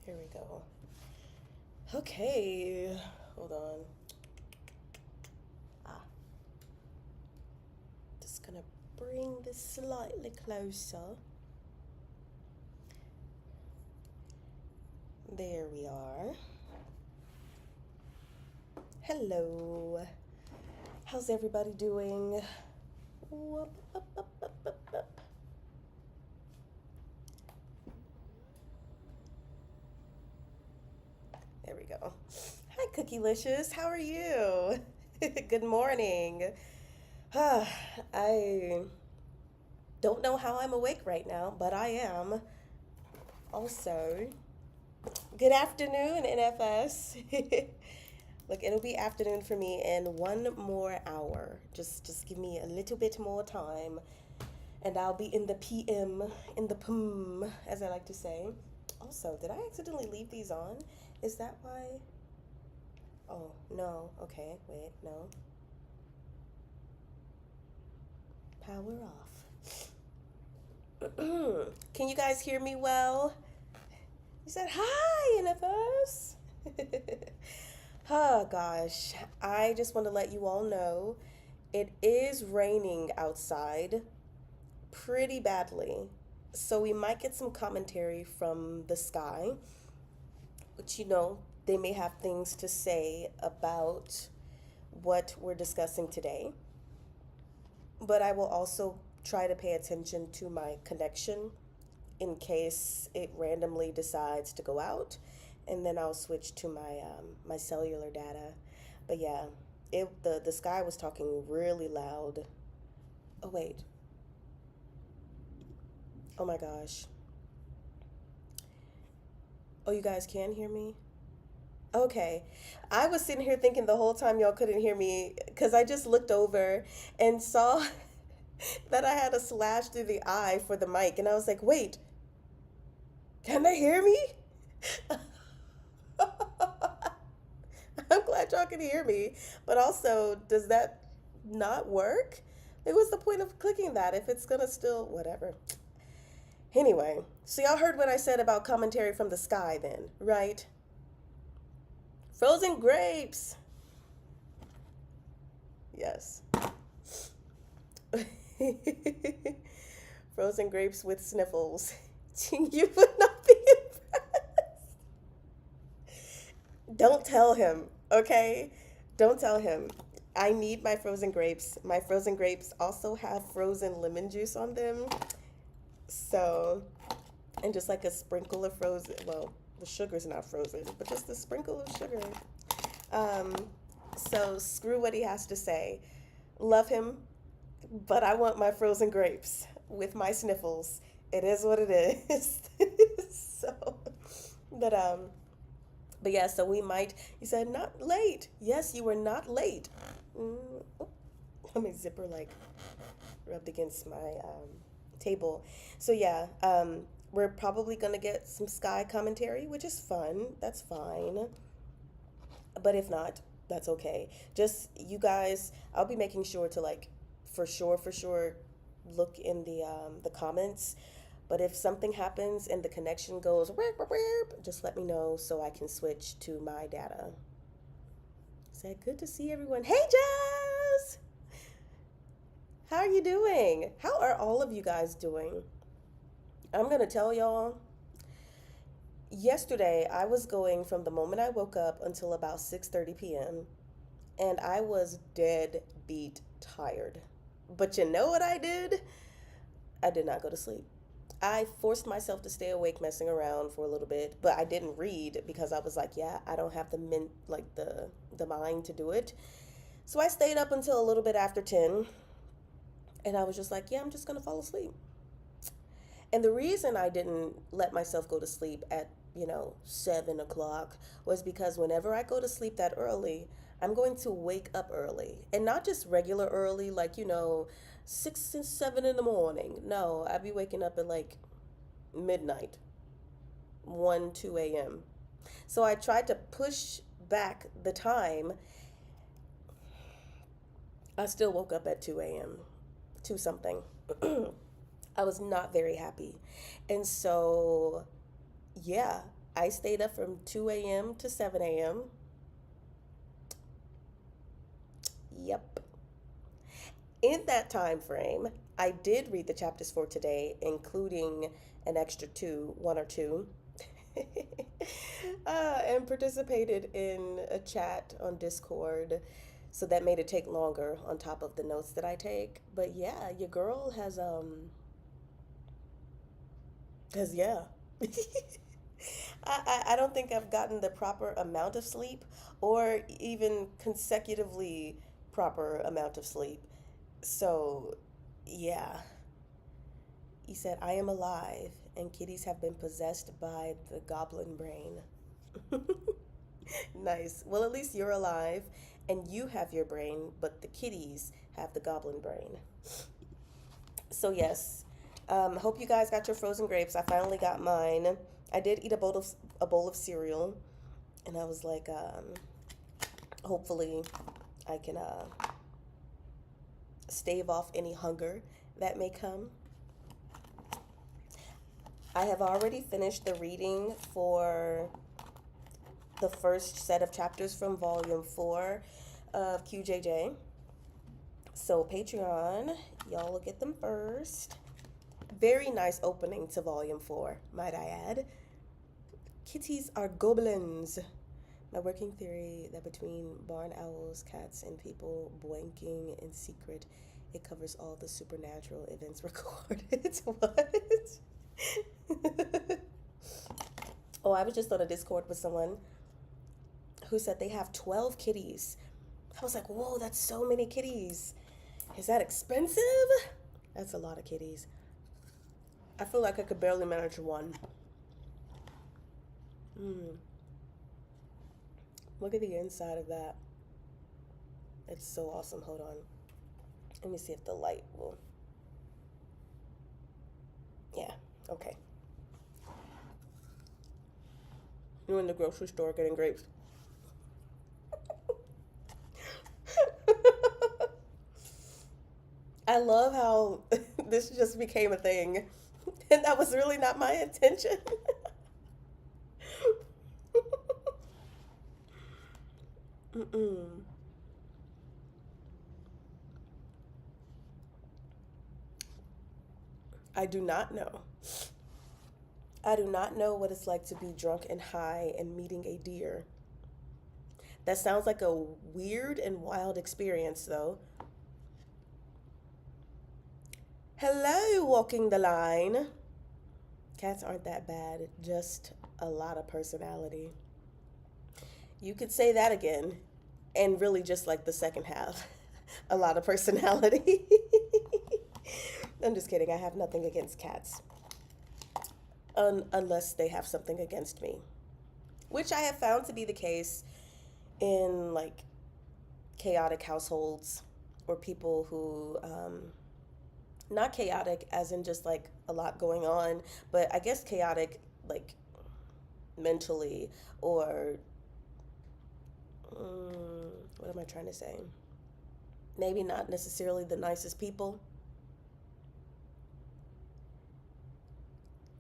Here we go. Okay, hold on. Ah, just gonna bring this slightly closer. There we are. Hello. How's everybody doing? Whoop, up, up, up, up, up. There we go. Hi, Cookielicious. How are you? Good morning. I don't know how I'm awake right now, but I am. Also, good afternoon, NFS. Look, it'll be afternoon for me in one more hour. Just give me a little bit more time, and I'll be in the PM, in the PM, as I like to say. Also, did I accidentally leave these on? Is that why? Oh, no. Okay, wait, no. Power off. Can you guys hear me well? You said hi, NFS. Oh gosh, I just want to let you all know it is raining outside pretty badly. So we might get some commentary from the sky, which they may have things to say about what we're discussing today. But I will also try to pay attention to my connection in case it randomly decides to go out, and then I'll switch to my cellular data. But yeah, the sky was talking really loud. Oh wait. Oh my gosh. Oh, you guys can hear me? Okay. I was sitting here thinking the whole time y'all couldn't hear me because I just looked over and saw that I had a slash through the eye for the mic, and I was like, wait, can they hear me? I'm glad y'all can hear me. But also, does that not work? Like, what's the point of clicking that if it's gonna still, whatever. Anyway, so y'all heard what I said about commentary from the sky then, right? Frozen grapes. Yes. Frozen grapes with sniffles. You would not be impressed. Don't tell him, okay? Don't tell him. I need my frozen grapes. My frozen grapes also have frozen lemon juice on them. So, and just like a sprinkle of frozen, well, the sugar's not frozen, but just a sprinkle of sugar. Um, so screw what he has to say. Love him, but I want my frozen grapes with my sniffles. It is what it is. So, but but yeah, so we might. You said not late. Yes, you were not late. Oh, my zipper like rubbed against my table. So yeah, we're probably gonna get some sky commentary, which is fun. That's fine. But if not, that's okay. Just you guys, I'll be making sure to like, for sure, look in the comments. But if something happens and the connection goes, just let me know so I can switch to my data. Said good to see everyone. Hey, Jazz! How are you doing? How are all of you guys doing? I'm gonna tell y'all. Yesterday, I was going from the moment I woke up until about 6:30 p.m. and I was dead beat tired. But you know what I did? I did not go to sleep. I forced myself to stay awake messing around for a little bit, but I didn't read because I was like, yeah, I don't have the mind to do it. So I stayed up until a little bit after 10, and I was just like, yeah, I'm just going to fall asleep. And the reason I didn't let myself go to sleep at, 7 o'clock was because whenever I go to sleep that early, I'm going to wake up early. And not just regular early, like, 6 and 7 in the morning. No, I'd be waking up at like midnight, 1, 2 a.m. So I tried to push back the time. I still woke up at 2 a.m., 2 something. I was not very happy. And so, yeah, I stayed up from 2 a.m. to 7 a.m. Yep. In that time frame, I did read the chapters for today, including an extra two, one or two, and participated in a chat on Discord. So that made it take longer on top of the notes that I take. But yeah, your girl has yeah. I don't think I've gotten the proper amount of sleep or even consecutively proper amount of sleep. So, yeah, he said, I am alive, and kitties have been possessed by the goblin brain. Nice. Well, at least you're alive, and you have your brain, but the kitties have the goblin brain. So, yes, hope you guys got your frozen grapes. I finally got mine. I did eat a bowl of cereal, and I was like, hopefully, I can stave off any hunger that may come. I have already finished the reading for the first set of chapters from volume 4 of QJJ. So, Patreon, y'all will get them first. Very nice opening to volume 4, might I add. Kitties are goblins. My working theory that between barn owls, cats, and people boinking in secret, it covers all the supernatural events recorded. What? Oh, I was just on a Discord with someone who said they have 12 kitties. I was like, whoa, that's so many kitties. Is that expensive? That's a lot of kitties. I feel like I could barely manage one. Look at the inside of that. It's so awesome. Hold on. Let me see if the light will. Yeah, okay. You're in the grocery store getting grapes. I love how this just became a thing. And that was really not my intention. Mm-mm. I do not know. I do not know what it's like to be drunk and high and meeting a deer. That sounds like a weird and wild experience, though. Hello, walking the line. Cats aren't that bad, just a lot of personality. You could say that again, and really just like the second half. A lot of personality. I'm just kidding. I have nothing against cats. Unless they have something against me, which I have found to be the case in like chaotic households or people who, not chaotic as in just like a lot going on, but I guess chaotic like mentally or what am I trying to say? Maybe not necessarily the nicest people.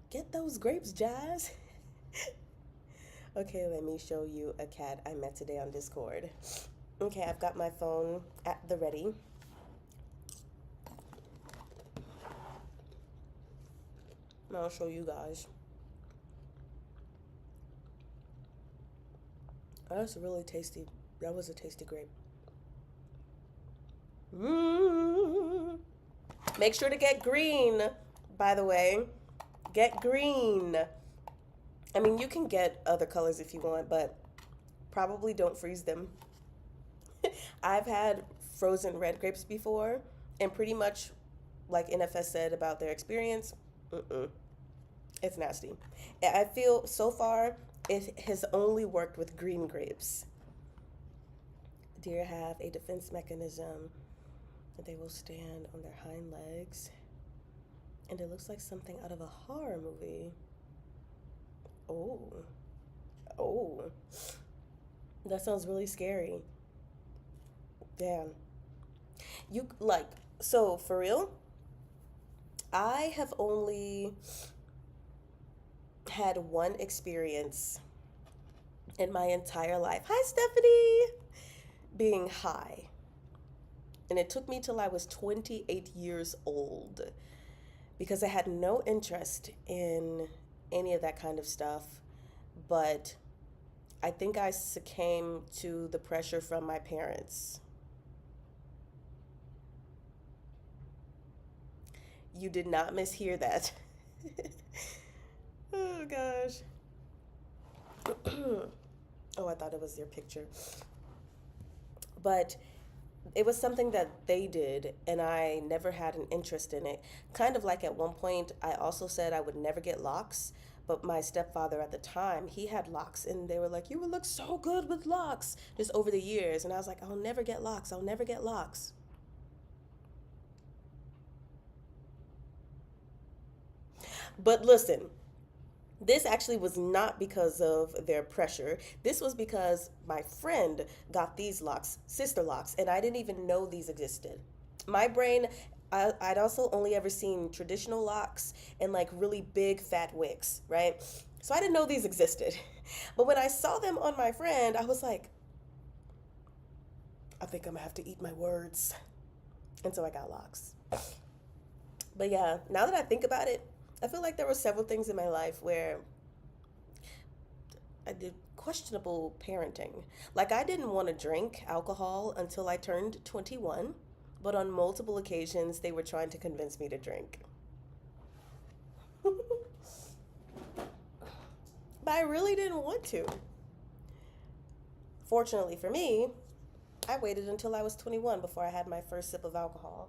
Get those grapes, Jazz. Okay, let me show you a cat I met today on Discord. Okay, I've got my phone at the ready. I'll show you guys. That's really tasty. That was a tasty grape. Mm. Make sure to get green, by the way. Get green. I mean, you can get other colors if you want, but probably don't freeze them. I've had frozen red grapes before, and pretty much like NFS said about their experience, it's nasty. I feel so far it has only worked with green grapes. Deer have a defense mechanism that they will stand on their hind legs, and it looks like something out of a horror movie. Oh, oh, that sounds really scary. Damn. You like, so for real, I have only had one experience in my entire life. Hi, Stephanie! Being high. And it took me till I was 28 years old because I had no interest in any of that kind of stuff. But I think I succumbed to the pressure from my parents. You did not mishear that. Oh gosh. Oh, I thought it was your picture. But it was something that they did, and I never had an interest in it. Kind of like at one point, I also said I would never get locks, but my stepfather at the time, he had locks, and they were like, "You would look so good with locks," just over the years. And I was like, "I'll never get locks. I'll never get locks." But listen, this actually was not because of their pressure. This was because my friend got these locks, sister locks, and I didn't even know these existed. My brain, I'd also only ever seen traditional locks and like really big fat wigs, right? So I didn't know these existed. But when I saw them on my friend, I was like, I think I'm gonna have to eat my words. And so I got locks. But yeah, now that I think about it, I feel like there were several things in my life where I did questionable parenting. Like, I didn't want to drink alcohol until I turned 21, but on multiple occasions, they were trying to convince me to drink. But I really didn't want to. Fortunately for me, I waited until I was 21 before I had my first sip of alcohol,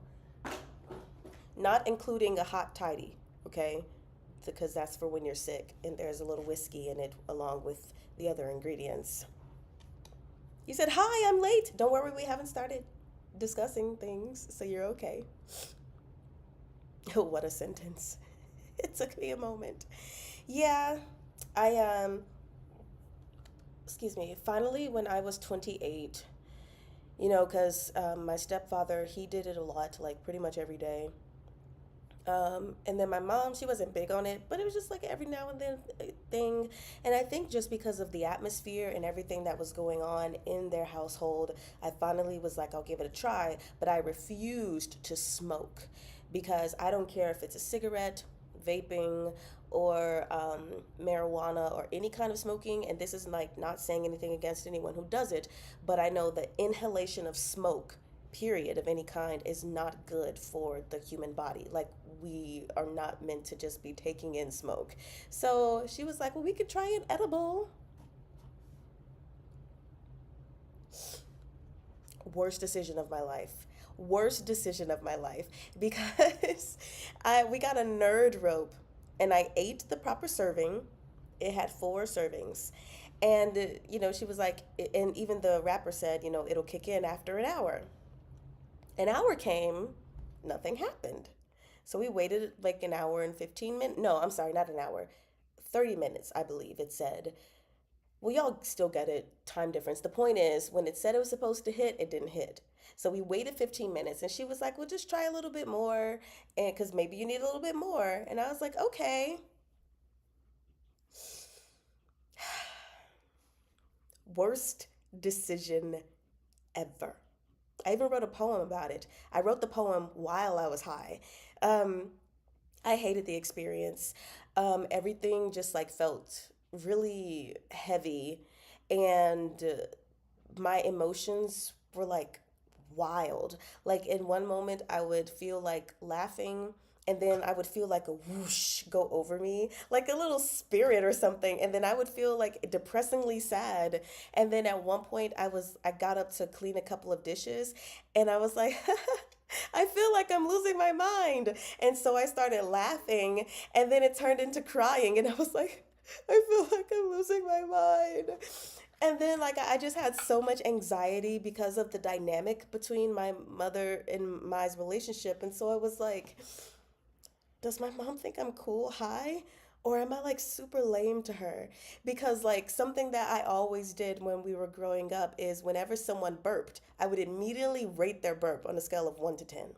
not including a hot toddy, okay? Because that's for when you're sick and there's a little whiskey in it along with the other ingredients. You said, "Hi, I'm late." Don't worry, we haven't started discussing things, so you're okay. What a sentence. It took me a moment. Yeah, I excuse me, finally when I was 28, cuz my stepfather, he did it a lot, like pretty much every day. And then my mom, she wasn't big on it, but it was just like every now and then thing. And I think just because of the atmosphere and everything that was going on in their household, I finally was like, I'll give it a try. But I refused to smoke because I don't care if it's a cigarette, vaping, or marijuana or any kind of smoking. And this is like not saying anything against anyone who does it, but I know the inhalation of smoke period of any kind is not good for the human body. Like, we are not meant to just be taking in smoke. So she was like, well, we could try an edible. Worst decision of my life. Worst decision of my life because I we got a nerd rope and I ate the proper serving. It had four servings. And she was like, and even the rapper said, it'll kick in after an hour. An hour came, nothing happened. So we waited like an hour and 15 minutes. No, I'm sorry, not an hour. 30 minutes, I believe it said. Well, y'all still get it, time difference. The point is, when it said it was supposed to hit, it didn't hit. So we waited 15 minutes and she was like, well, just try a little bit more. And because maybe you need a little bit more. And I was like, okay. Worst decision ever. I even wrote a poem about it. I wrote the poem while I was high. Um, I hated the experience. Everything just like felt really heavy, and my emotions were like wild. Like in one moment, I would feel like laughing. And then I would feel like a whoosh go over me, like a little spirit or something. And then I would feel like depressingly sad. And then at one point, I got up to clean a couple of dishes, and I was like, I feel like I'm losing my mind. And so I started laughing, and then it turned into crying. And I was like, I feel like I'm losing my mind. And then, like, I just had so much anxiety because of the dynamic between my mother and my relationship. And so I was like, does my mom think I'm cool high? Or am I like super lame to her? Because, like, something that I always did when we were growing up is whenever someone burped, I would immediately rate their burp on a scale of 1 to 10.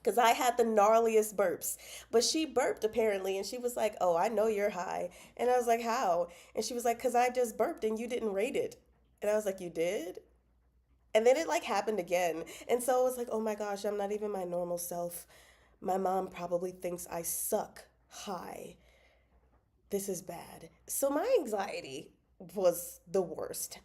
because I had the gnarliest burps. But she burped apparently, and she was like, "Oh, I know you're high." And I was like, "How?" And she was like, "Because I just burped and you didn't rate it." And I was like, "You did?" And then it like happened again. And so I was like, "Oh my gosh, I'm not even my normal self. My mom probably thinks I suck high. This is bad." So my anxiety was the worst.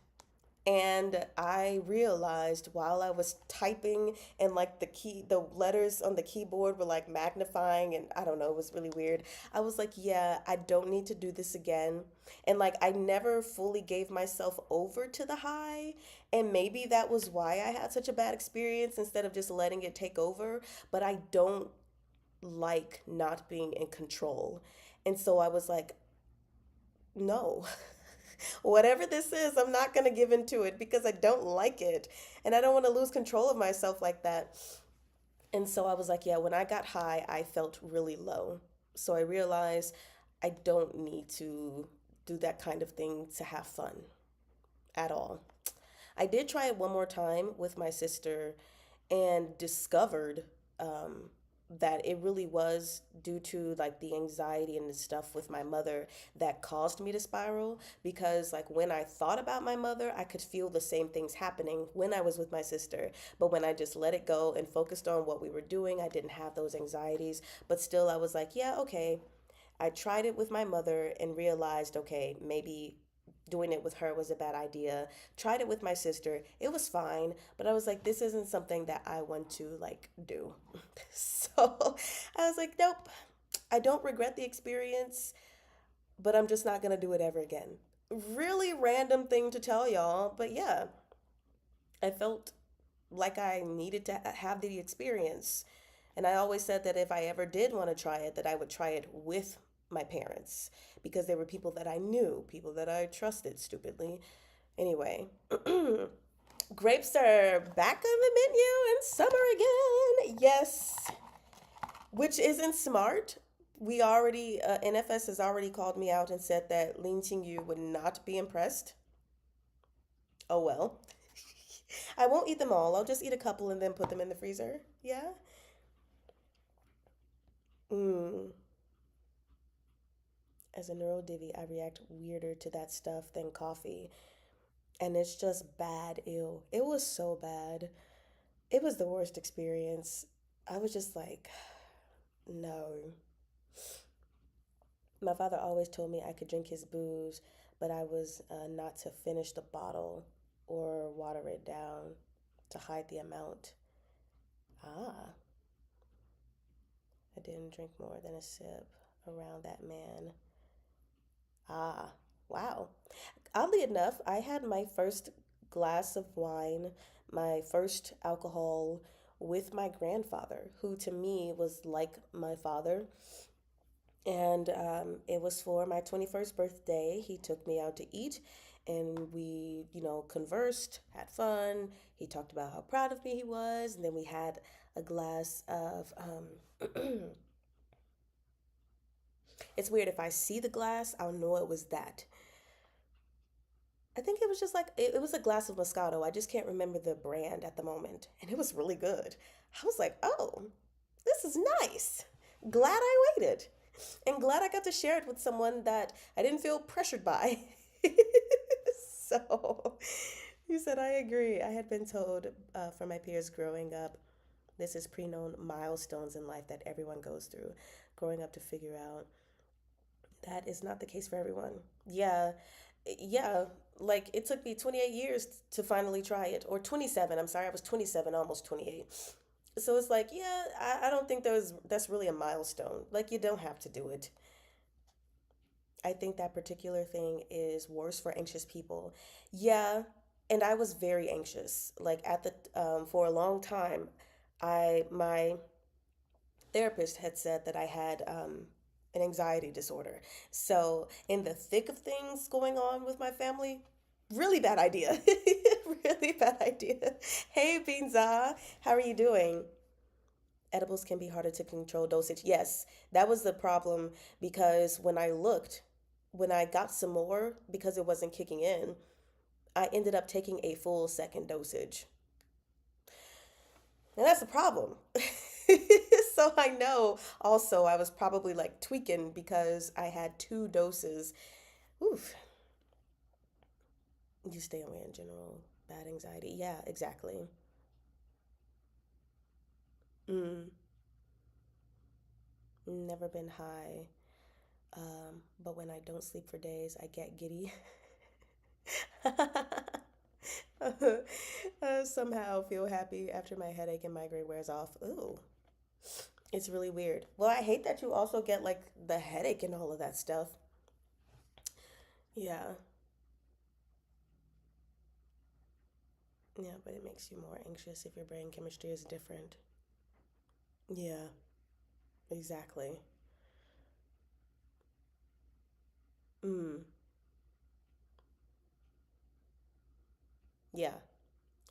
And I realized while I was typing and like the letters on the keyboard were like magnifying, and I don't know, it was really weird. I was like, yeah, I don't need to do this again. And like, I never fully gave myself over to the high. And maybe that was why I had such a bad experience instead of just letting it take over. But I don't like not being in control. And so I was like, no. Whatever this is, I'm not going to give into it because I don't like it. And I don't want to lose control of myself like that. And so I was like, yeah, when I got high, I felt really low. So I realized I don't need to do that kind of thing to have fun at all. I did try it one more time with my sister and discovered um, that it really was due to like the anxiety and the stuff with my mother that caused me to spiral. Because like when I thought about my mother, I could feel the same things happening when I was with my sister. But when I just let it go and focused on what we were doing, I didn't have those anxieties. But still, I was like, yeah, okay, I tried it with my mother and realized, okay, maybe doing it with her was a bad idea. Tried it with my sister. It was fine, but I was like, this isn't something that I want to like do. So I was like, nope, I don't regret the experience, but I'm just not going to do it ever again. Really random thing to tell y'all, but yeah, I felt like I needed to have the experience. And I always said that if I ever did want to try it, that I would try it with my parents because they were people that I knew, people that I trusted stupidly. Anyway, grapes are back on the menu in summer again. Yes, which isn't smart. We already, NFS has already called me out and said that Lin Yu would not be impressed. Oh well. I won't eat them all. I'll just eat a couple and then put them in the freezer. Yeah? Mm. As a neurodivi, I react weirder to that stuff than coffee. And it's just bad. Ew. It was so bad. It was the worst experience. I was just like, no. My father always told me I could drink his booze, but I was not to finish the bottle or water it down to hide the amount. Ah, I didn't drink more than a sip around that man. Ah, wow. Oddly enough, I had my first glass of wine, my first alcohol with my grandfather, who to me was like my father. And it was for my 21st birthday. He took me out to eat and we, conversed, had fun. He talked about how proud of me he was. And then we had a glass of, it's weird. If I see the glass, I'll know it was that. I think it was just like it was a glass of Moscato. I just can't remember the brand at the moment, and it was really good. I was like, "Oh, this is nice." Glad I waited, and glad I got to share it with someone that I didn't feel pressured by. So, you said I agree. I had been told from my peers growing up, this is pre-known milestones in life that everyone goes through, growing up to figure out that is not the case for everyone. Yeah, yeah, like it took me 28 years to finally try it, or 27. I'm sorry, I was 27, almost 28. So it's like, yeah, I don't think that's really a milestone. Like you don't have to do it. I think that particular thing is worse for anxious people. Yeah, and I was very anxious. Like at the for a long time, my therapist had said that I had an anxiety disorder. So, in the thick of things going on with my family, really bad idea. Really bad idea. Hey, Binza, how are you doing? Edibles can be harder to control dosage. Yes, that was the problem because when I got some more, because it wasn't kicking in, I ended up taking a full second dosage. And that's the problem. So I know also I was probably like tweaking because I had two doses. Oof, you stay away in general. Bad anxiety. Yeah, exactly. Mm, never been high. But when I don't sleep for days, I get giddy. Somehow feel happy after my headache and migraine wears off. Ooh, it's really weird. Well, I hate that you also get like the headache and all of that stuff. Yeah, yeah, but it makes you more anxious if your brain chemistry is different. Yeah, exactly. Mm, yeah.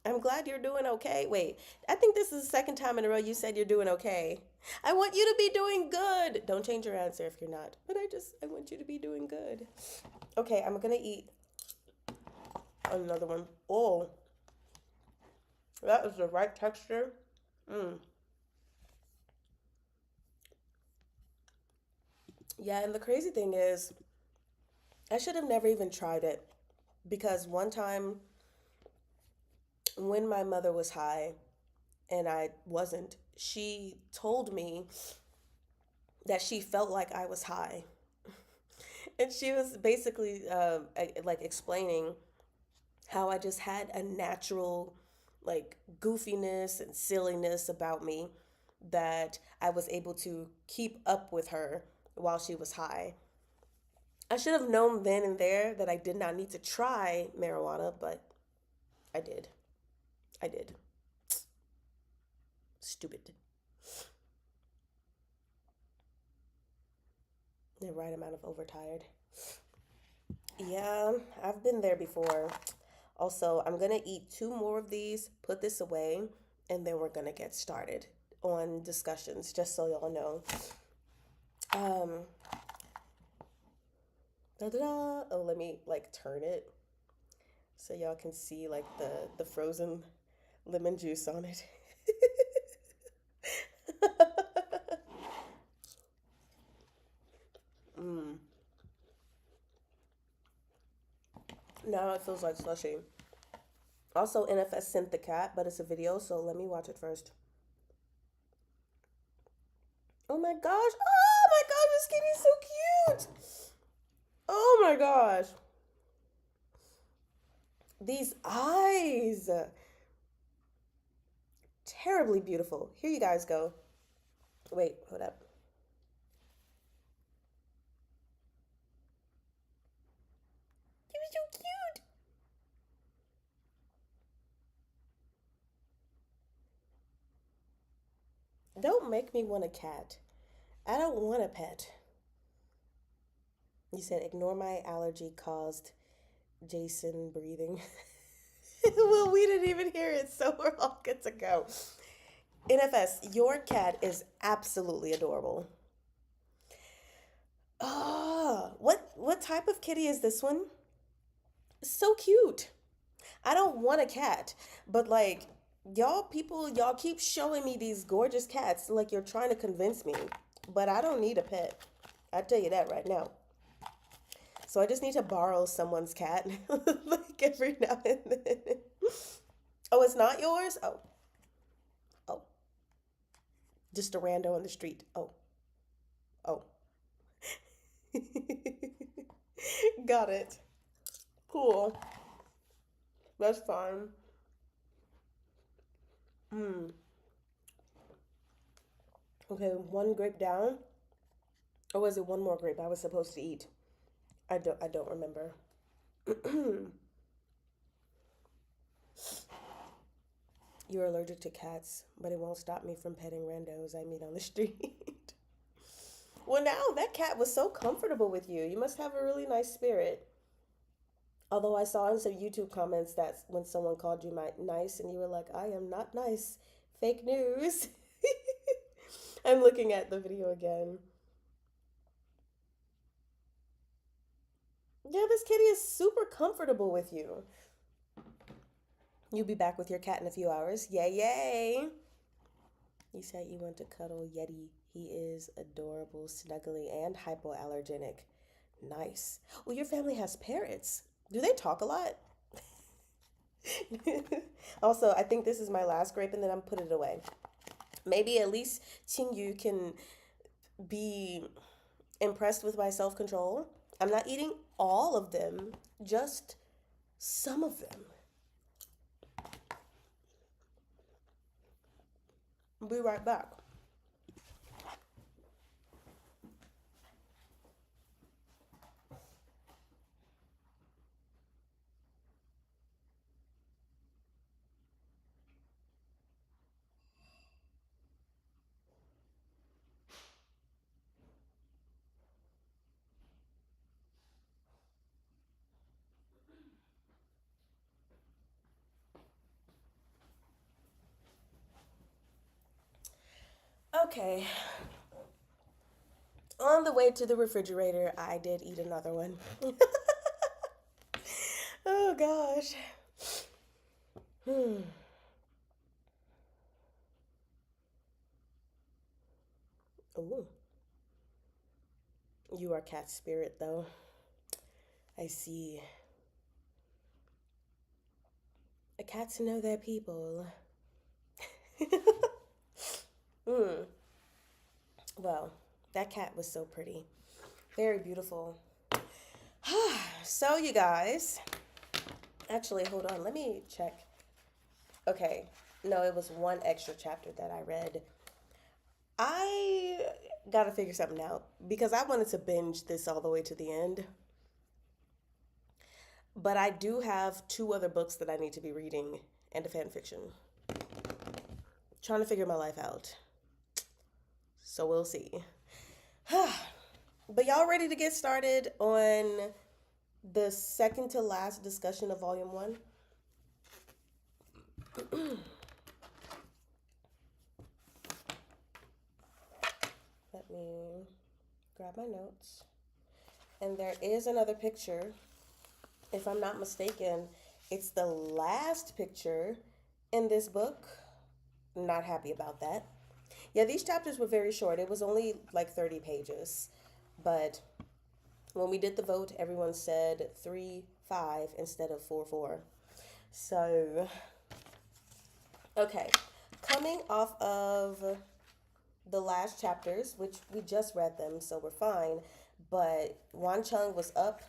I'm glad you're doing okay. Wait, I think this is the second time in a row you said you're doing okay. I want you to be doing good. Don't change your answer if you're not. But I want you to be doing good. Okay, I'm gonna eat another one. Oh, that is the right texture. Mm. Yeah, and the crazy thing is, I should have never even tried it because one time when my mother was high and I wasn't, she told me that she felt like I was high. And she was basically like explaining how I just had a natural like goofiness and silliness about me that I was able to keep up with her while she was high. I should have known then and there that I did not need to try marijuana, but I did. I did. Stupid. The right amount of overtired. Yeah, I've been there before. Also, I'm gonna eat two more of these, put this away, and then we're gonna get started on discussions, just so y'all know. Um, da-da-da. Oh, let me like turn it so y'all can see like the frozen lemon juice on it. Mm. Now it feels like slushy. Also, NFS sent the cat, but it's a video, so let me watch it first. Oh my gosh! Oh my gosh! This kitty's so cute! Oh my gosh! These eyes, terribly beautiful. Here you guys go. Wait, hold up. He was so cute. Don't make me want a cat. I don't want a pet. You said ignore my allergy caused Jason breathing. Well, we didn't even hear it, so we're all good to go. NFS, your cat is absolutely adorable. Ah, what type of kitty is this one? So cute. I don't want a cat, but like y'all keep showing me these gorgeous cats like you're trying to convince me, but I don't need a pet. I tell you that right now. So I just need to borrow someone's cat like every now and then. Oh, it's not yours? Oh, oh, just a rando on the street. Oh, oh. Got it. Cool. That's fine. Hmm. Okay, one grape down. Or was it one more grape I was supposed to eat? I don't remember. You're allergic to cats, but it won't stop me from petting randos I meet on the street. Well, now that cat was so comfortable with you. You must have a really nice spirit. Although I saw in some YouTube comments that when someone called you nice and you were like, I am not nice. Fake news. I'm looking at the video again. Yeah, this kitty is super comfortable with you. You'll be back with your cat in a few hours. Yay, yay. You said you want to cuddle Yeti. He is adorable, snuggly, and hypoallergenic. Nice. Well, your family has parrots. Do they talk a lot? Also, I think this is my last grape and then I'm put it away. Maybe at least Qingyu can be impressed with my self control. I'm not eating all of them, just some of them. I'll be right back. Okay, on the way to the refrigerator, I did eat another one. Oh gosh. Hmm. Ooh, you are cat spirit though. I see. Cats know their people. Hmm. Well, that cat was so pretty. Very beautiful. So, you guys, actually, hold on. Let me check. Okay. No, it was one extra chapter that I read. I gotta figure something out because I wanted to binge this all the way to the end. But I do have two other books that I need to be reading and a fan fiction. Trying to figure my life out. So we'll see. But y'all ready to get started on the second to last discussion of volume one? Let me grab my notes. And there is another picture. If I'm not mistaken, it's the last picture in this book. Not happy about that. Yeah, these chapters were very short. It was only like 30 pages. But when we did the vote, everyone said 3-5 instead of 4-4. So, okay. Coming off of the last chapters, which we just read them, so we're fine. But Wan Chung was up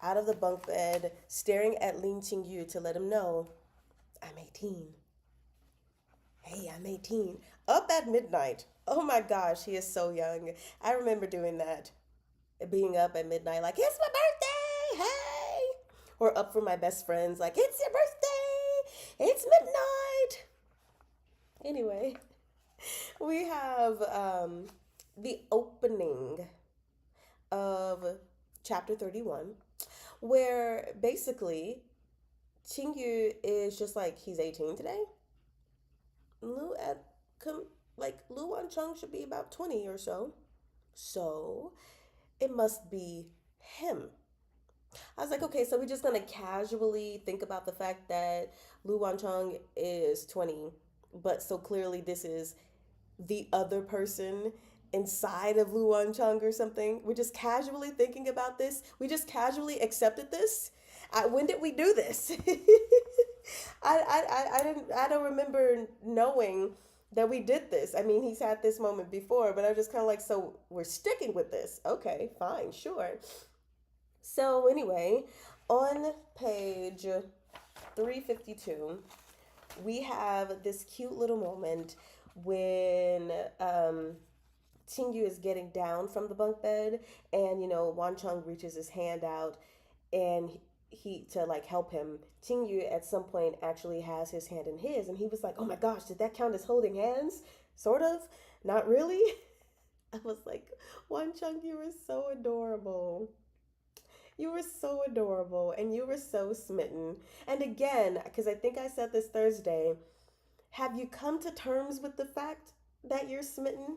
out of the bunk bed, staring at Lin Qingyu to let him know, I'm 18. Hey, I'm 18. Up at midnight. Oh my gosh, he is so young. I remember doing that. Being up at midnight, like, it's my birthday, hey! Or up for my best friends, like, it's your birthday, it's midnight. Anyway, we have the opening of chapter 31, where basically Qingyu is just like, he's 18 today. Lu at like Lu Wan Chung should be about 20 or so. So it must be him. I was like, okay, so we're just gonna casually think about the fact that Lu Wan Chung is 20, but so clearly this is the other person inside of Lu Wan Chung or something. We're just casually thinking about this. We just casually accepted this. When did we do this? I don't remember knowing that we did this. I mean, he's had this moment before, but I was just kind of like, so we're sticking with this. Okay, fine, sure. So anyway, on page 352, we have this cute little moment when Tingyu is getting down from the bunk bed, and Wan Chung reaches his hand out, and he to like help him. Tingyu at some point actually has his hand in his, and he was like, "Oh my gosh, did that count as holding hands?" Sort of, not really. I was like, Wan Chung, you were so adorable. You were so adorable, and you were so smitten. And again, because I think I said this Thursday, have you come to terms with the fact that you're smitten?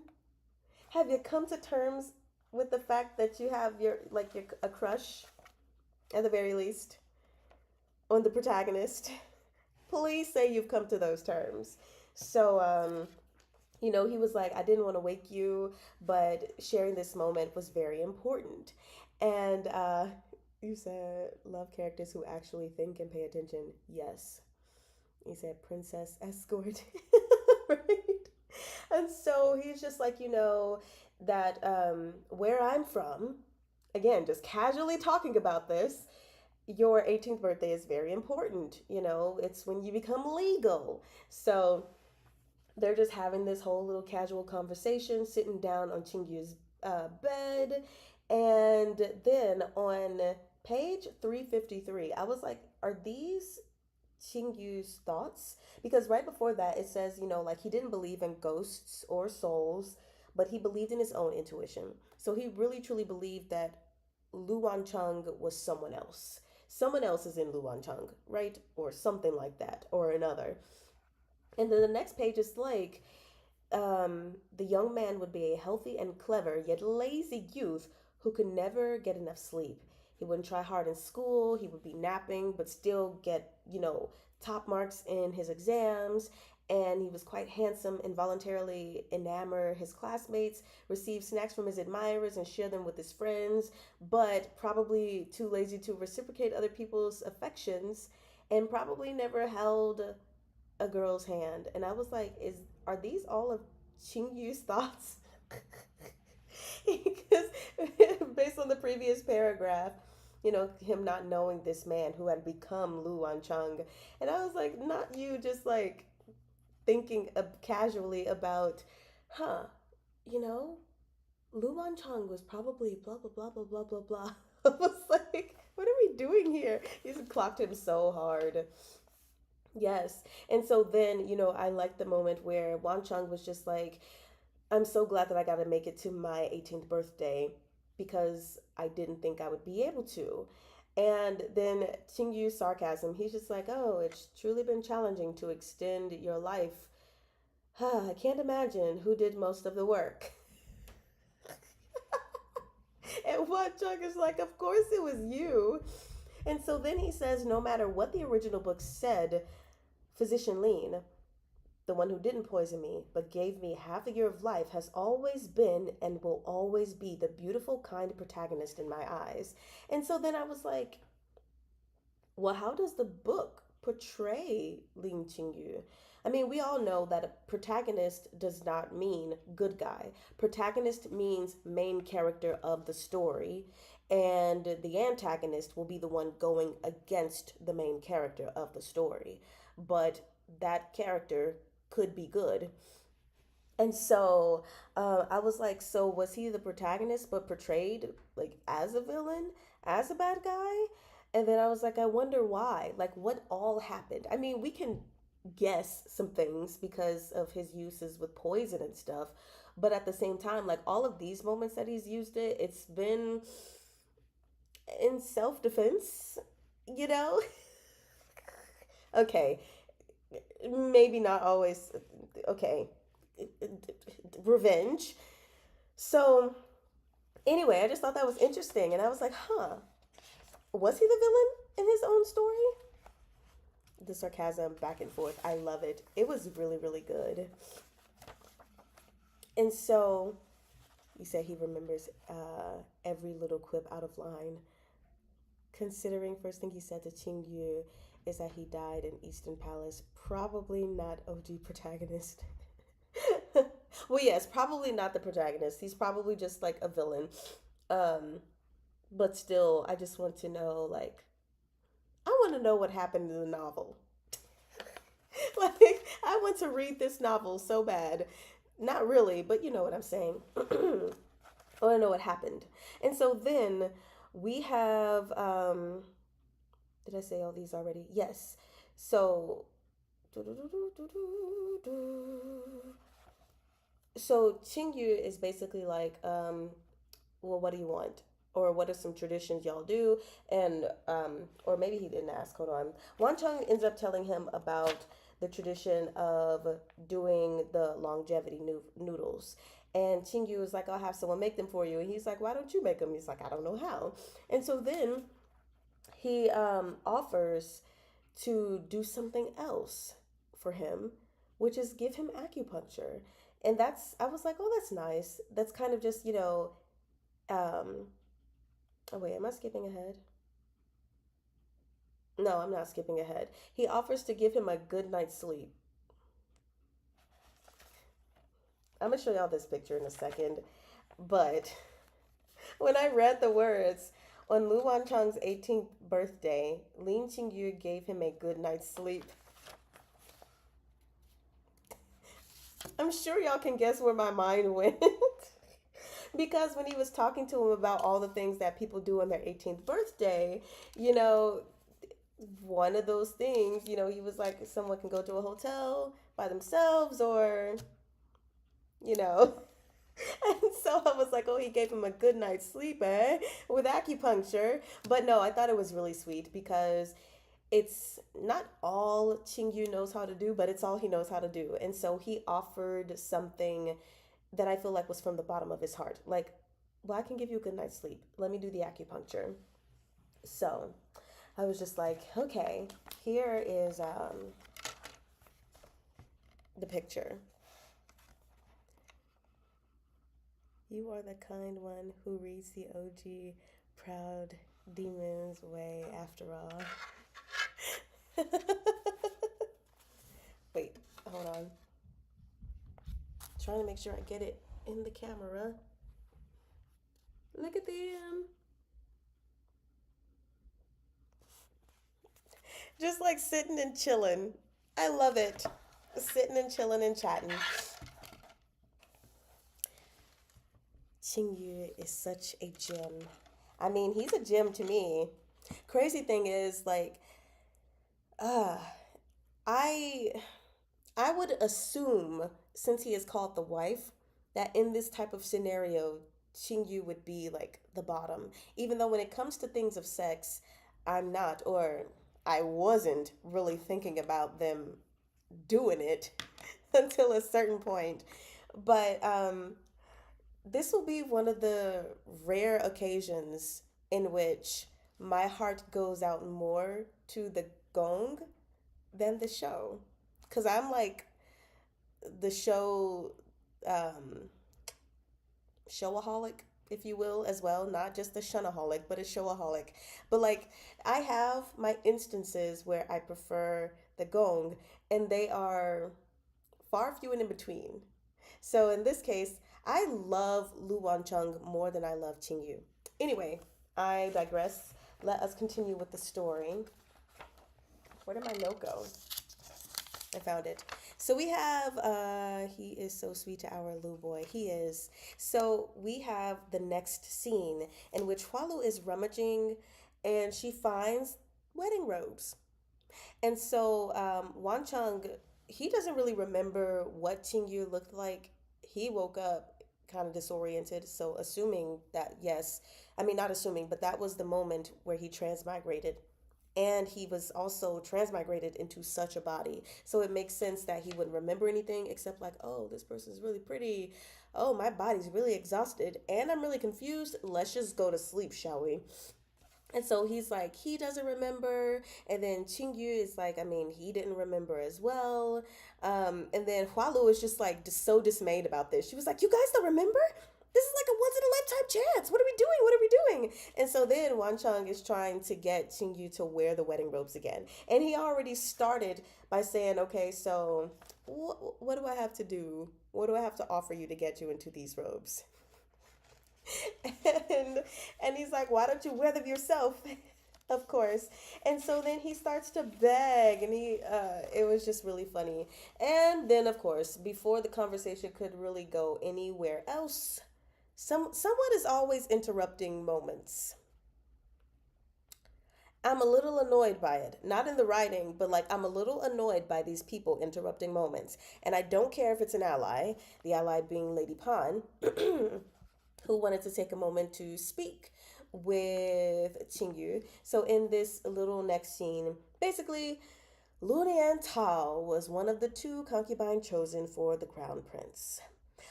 Have you come to terms with the fact that you have your a crush at the very least on the protagonist? Please say you've come to those terms. So He was like, I didn't want to wake you, but sharing this moment was very important. And you said, love characters who actually think and pay attention. Yes. He said, princess escort. Right? And so he's just like, that where I'm from, again, just casually talking about this, your 18th birthday is very important. It's when you become legal. So they're just having this whole little casual conversation, sitting down on Chingyu's bed. And then on page 353, I was like, are these Chingyu's thoughts? Because right before that, it says, like he didn't believe in ghosts or souls, but he believed in his own intuition. So he really truly believed that Lu Wancheng was someone else. Someone else is in Lu Wancheng, right? Or something like that, or another. And then the next page is like, the young man would be a healthy and clever yet lazy youth who could never get enough sleep. He wouldn't try hard in school, he would be napping, but still get, top marks in his exams. And he was quite handsome, involuntarily enamor his classmates, receive snacks from his admirers, and share them with his friends, but probably too lazy to reciprocate other people's affections, and probably never held a girl's hand. And I was like, is are these all of Yu's thoughts? Because based on the previous paragraph, him not knowing this man who had become Lu Wancheng. And I was like, not you just like thinking casually about, huh, you know, Lu Wancheng was probably blah, blah, blah, blah, blah, blah, blah. I was like, what are we doing here? He's clocked him so hard. Yes. And so then, I liked the moment where Wan Chung was just like, I'm so glad that I got to make it to my 18th birthday because I didn't think I would be able to. And then Yu's sarcasm, he's just like, oh, it's truly been challenging to extend your life. I can't imagine who did most of the work. And Wan Chung is like, of course it was you. And so then he says, no matter what the original book said, Physician Lean, the one who didn't poison me, but gave me half a year of life, has always been and will always be the beautiful, kind protagonist in my eyes. And so then I was like, well, how does the book portray Lin Qingyu? I mean, we all know that a protagonist does not mean good guy. Protagonist means main character of the story, and the antagonist will be the one going against the main character of the story. But that character could be good. And so I was like, so was he the protagonist but portrayed like as a villain, as a bad guy? And then I was like, I wonder why. Like, what all happened? I mean, we can guess some things because of his uses with poison and stuff. But at the same time, like all of these moments that he's used it, it's been in self defense, you know? Okay, maybe not always. Okay, revenge. So anyway, I just thought that was interesting, and I was like, huh, was he the villain in his own story? The sarcasm back and forth, I love it. It was really, really good. And so you say he remembers every little quip out of line. Considering first thing he said to Qing Yu is that he died in Eastern Palace. Probably not OG protagonist. Well, yes, probably not the protagonist. He's probably just like a villain. Um, but still, I just want to know, like, I want to know what happened in the novel. Like, I want to read this novel so bad. Not really, but you know what I'm saying. I want to know what happened. And so then we have, did I say all these already? Yes. So, so Qingyu is basically like, well, what do you want? Or what are some traditions y'all do? And or maybe he didn't ask. Hold on. Wan Chung ends up telling him about the tradition of doing the longevity noodles. And Qingyu is like, I'll have someone make them for you. And he's like, why don't you make them? He's like, I don't know how. And so then he offers to do something else for him, which is give him acupuncture. And that's, I was like, oh, that's nice. That's kind of just, um, oh, wait, am I skipping ahead? No, I'm not skipping ahead. He offers to give him a good night's sleep. I'm gonna show y'all this picture in a second. But when I read the words, on Lu Wancheng's 18th birthday, Lin Qingyu gave him a good night's sleep. I'm sure y'all can guess where my mind went. Because when he was talking to him about all the things that people do on their 18th birthday, you know, one of those things, he was like, someone can go to a hotel by themselves or, you know. And so I was like, oh, he gave him a good night's sleep, eh? With acupuncture. But no, I thought it was really sweet because it's not all Qingyu knows how to do, but it's all he knows how to do. And so he offered something that I feel like was from the bottom of his heart. Like, well, I can give you a good night's sleep. Let me do the acupuncture. So I was just like, okay, here is the picture. You are the kind one who reads the OG proud demon's way after all. Wait, hold on. Trying to make sure I get it in the camera. Look at them. Just like sitting and chilling. I love it. Sitting and chilling and chatting. Qingyu is such a gem. I mean, he's a gem to me. Crazy thing is, like, uh, I I would assume, since he is called the wife, that in this type of scenario, Qingyu would be like the bottom. Even though when it comes to things of sex, I'm not, or I wasn't really thinking about them doing it until a certain point. But this will be one of the rare occasions in which my heart goes out more to the gong than the show. Because I'm like the show um, showaholic, if you will, as well. Not just a shunaholic, but a showaholic. But like, I have my instances where I prefer the gong, and they are far few and in between. So in this case, I love Lu Wancheng more than I love Qingyu. Anyway, I digress. Let us continue with the story. Where did my note go? I found it. So we have he is so sweet to our Lu boy. He is. So we have the next scene in which Hualu is rummaging and she finds wedding robes. And so Wan Chung, he doesn't really remember what Qingyu looked like. He woke up kind of disoriented. So assuming that, yes, I mean, not assuming, but that was the moment where he transmigrated. And he was also transmigrated into such a body. So it makes sense that he wouldn't remember anything except, like, oh, this person's really pretty. Oh, my body's really exhausted. And I'm really confused. Let's just go to sleep, shall we? And so he's like, he doesn't remember. And then Qingyu is like, I mean, he didn't remember as well. And then Hualu is just like so dismayed about this. She was like, you guys don't remember? This is like a once in a lifetime chance. What are we doing? What are we doing? And so then Wan Chang is trying to get Qingyu to wear the wedding robes again. And he already started by saying, okay, so what do I have to do? What do I have to offer you to get you into these robes? and and he's like, why don't you wear them yourself? Of course. And so then he starts to beg, and he it was just really funny. And then of course, before the conversation could really go anywhere else, someone is always interrupting moments. I'm a little annoyed by it. Not in the writing, but like, I'm a little annoyed by these people interrupting moments. And I don't care if it's an ally, the ally being Lady Pan, who wanted to take a moment to speak with Qingyu. So in this little next scene, basically, Lunian Tao was one of the two concubine chosen for the crown prince.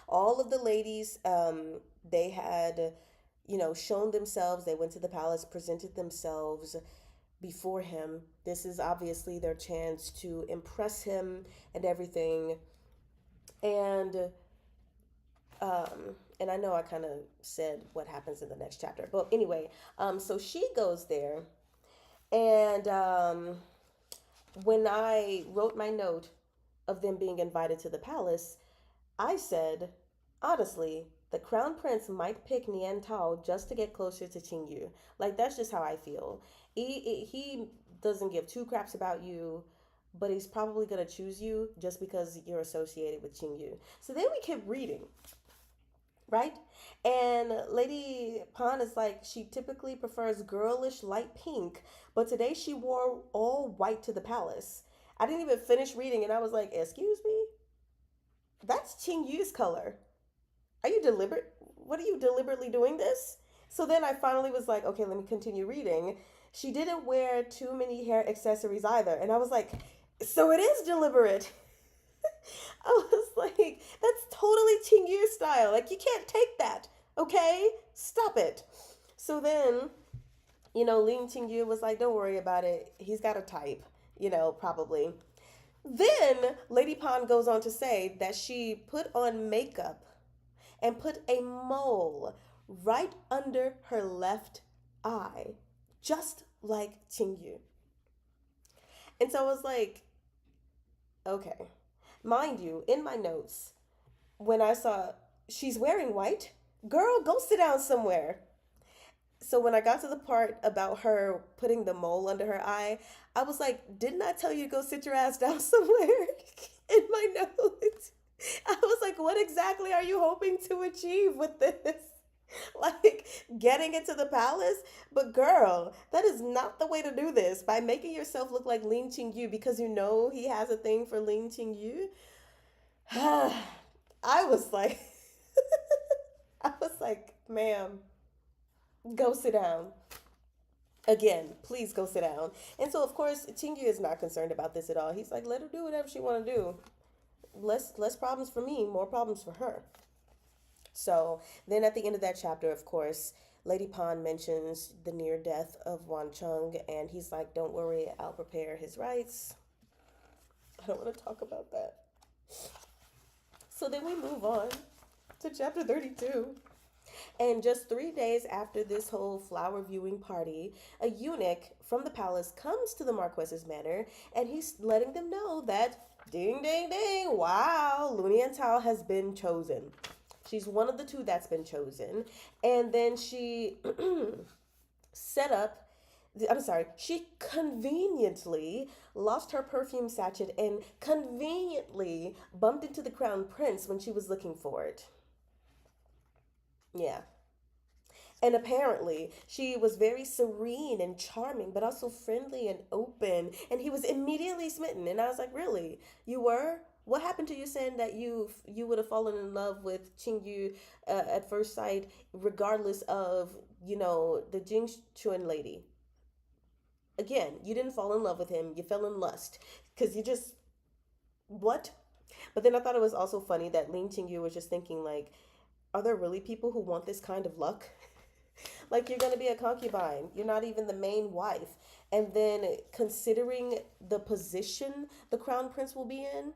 All of the ladies, they had, shown themselves. They went to the palace, presented themselves before him. This is obviously their chance to impress him and everything. And And I know I kind of said what happens in the next chapter, but anyway, so she goes there, and when I wrote my note of them being invited to the palace, I said, honestly, the crown prince might pick Nian Tao just to get closer to Qingyu. Like, that's just how I feel. He doesn't give two craps about you, but he's probably going to choose you just because you're associated with Qingyu. So then we kept reading, right? And Lady Pan is like, she typically prefers girlish light pink, but today she wore all white to the palace. I didn't even finish reading, and I was like, excuse me? That's Qingyu's color. Are you deliberate? What are you deliberately doing this? So then I finally was like, okay, let me continue reading. She didn't wear too many hair accessories either. And I was like, so it is deliberate. I was like, that's totally Qingyu style. Like, you can't take that. Okay? Stop it. So then, Ling Qingyu was like, don't worry about it. He's got a type, probably. Then Lady Pan goes on to say that she put on makeup and put a mole right under her left eye, just like Qingyu. And so I was like, okay. Mind you, in my notes, when I saw she's wearing white, girl, go sit down somewhere. So when I got to the part about her putting the mole under her eye, I was like, didn't I tell you to go sit your ass down somewhere? In my notes, I was like, what exactly are you hoping to achieve with this? Like, getting into the palace? But girl, that is not the way to do this. By making yourself look like Lin Qingyu because you know he has a thing for Lin Qingyu. I was like, I was like, ma'am, go sit down. Again, please go sit down. And so, of course, Qingyu is not concerned about this at all. He's like, let her do whatever she want to do. Less problems for me, more problems for her. So then at the end of that chapter, of course, Lady Pan mentions the near death of Wan Chung, and he's like, don't worry, I'll prepare his rights. I don't want to talk about that. So then we move on to chapter 32. And just 3 days after this whole flower viewing party, a eunuch from the palace comes to the Marquess's manor, and he's letting them know that ding, ding, ding, wow, Lunian Tao has been chosen. She's one of the two that's been chosen. And then she set up, she conveniently lost her perfume sachet and conveniently bumped into the crown prince when she was looking for it. Yeah. And apparently, she was very serene and charming, but also friendly and open. And he was immediately smitten. And I was like, really? You were? What happened to you saying that you would have fallen in love with Qingyu at first sight, regardless of, the Jing Chuan lady? Again, you didn't fall in love with him. You fell in lust. Because you just, what? But then I thought it was also funny that Lin Qingyu was just thinking, like, are there really people who want this kind of luck? Like, you're going to be a concubine. You're not even the main wife. And then considering the position the crown prince will be in,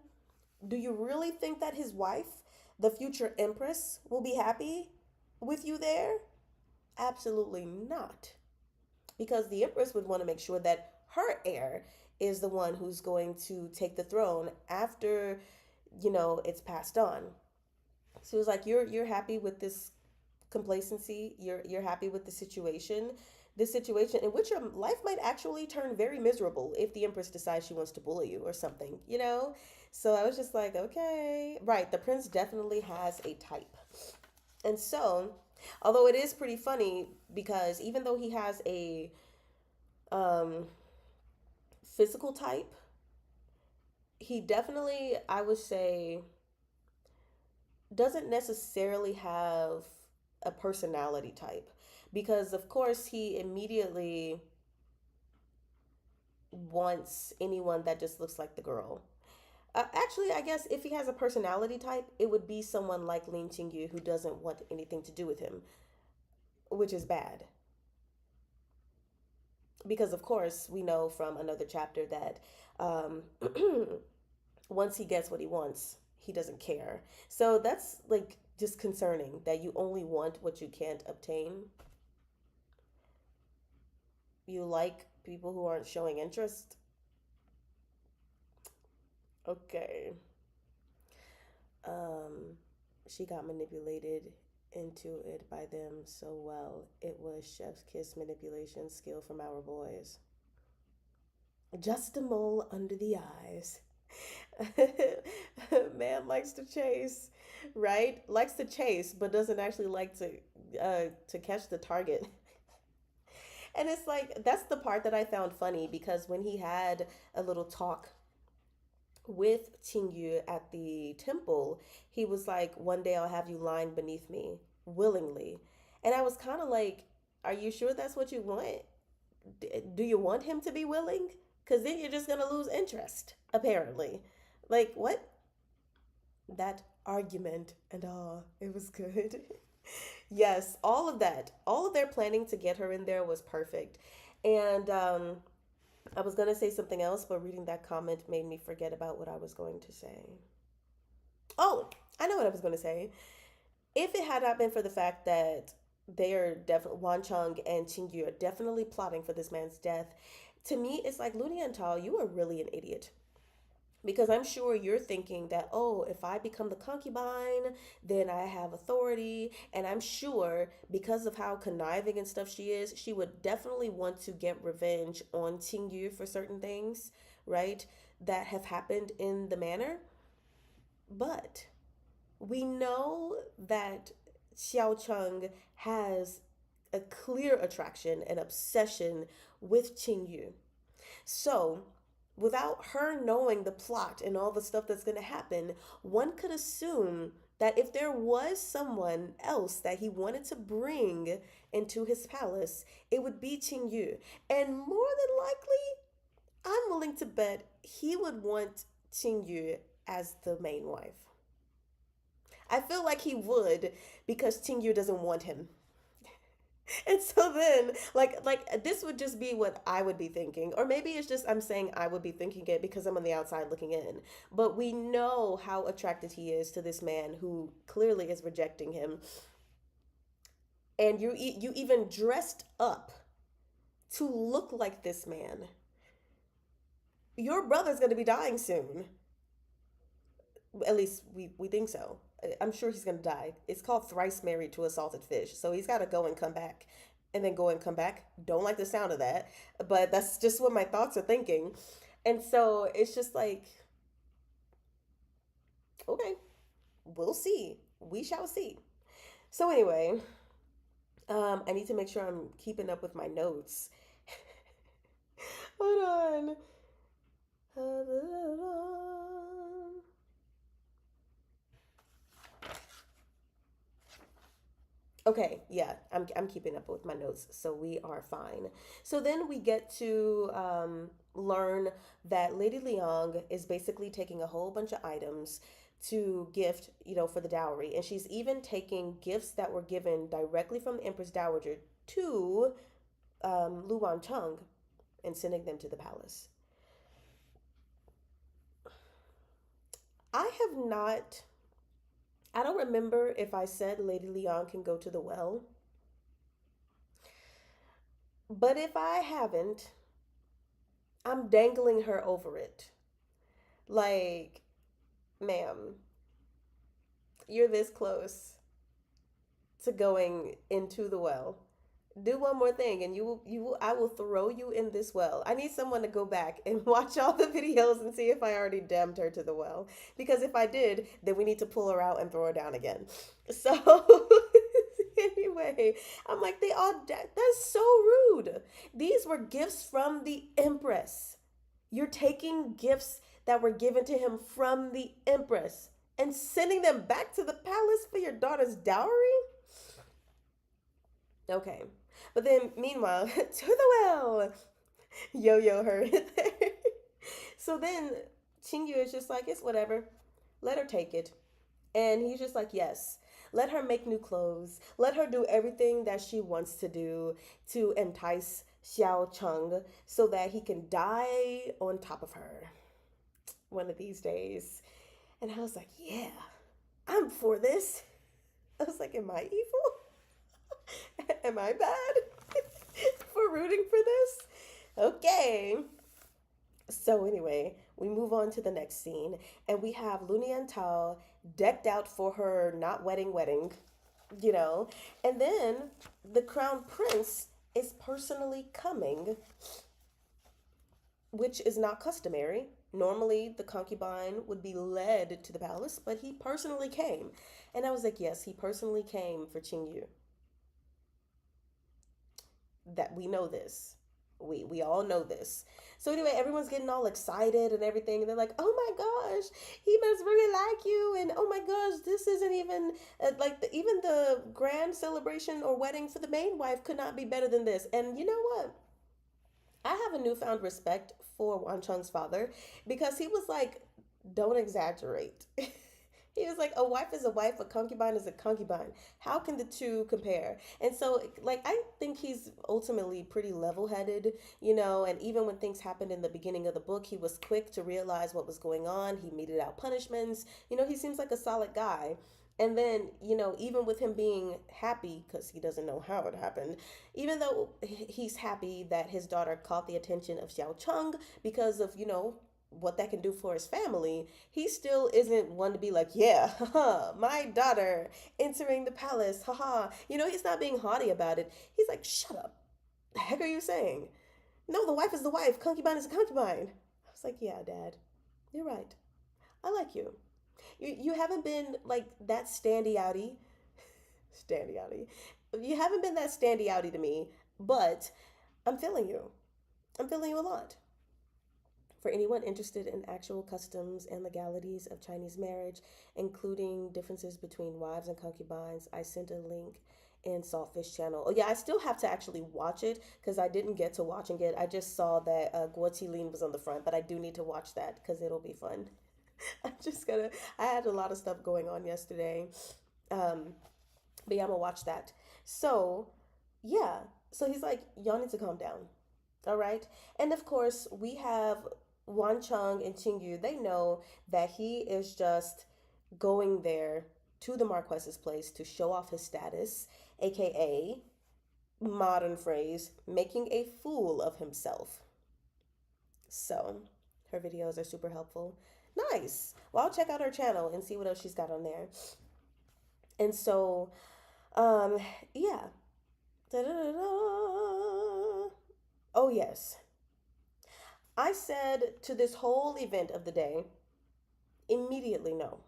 do you really think that his wife, the future empress, will be happy with you there? Absolutely not. Because the empress would want to make sure that her heir is the one who's going to take the throne after, it's passed on. So it was like, you're happy with this complacency, you're happy with the situation, this situation in which your life might actually turn very miserable if the empress decides she wants to bully you or something. So I was just like, okay, right, the prince definitely has a type. And so, although it is pretty funny because even though he has a um physical type, he definitely, I would say, doesn't necessarily have a personality type, because of course he immediately wants anyone that just looks like the girl. Actually, I guess if he has a personality type, it would be someone like Lin Qingyu who doesn't want anything to do with him, which is bad. Because of course we know from another chapter that once he gets what he wants, he doesn't care. So that's like just concerning that you only want what you can't obtain. You like people who aren't showing interest. Okay. Um, she got manipulated into it by them so well. It was chef's kiss manipulation skill from our boys. Just a mole under the eyes. Man likes to chase, right? Likes to chase, but doesn't actually like to catch the target. And it's like that's the part that I found funny because when he had a little talk with Qingyu at the temple, he was like, "One day I'll have you lying beneath me willingly," and I was kind of like, "Are you sure that's what you want? Do you want him to be willing? Because then you're just gonna lose interest, apparently. Like what? That argument and all, it was good." Yes, all of that, all of their planning to get her in there was perfect, and I was gonna say something else, but reading that comment made me forget about what I was going to say. Oh, I know what I was going to say. If it had not been for the fact that they are definitely Wan Chung and Qingyu are definitely plotting for this man's death, to me it's like Luni and Tal, you are really an idiot. Because I'm sure you're thinking that, oh, if I become the concubine, then I have authority. And I'm sure because of how conniving and stuff she is, she would definitely want to get revenge on Qingyu for certain things, right? That have happened in the manor. But we know that Xiao Cheng has a clear attraction and obsession with Qingyu. So, without her knowing the plot and all the stuff that's going to happen, one could assume that if there was someone else that he wanted to bring into his palace, it would be Qingyu. And more than likely, I'm willing to bet he would want Qingyu as the main wife. I feel like he would because Qingyu doesn't want him. And so then, like this would just be what I would be thinking, or maybe it's just I'm saying I would be thinking it because I'm on the outside looking in. But we know how attracted he is to this man who clearly is rejecting him, and you even dressed up to look like this man. Your brother's gonna be dying soon. At least we think so. I'm sure he's gonna die. It's called Thrice Married to a Salted Fish. So he's gotta go and come back. And then go and come back. Don't like the sound of that. But that's just what my thoughts are thinking. And so it's just like, okay, we'll see. We shall see. So anyway, I need to make sure I'm keeping up with my notes. Hold on. Okay, yeah, I'm keeping up with my notes, so we are fine. So then we get to learn that Lady Liang is basically taking a whole bunch of items to gift, for the dowry, and she's even taking gifts that were given directly from the Empress Dowager to Lu Wan Chung and sending them to the palace. I have not. I don't remember if I said Lady Leon can go to the well, but if I haven't, I'm dangling her over it. Like, ma'am, you're this close to going into the well. Do one more thing and I will throw you in this well. I need someone to go back and watch all the videos and see if I already damned her to the well, because if I did, then we need to pull her out and throw her down again. So anyway, I'm like, that's so rude. These were gifts from the Empress. You're taking gifts that were given to him from the Empress and sending them back to the palace for your daughter's dowry? Okay. But then, meanwhile, to the well, yo her. So then, Qingyu is just like, it's whatever. Let her take it. And he's just like, yes. Let her make new clothes. Let her do everything that she wants to do to entice Xiao Cheng so that he can die on top of her one of these days. And I was like, yeah, I'm for this. I was like, am I evil? Am I bad for rooting for this? Okay. So anyway, we move on to the next scene, and we have Lunian Tao decked out for her not wedding, you know, and then the crown prince is personally coming, which is not customary. Normally, the concubine would be led to the palace, but he personally came. And I was like, yes, he personally came for Qingyu. That we know this. We all know this. So anyway, everyone's getting all excited and everything. And they're like, "Oh my gosh, he must really like you!" And "Oh my gosh, this isn't even even the grand celebration or wedding for the main wife could not be better than this." And you know what? I have a newfound respect for Wan Chung's father because he was like, "Don't exaggerate." He was like, a wife is a wife, a concubine is a concubine. How can the two compare? And so, like, I think he's ultimately pretty level headed, you know, and even when things happened in the beginning of the book, he was quick to realize what was going on. He meted out punishments. You know, he seems like a solid guy. And then, you know, even with him being happy, because he doesn't know how it happened, even though he's happy that his daughter caught the attention of Xiao Cheng because of, you know, what that can do for his family, he still isn't one to be like, yeah, haha, my daughter entering the palace, haha. You know, he's not being haughty about it. He's like, shut up. The heck are you saying? No, the wife is the wife, concubine is a concubine. I was like, yeah, Dad, you're right. I like you. You haven't been like that standy outy. Standy outy. You haven't been that standy outy to me, but I'm feeling you. I'm feeling you a lot. For anyone interested in actual customs and legalities of Chinese marriage, including differences between wives and concubines, I sent a link in Saltfish channel. Oh yeah, I still have to actually watch it because I didn't get to watching it. I just saw that Guo Qilin was on the front, but I do need to watch that because it'll be fun. I'm just gonna. I had a lot of stuff going on yesterday, um, but yeah, I'm gonna watch that. So yeah, so he's like, y'all need to calm down. All right. And of course, we have Wan Cheng and Qingyu. They know that he is just going there to the Marques's place to show off his status, aka, modern phrase, making a fool of himself. So, her videos are super helpful. Nice. Well, I'll check out her channel and see what else she's got on there. And so, um, yeah. Da-da-da-da. Oh, yes. I said to this whole event of the day, immediately no.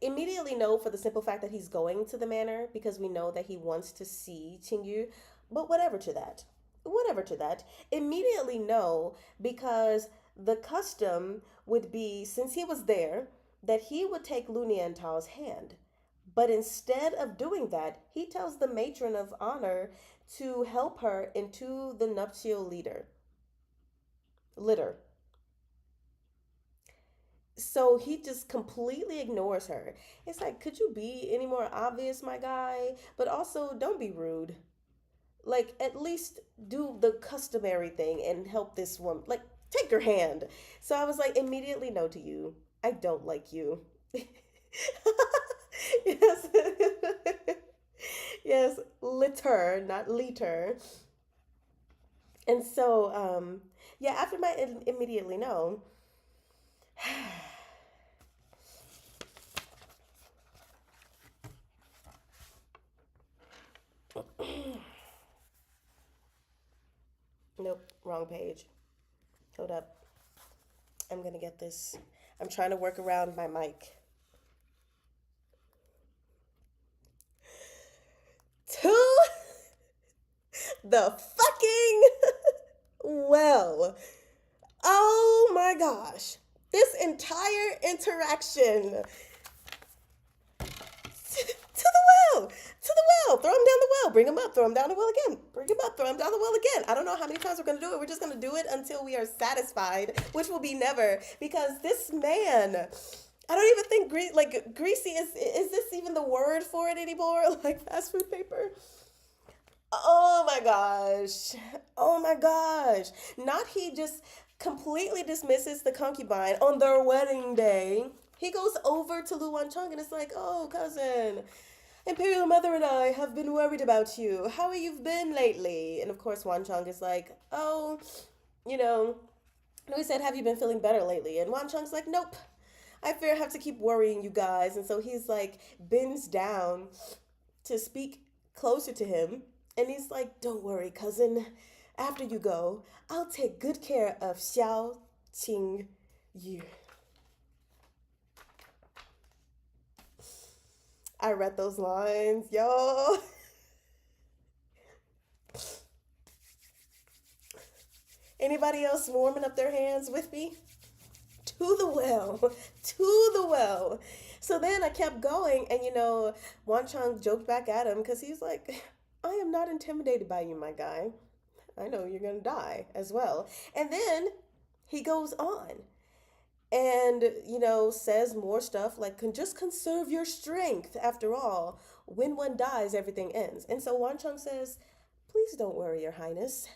Immediately no for the simple fact that he's going to the manor because we know that he wants to see Qingyu. But whatever to that. Whatever to that. Immediately no because the custom would be, since he was there, that he would take Lunian Tao's hand. But instead of doing that, he tells the matron of honor to help her into the nuptial litter. So he just completely ignores her. It's like, could you be any more obvious, my guy? But also, don't be rude. Like, at least do the customary thing and help this woman. Like, take her hand. So I was like, immediately no to you. I don't like you. Yes. Yes, litter, not liter. And so, yeah, after my immediately no, nope, wrong page. Hold up. I'm gonna get this. I'm trying to work around my mic. To the fucking well. Oh my gosh. This entire interaction to the well, to the well, throw him down the well, bring him up, throw him down the well again, bring him up, throw him down the well again. I don't know how many times we're going to do it. We're just going to do it until we are satisfied, which will be never, because this man, I don't even think greasy is this even the word for it anymore? Like fast food paper. Oh my gosh. Oh my gosh. Not he just completely dismisses the concubine on their wedding day. He goes over to Lu Wan Cheng and it's like, oh, cousin, Imperial Mother and I have been worried about you. How have you been lately? And of course, Wan Chong is like, oh, you know, and we said, have you been feeling better lately? And Wan Chong's like, nope. I fear I have to keep worrying you guys. And so he's like, bends down to speak closer to him. And he's like, don't worry, cousin. After you go, I'll take good care of Xiao Qing Yu. I read those lines, yo. Anybody else warming up their hands with me? To the well, to the well. So then I kept going, and Wan Chong joked back at him because he's like, I am not intimidated by you, my guy. I know you're gonna die as well. And then he goes on and, says more stuff like, just conserve your strength. After all, when one dies, everything ends. And so Wan Chong says, please don't worry, Your Highness.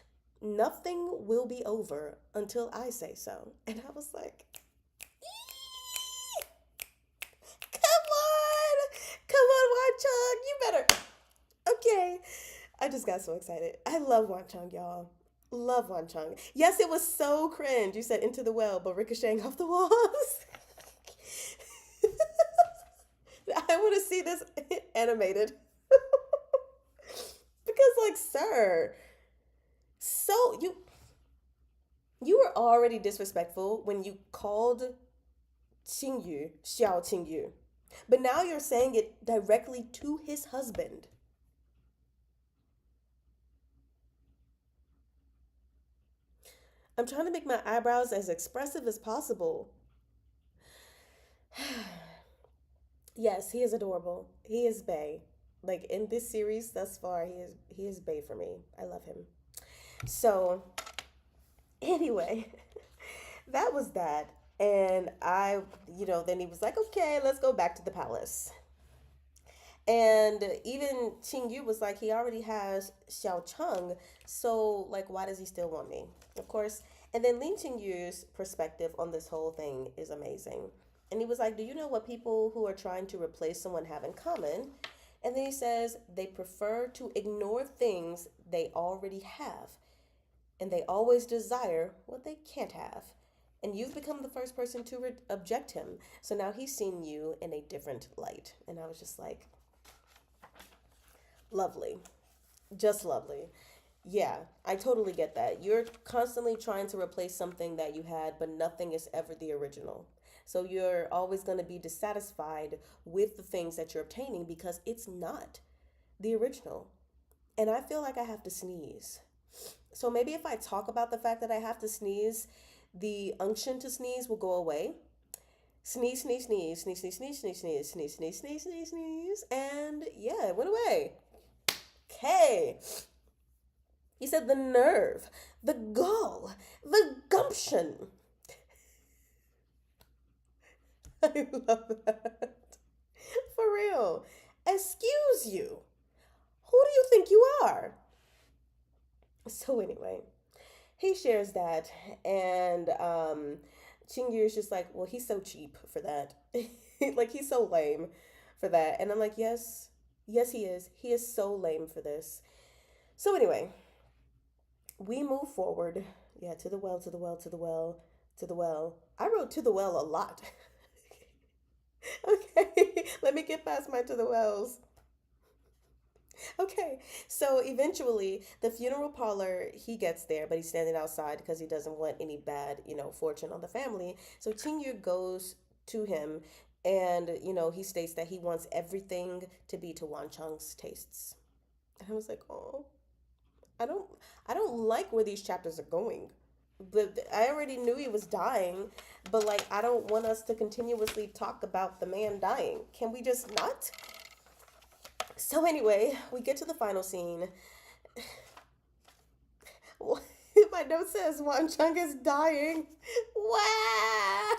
Nothing will be over until I say so. And I was like, come on, come on, Wan Chong, you better. Okay. I just got so excited. I love Wan Chong, y'all. Love Wan Chong. Yes, it was so cringe. You said into the well, but ricocheting off the walls. I want to see this animated. Because, like, sir, so you were already disrespectful when you called Qingyu Xiao Qingyu. But now you're saying it directly to his husband. I'm trying to make my eyebrows as expressive as possible. Yes, he is adorable. He is bae. Like in this series thus far, he is bae for me. I love him. So anyway, that was that. And then he was like, okay, let's go back to the palace. And even Qing Yu was like, he already has Xiao Cheng, so like, why does he still want me? Of course. And then Lin Qing Yu's perspective on this whole thing is amazing. And he was like, do you know what people who are trying to replace someone have in common? And then he says, they prefer to ignore things they already have. And they always desire what they can't have. And you've become the first person to object him. So now he's seen you in a different light. And I was just like, lovely. Just lovely. Yeah, I totally get that. You're constantly trying to replace something that you had, but nothing is ever the original. So you're always going to be dissatisfied with the things that you're obtaining because it's not the original. And I feel like I have to sneeze. So maybe if I talk about the fact that I have to sneeze, the unction to sneeze will go away. Sneeze, sneeze, sneeze, sneeze, sneeze, sneeze, sneeze, sneeze, sneeze, sneeze, sneeze, sneeze, sneeze, and yeah, it went away. Okay. He said the nerve, the gall, the gumption. I love that. For real. Excuse you. Who do you think you are? So anyway, he shares that, and Chingy is just like, well, he's so cheap for that. Like, he's so lame for that. And I'm like, yes, yes, he is. He is so lame for this. So anyway, we move forward. Yeah, to the well, to the well, to the well, to the well. I wrote to the well a lot. Okay, let me get past my to the wells. Okay, so eventually the funeral parlor, he gets there, but he's standing outside because he doesn't want any bad, fortune on the family. So Qingyu goes to him and, he states that he wants everything to be to Wan Cheng's tastes. And I was like, oh, I don't I don't like where these chapters are going. But I already knew he was dying, but like I don't want us to continuously talk about the man dying. Can we just not? So anyway, we get to the final scene. My note says Wan Chung is dying. Wow!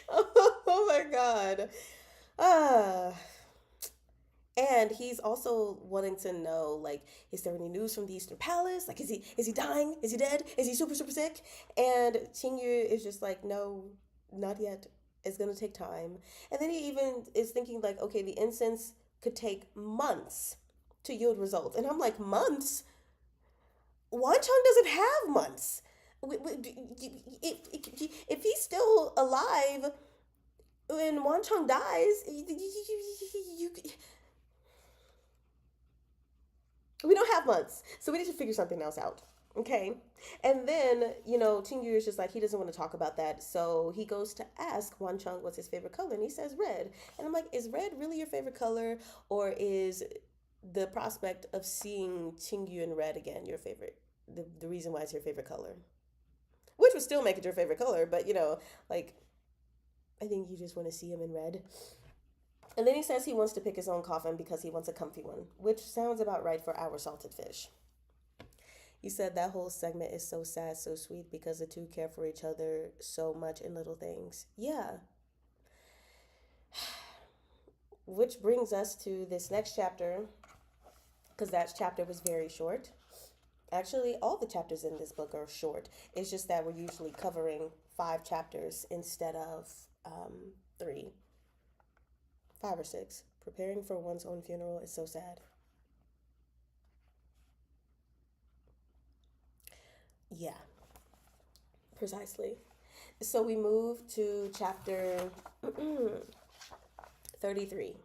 Oh my god. Ah. And he's also wanting to know, like, is there any news from the Eastern Palace? Like, is he dying? Is he dead? Is he super, super sick? And Qingyu is just like, no, not yet. It's gonna take time. And then he even is thinking like, okay, the incense could take months to yield results. And I'm like, months? Wan Chang doesn't have months. If he's still alive when Wan Chang dies, we don't have months. So we need to figure something else out. Okay. And then, Ting Yu is just like, he doesn't want to talk about that. So he goes to ask Wan Chang what's his favorite color. And he says red. And I'm like, is red really your favorite color? Or is the prospect of seeing Ting Yu in red again your favorite? The reason why it's your favorite color? Which would still make it your favorite color. But, like, I think you just want to see him in red. And then he says he wants to pick his own coffin because he wants a comfy one, which sounds about right for our salted fish. He said that whole segment is so sad, so sweet because the two care for each other so much in little things. Yeah. Which brings us to this next chapter, because that chapter was very short. Actually, all the chapters in this book are short. It's just that we're usually covering 5 chapters instead of 3. 5 or 6. Preparing for one's own funeral is so sad. Yeah, precisely. So we move to chapter 33.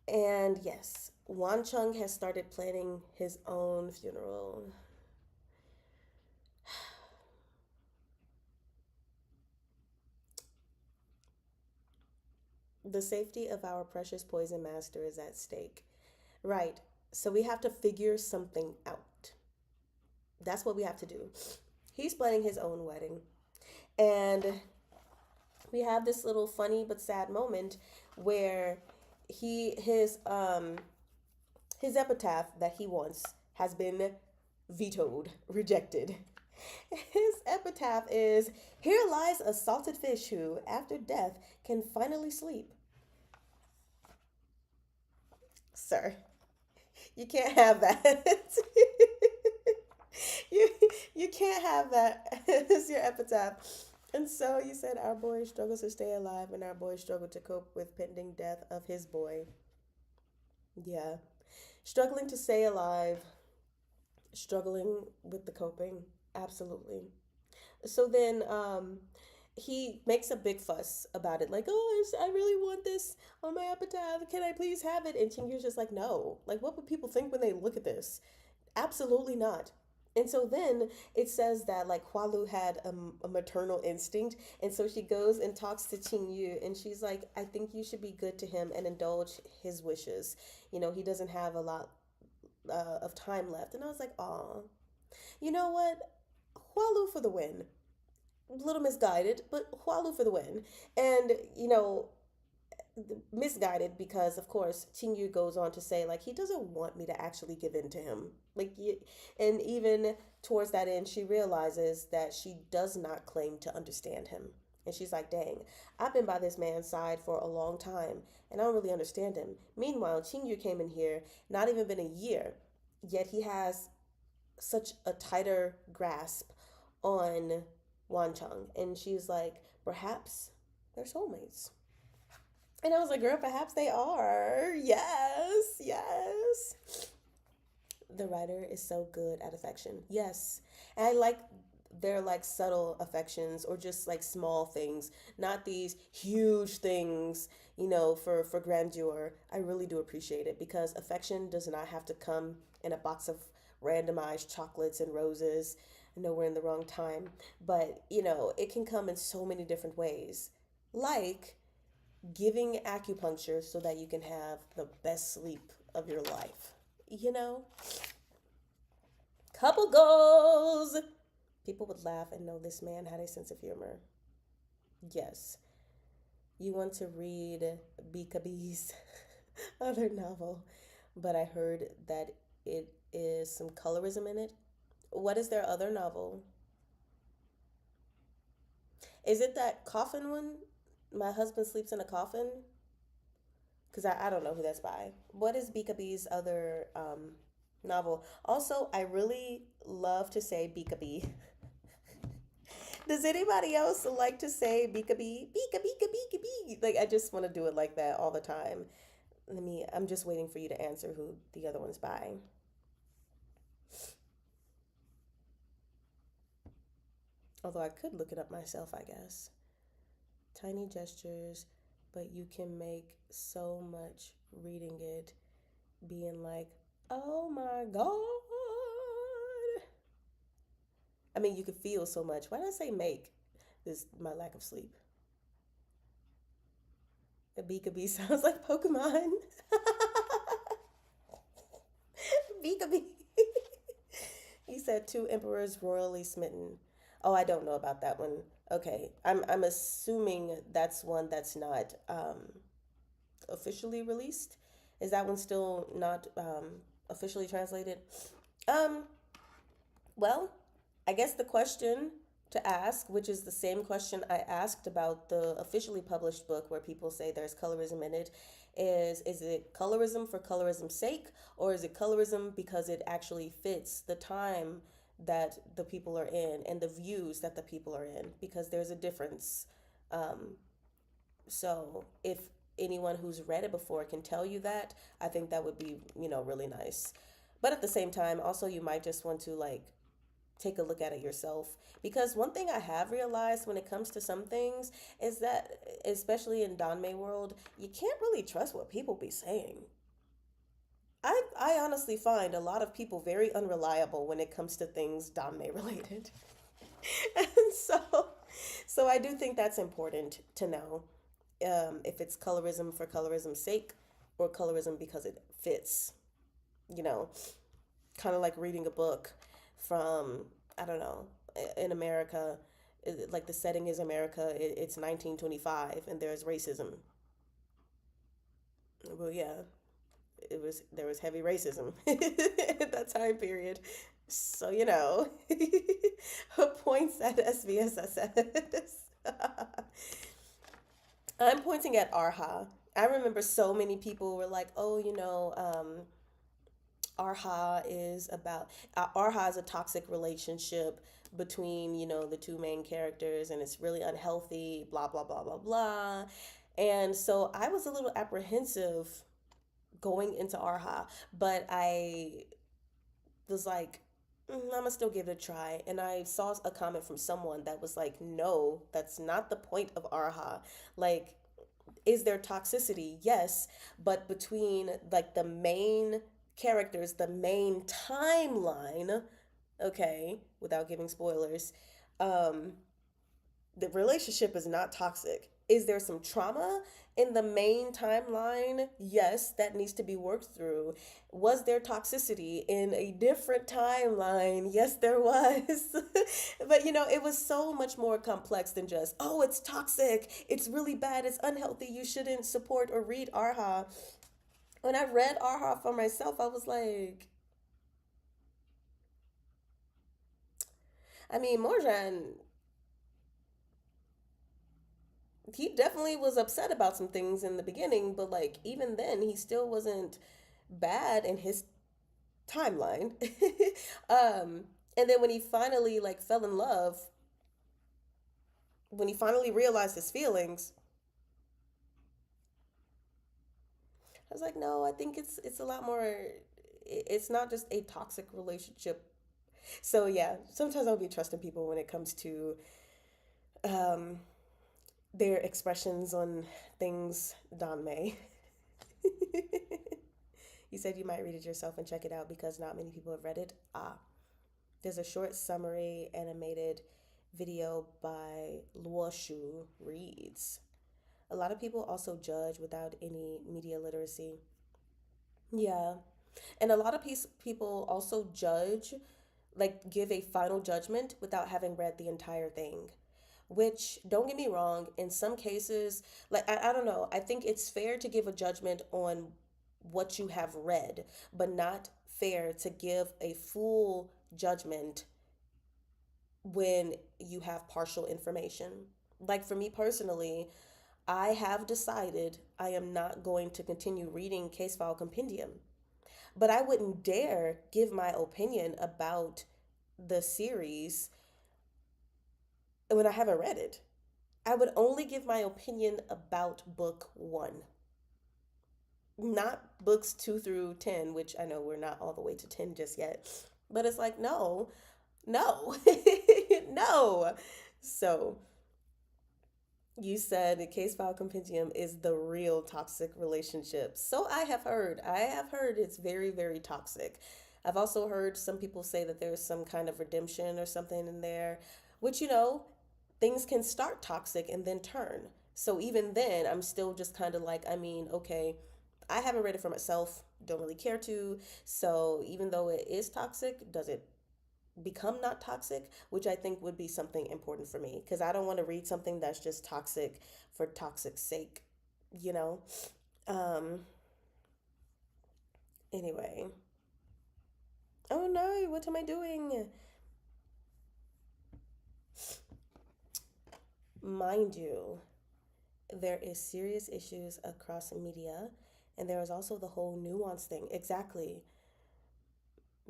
And yes, Wan Chang has started planning his own funeral. The safety of our precious poison master is at stake. Right. So we have to figure something out. That's what we have to do. He's planning his own wedding. And we have this little funny but sad moment where his epitaph that he wants has been vetoed, rejected. His epitaph is, "Here lies a salted fish who, after death, can finally sleep." Sir, you can't have that. you you can't have that as your epitaph. And so you said, "Our boy struggles to stay alive, and our boy struggled to cope with pending death of his boy." Yeah, struggling to stay alive, struggling with the coping, absolutely. So then, he makes a big fuss about it, like, "Oh, I really want this on my epitaph. Can I please have it?" And Chingyu's just like, "No. Like, what would people think when they look at this? Absolutely not." And so then it says that like Hualu had a maternal instinct, and so she goes and talks to Qingyu, and she's like, "I think you should be good to him and indulge his wishes. He doesn't have a lot of time left." And I was like, "Aw, you know what? Hualu for the win." A little misguided, but Hualu for the win. And misguided because of course Qingyu goes on to say like he doesn't want me to actually give in to him, and even towards that end she realizes that she does not claim to understand him, and she's like, "Dang, I've been by this man's side for a long time and I don't really understand him." Meanwhile, Qingyu came in here not even been a year, yet he has such a tighter grasp on Wancheng, and she's like, "Perhaps they're soulmates." And I was like, "Girl, perhaps they are." Yes, yes. The writer is so good at affection. Yes. And I like their like subtle affections or just like small things, not these huge things, for grandeur. I really do appreciate it because affection does not have to come in a box of randomized chocolates and roses. I know we're in the wrong time, but it can come in so many different ways. Like giving acupuncture so that you can have the best sleep of your life. Couple goals. People would laugh and know this man had a sense of humor. Yes. You want to read Bikabi's other novel, but I heard that it is some colorism in it. What is their other novel? Is it that coffin one? My husband sleeps in a coffin? Because I don't know who that's by. What is Bikabi's other novel? Also, I really love to say Bikabi. Does anybody else like to say Bikabi? Bika, Bika, Bika, Bika. Like, I just want to do it like that all the time. I'm just waiting for you to answer who the other one's by. Although I could look it up myself, I guess. Tiny gestures, but you can make so much reading it, being like, oh my God. I mean, you could feel so much. Why did I say make? This my lack of sleep. A Beakabee sounds like Pokemon. Beakabee. He said two emperors royally smitten. Oh, I don't know about that one. Okay, I'm assuming that's one that's not officially released. Is that one still not officially translated? Um, well, I guess the question to ask, which is the same question I asked about the officially published book where people say there's colorism in it, is it colorism for colorism's sake, or is it colorism because it actually fits the time that the people are in and the views that the people are in? Because there's a difference. Um, so if anyone who's read it before can tell you that, I think that would be, really nice. But at the same time, also you might just want to like take a look at it yourself, because one thing I have realized when it comes to some things is that, especially in Danmei world, you can't really trust what people be saying. I honestly find a lot of people very unreliable when it comes to things Danmei related. And so I do think that's important to know, if it's colorism for colorism's sake or colorism because it fits, you know, kind of like reading a book from, I don't know, in America, like the setting is America, it's 1925 and there's racism. Well, yeah, there was heavy racism at that time period. So, points at SVSSS. I'm pointing at Arha. I remember so many people were like, oh, Arha is about Arha is a toxic relationship between, the two main characters, and it's really unhealthy, blah blah blah blah blah. And so I was a little apprehensive going into Arha, but I was like, I'm gonna still give it a try. And I saw a comment from someone that was like, no, that's not the point of Arha. Like, is there toxicity? Yes, but between like the main characters, the main timeline, okay, without giving spoilers, um, the relationship is not toxic. Is there some trauma in the main timeline? Yes, that needs to be worked through. Was there toxicity in a different timeline? Yes, there was. But it was so much more complex than just, oh, it's toxic, it's really bad, it's unhealthy, you shouldn't support or read Arha. When I read Arha for myself, I was like, I mean, Morjan, he definitely was upset about some things in the beginning, but like even then, he still wasn't bad in his timeline. And then when he finally like fell in love, when he finally realized his feelings, I was like, no, I think it's a lot more. It's not just a toxic relationship. So yeah, sometimes I'll be trusting people when it comes to um, their expressions on things. Don May. You said you might read it yourself and check it out because not many people have read it. Ah, there's a short summary animated video by Luoshu Reads. A lot of people also judge without any media literacy. Yeah. And a lot of people also judge, like give a final judgment without having read the entire thing. Which, don't get me wrong, in some cases, like, I don't know, I think it's fair to give a judgment on what you have read, but not fair to give a full judgment when you have partial information. Like for me personally, I have decided I am not going to continue reading Case File Compendium, but I wouldn't dare give my opinion about the series when I haven't read it. I would only give my opinion about book one. not books 2 through 10, which I know we're not all the way to 10 just yet, but it's like, no, no, no. So you said the case file compendium is the real toxic relationship. So I have heard. I have heard it's very, very toxic. I've also heard some people say that there's some kind of redemption or something in there, which, things can start toxic and then turn. So even then, I'm still just kind of like, I mean, okay, I haven't read it for myself, don't really care to. So even though it is toxic, does it become not toxic, which I think would be something important for me because I don't want to read something that's just toxic for toxic sake, you know? Um, anyway. Oh no, what am I doing? Mind you, there is serious issues across media, and there is also the whole nuance thing. Exactly.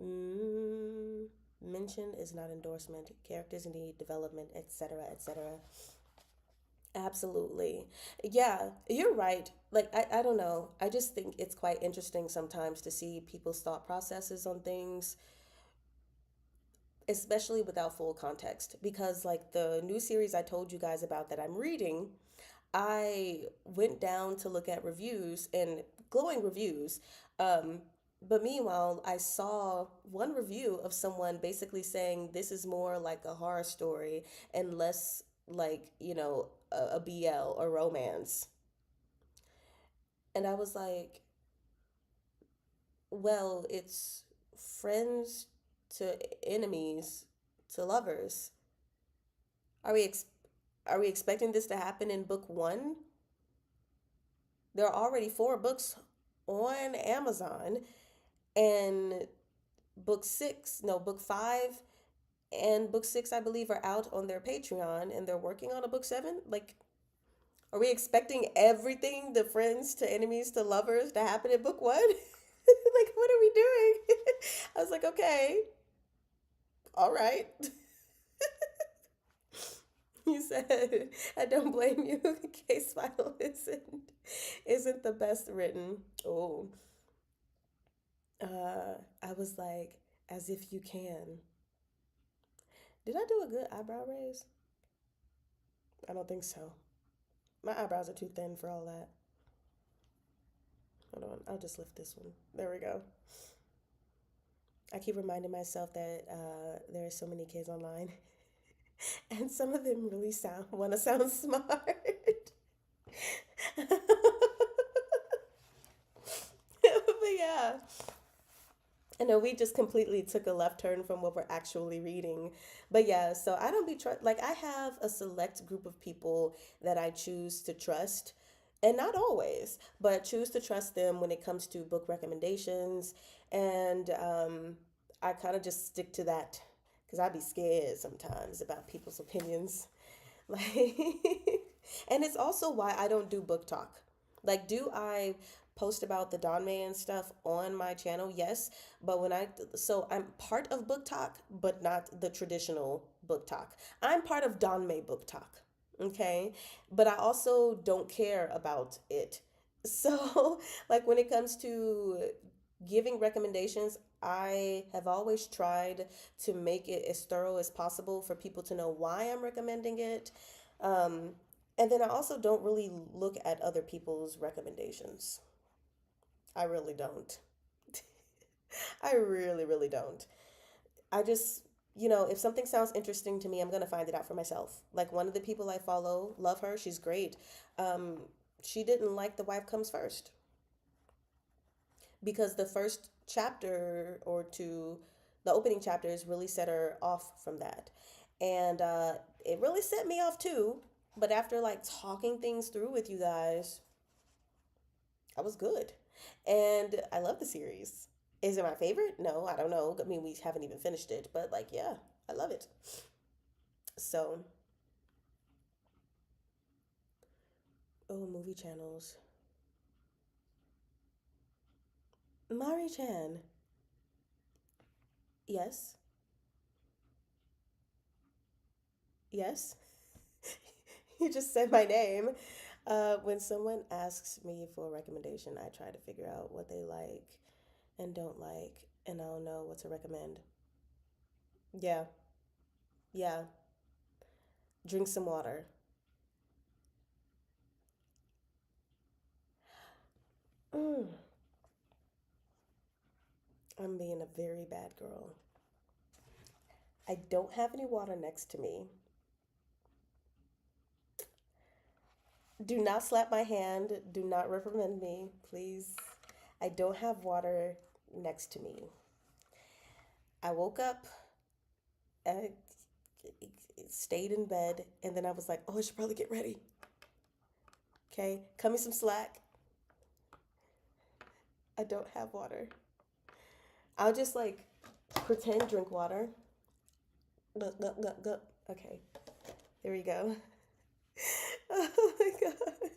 Mm, mention is not endorsement. Characters need development, etc., etc. Absolutely. Yeah, you're right. Like, I don't know. I just think it's quite interesting sometimes to see people's thought processes on things, especially without full context. Because, like, the new series I told you guys about that I'm reading, I went down to look at reviews and glowing reviews. Um, but meanwhile, I saw one review of someone basically saying this is more like a horror story and less like, a BL or romance. And I was like, well, it's friends to enemies to lovers. Are we ex- are we expecting this to happen in book 1? There are already 4 books on Amazon, and book 5 and book 6 I believe are out on their Patreon, and they're working on a book 7. Like, are we expecting everything, the friends to enemies to lovers, to happen in book 1? Like, what are we doing? I was like, okay, all right. You said, I don't blame you. The case file isn't the best written. Oh, I was like, as if you can. Did I do a good eyebrow raise? I don't think so. My eyebrows are too thin for all that. Hold on, I'll just lift this one. There we go. I keep reminding myself that there are so many kids online, and some of them really want to sound smart. But yeah, I know we just completely took a left turn from what we're actually reading. But yeah, so I don't like, I have a select group of people that I choose to trust, and not always, but choose to trust them when it comes to book recommendations. And I kind of just stick to that because I'd be scared sometimes about people's opinions. Like, and it's also why I don't do book talk. Like, do I post about the Don Man stuff on my channel? Yes, but so I'm part of book talk, but not the traditional book talk. I'm part of Don May book talk. Okay, but I also don't care about it. So, like, when it comes to giving recommendations, I have always tried to make it as thorough as possible for people to know why I'm recommending it. Um, and then I also don't really look at other people's recommendations. I really don't. I really, really don't. I just, if something sounds interesting to me, I'm going to find it out for myself. Like, one of the people I follow, love her, she's great. Um, she didn't like The Wife Comes First because the first chapter or two, the opening chapters really set her off from that. And it really set me off too. But after like talking things through with you guys, I was good. And I love the series. Is it my favorite? No, I don't know. I mean, we haven't even finished it, but like, yeah, I love it. So, oh, movie channels. Mari Chan. Yes. Yes. You just said my name. When someone asks me for a recommendation, I try to figure out what they like and don't like, and I don't know what to recommend. Yeah, yeah. Drink some water. Mm, I'm being a very bad girl. I don't have any water next to me. Do not slap my hand. Do not reprimand me, please. I don't have water next to me. I woke up, I stayed in bed, and then I was like, oh, I should probably get ready. Okay, cut me some slack. I don't have water. I'll just like pretend drink water. Look, look, look, look. Okay, there we go. Oh my God.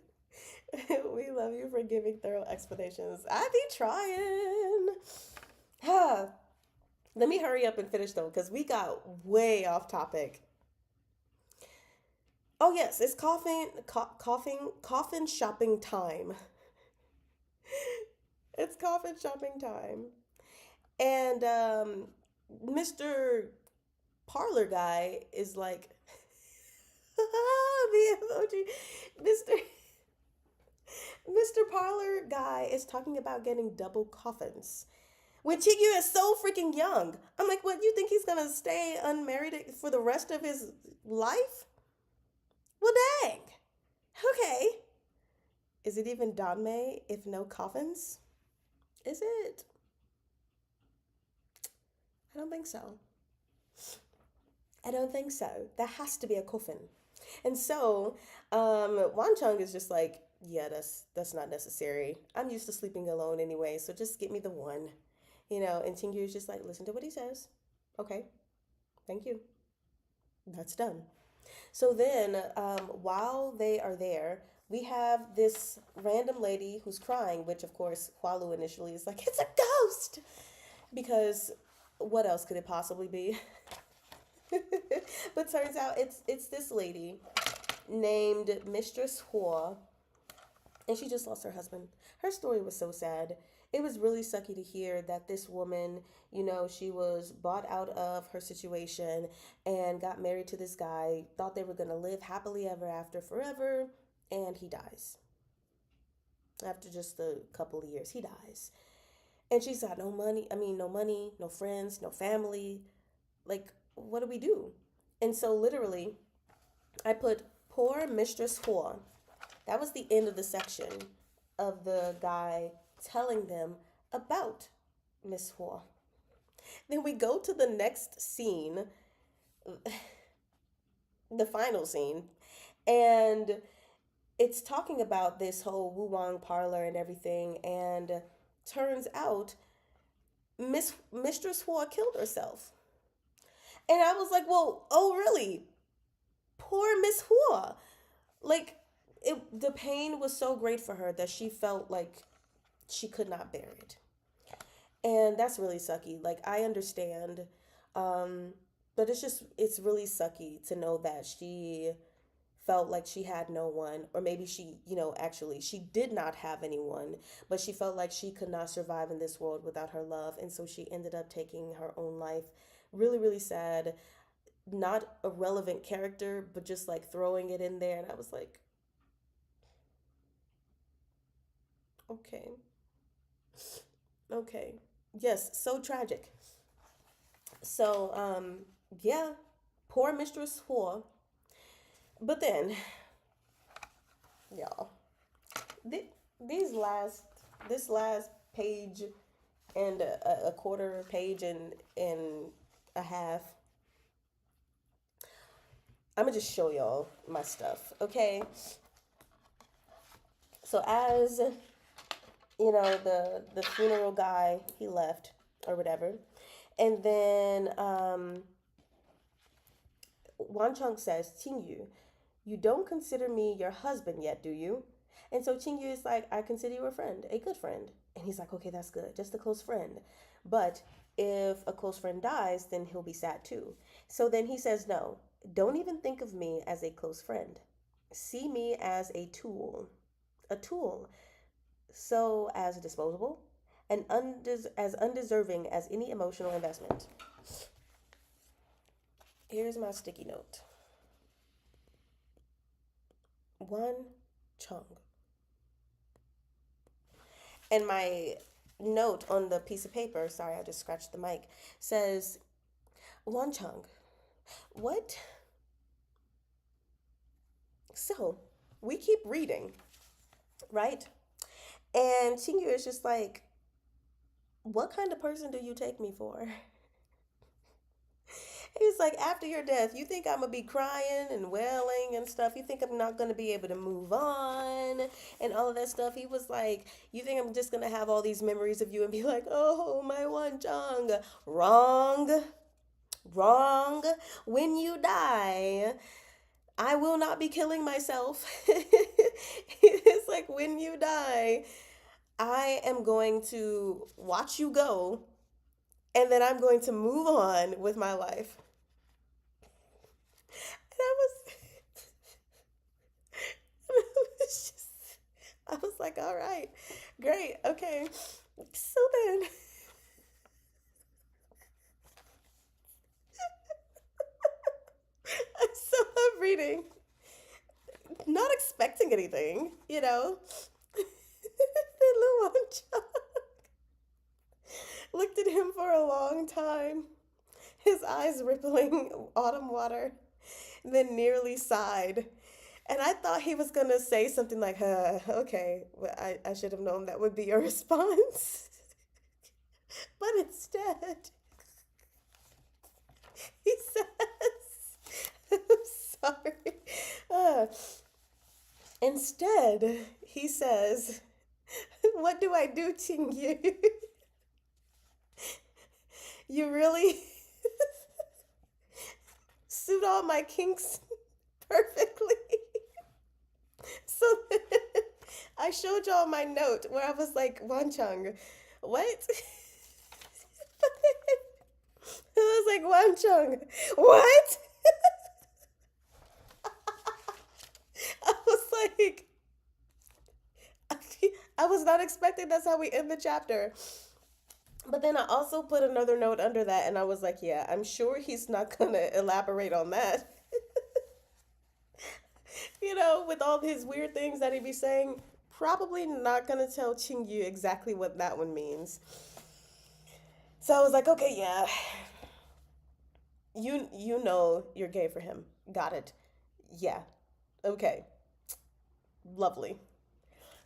We love you for giving thorough explanations. I be trying. Ah, let me hurry up and finish though, because we got way off topic. Oh yes, it's coffin shopping time. It's coffin shopping time. And Mr. Parlor guy is like the emoji. Mr. Mr. Parlor guy is talking about getting double coffins. When Chigyu is so freaking young. I'm like, what, you think he's gonna stay unmarried for the rest of his life? Well, dang. Okay. Is it even Danmei if no coffins? Is it? I don't think so. I don't think so. There has to be a coffin. And so, Wan Chung is just like, yeah, that's not necessary. I'm used to sleeping alone anyway, so just get me the one. And Tingyu is just like, listen to what he says. Okay, thank you. That's done. So then, while they are there, we have this random lady who's crying, which of course Hualu initially is like, it's a ghost! Because what else could it possibly be? But turns out it's this lady named Mistress Hua, and she just lost her husband. Her story was so sad. It was really sucky to hear that this woman, she was bought out of her situation and got married to this guy, thought they were going to live happily ever after forever, and he dies. After just a couple of years, he dies. And she's got no money. I mean, no money, no friends, no family. Like, what do we do? And so, literally, I put poor Mistress Hua. That was the end of the section of the guy telling them about Miss Hua. Then we go to the next scene, the final scene, and it's talking about this whole Wu Wang parlor and everything. And turns out Mistress Hua killed herself. And I was like, well, oh, really? Poor Miss Hua. Like, the pain was so great for her that she felt like she could not bear it. And that's really sucky. Like, I understand. But it's really sucky to know that she felt like she had no one, or maybe she, actually, she did not have anyone, but she felt like she could not survive in this world without her love. And so she ended up taking her own life. Really, really sad. Not a relevant character, but just like throwing it in there. And I was like, okay. Okay. Yes, so tragic. So, yeah, poor Mistress Hua. But then, y'all, th- these last, this last page and a quarter page and a half, I'm gonna just show y'all my stuff, okay? So as the funeral guy, he left or whatever, and then Wan Chung says, Qingyu, you don't consider me your husband yet, do you? And so Qingyu is like, I consider you a friend, a good friend. And he's like, okay, that's good, just a close friend. But if a close friend dies, then he'll be sad too. So then he says, no, don't even think of me as a close friend. see me as a tool, so as disposable and as undeserving as any emotional investment. Here's my sticky note. One Chung. And my note on the piece of paper, sorry, I just scratched the mic, says, One Chung, what? So we keep reading, right? And Chingu is just like, what kind of person do you take me for? He's like, after your death, you think I'm gonna be crying and wailing and stuff? You think I'm not gonna be able to move on and all of that stuff? He was like, you think I'm just gonna have all these memories of you and be like, oh, my one Chung? Wrong, wrong. When you die, I will not be killing myself. It's like, when you die, I am going to watch you go, and then I'm going to move on with my life. And was just, I was like, all right, great, okay. So then, so I'm reading, not expecting anything, you know. The little one looked at him for a long time, his eyes rippling autumn water, then nearly sighed. And I thought he was going to say something like, okay, well, I should have known that would be your response. But instead, he says, I'm sorry. Uh, Instead, he says, what do I do, Chingyu? You really suit all my kinks perfectly. So then I showed y'all my note where I was like, Wanchung, what? I was like, Wanchung, what? I was like, I was not expecting that's how we end the chapter. But then I also put another note under that, and I was like, yeah, I'm sure he's not going to elaborate on that. With all his weird things that he be saying, probably not going to tell Chingyu exactly what that one means. So I was like, okay, yeah, you know you're gay for him. Got it. Yeah. Okay. Lovely.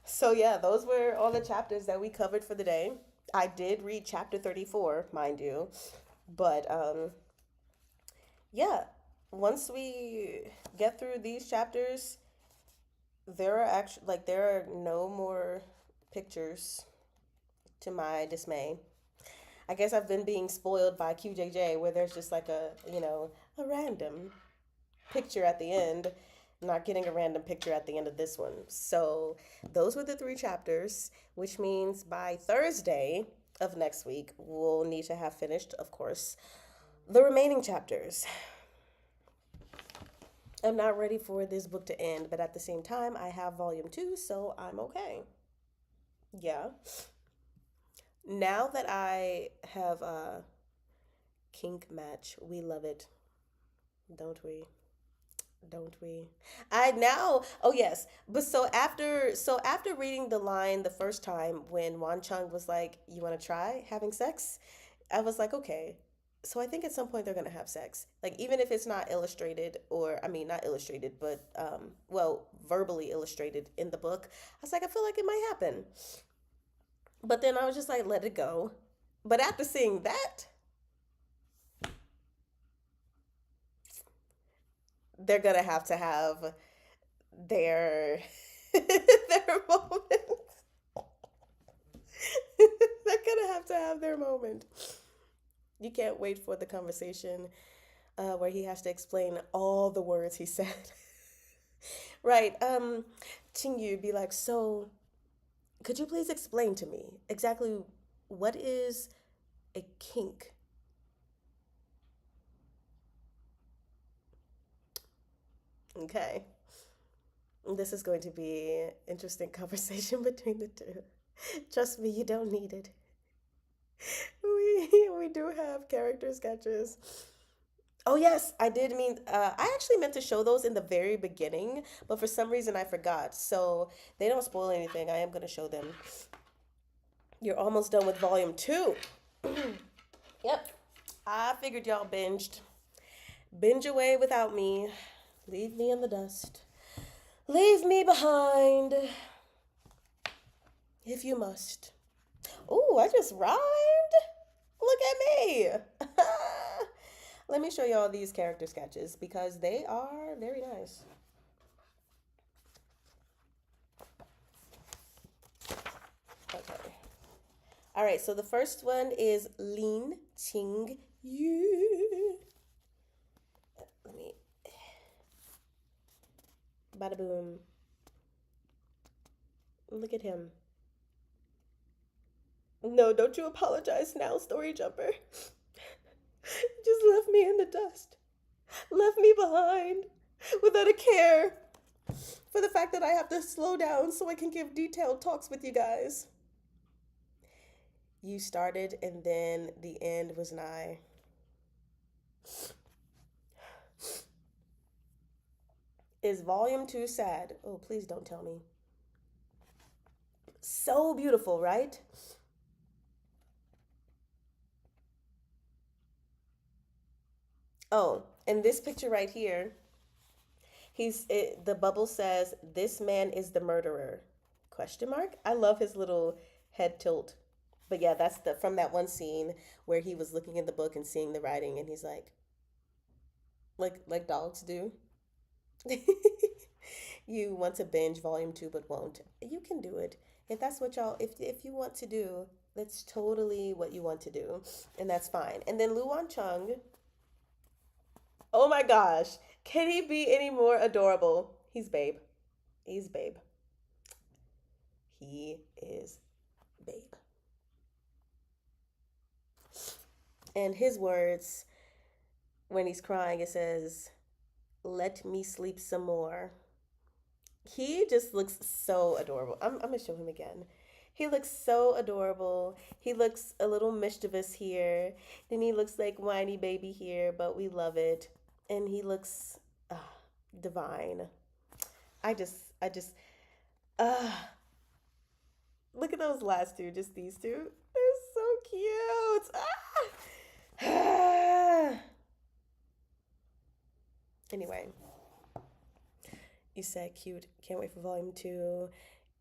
So yeah, those were all the chapters that we covered for the day. I did read chapter 34, mind you. But yeah, once we get through these chapters, there are no more pictures to my dismay. I guess I've been being spoiled by QJJ where there's just like a random picture at the end. Not getting a random picture at the end of this one. So those were the three chapters, which means by Thursday of next week, we'll need to have finished, of course, the remaining chapters. I'm not ready for this book to end, but at the same time, I have volume 2, so I'm okay. Yeah. Now that I have a kink match, we love it, don't we? Don't we? I now, oh yes, but so after reading the line the first time when Wan Chung was like, "You want to try having sex?" I was like, okay. So I think at some point they're gonna have sex, like even if it's not illustrated, or I mean not illustrated, but well, verbally illustrated in the book. I was like, I feel like it might happen, but then I was just like, let it go. But after seeing that, they're gonna have to have their their moment. They're gonna have to have their moment. You can't wait for the conversation where he has to explain all the words he said. Right. Chingyu be like, so could you please explain to me exactly what is a kink? Okay. This is going to be interesting conversation between the two. Trust me, you don't need it. We do have character sketches. Oh yes, I did mean I actually meant to show those in the very beginning, but for some reason I forgot. So they don't spoil anything. I am going to show them. You're almost done with volume 2. Yep. I figured y'all binged. Binge away without me. Leave me in the dust. Leave me behind if you must. Ooh, I just rhymed. Look at me. Let me show y'all these character sketches because they are very nice. Okay. All right, so the first one is Lin Qing Yu. Let me. Bada boom. Look at him. No, don't you apologize now, Story Jumper. Just left me in the dust. Left me behind without a care for the fact that I have to slow down so I can give detailed talks with you guys. You started and then the end was nigh. Is volume 2 sad? Oh, please don't tell me. So beautiful, right? Oh, and this picture right here, the bubble says, "This man is the murderer?" Question mark. I love his little head tilt. But yeah, that's the from that one scene where he was looking in the book and seeing the writing and he's like dogs do. You want to binge volume 2 but won't. You can do it. If that's what y'all if you want to do, that's totally what you want to do. And that's fine. And then Luan Chung, oh my gosh. Can he be any more adorable? He's babe. He's babe. He is babe. And his words when he's crying, it says, "Let me sleep some more." He just looks so adorable. I'm gonna show him again. He looks so adorable. He looks a little mischievous here. Then he looks like whiny baby here, but we love it. And he looks divine. I just, uh, look at those last two, just these two. They're so cute. Anyway, you said cute. Can't wait for volume 2.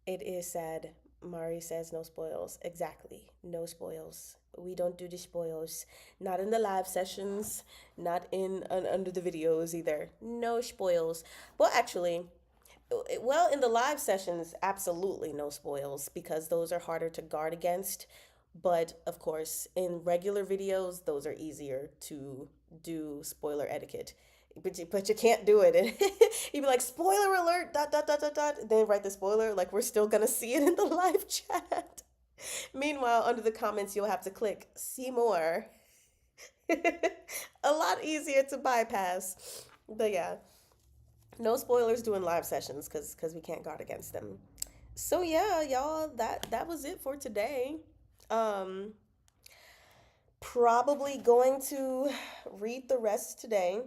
It is sad. Mari says no spoils. Exactly. No spoils. We don't do the spoils. Not in the live sessions, not in under the videos either. No spoils. Well, actually, well, in the live sessions, absolutely no spoils because those are harder to guard against. But of course, in regular videos, those are easier to do spoiler etiquette. But you can't do it. And you'd be like, spoiler alert, dot, dot, dot, dot, dot. Then write the spoiler, like we're still going to see it in the live chat. Meanwhile, under the comments, you'll have to click see more. A lot easier to bypass. But yeah, no spoilers doing live sessions because we can't guard against them. So yeah, y'all, that was it for today. Um, Probably going to read the rest today.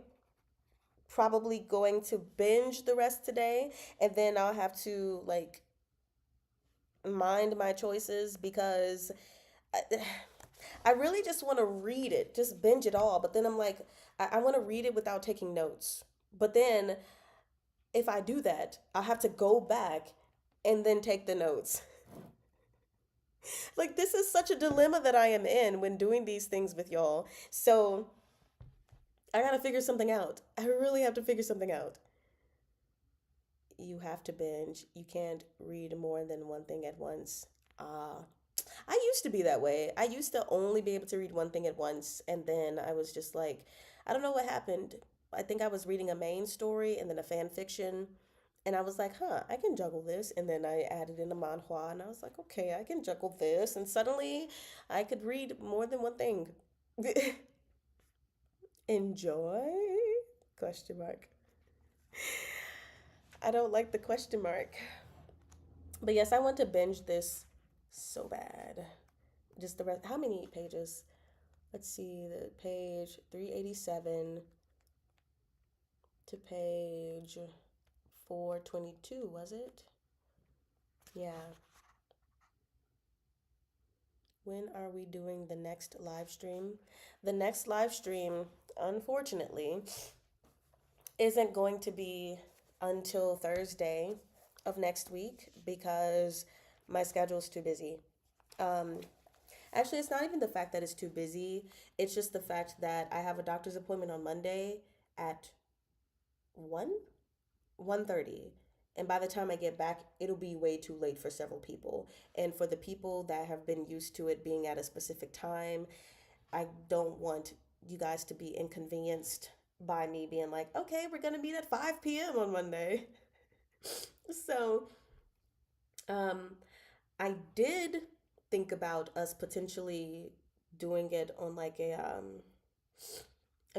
Probably going to binge the rest today, and then I'll have to like mind my choices because I, I really just want to read it, just binge it all. But then I'm like, I want to read it without taking notes. But then if I do that, I'll have to go back and then take the notes. Like, this is such a dilemma that I am in when doing these things with y'all. So I gotta figure something out. I really have to figure something out. You have to binge. You can't read more than one thing at once. Ah, I used to be that way. I used to only be able to read one thing at once, and then I was just like, I don't know what happened. I think I was reading a main story and then a fan fiction, and I was like, huh, I can juggle this. And then I added in a manhwa, and I was like, okay, I can juggle this. And suddenly I could read more than one thing. Enjoy? Question mark. I I don't like the question mark. But yes, I want to binge this so bad. Just the rest. How many pages? Let's see. The page 387 to page 422, was it? Yeah. When are we doing the next live stream? The next live stream, unfortunately, isn't going to be until Thursday of next week because my schedule's too busy. Um, Actually, it's not even the fact that it's too busy. It's just the fact that I have a doctor's appointment on Monday at 1 1:30. And by the time I get back, it'll be way too late for several people. And for the people that have been used to it being at a specific time, I don't want you guys to be inconvenienced by me being like, okay, we're going to meet at 5 p.m. on Monday. So, um, I did think about us potentially doing it on like a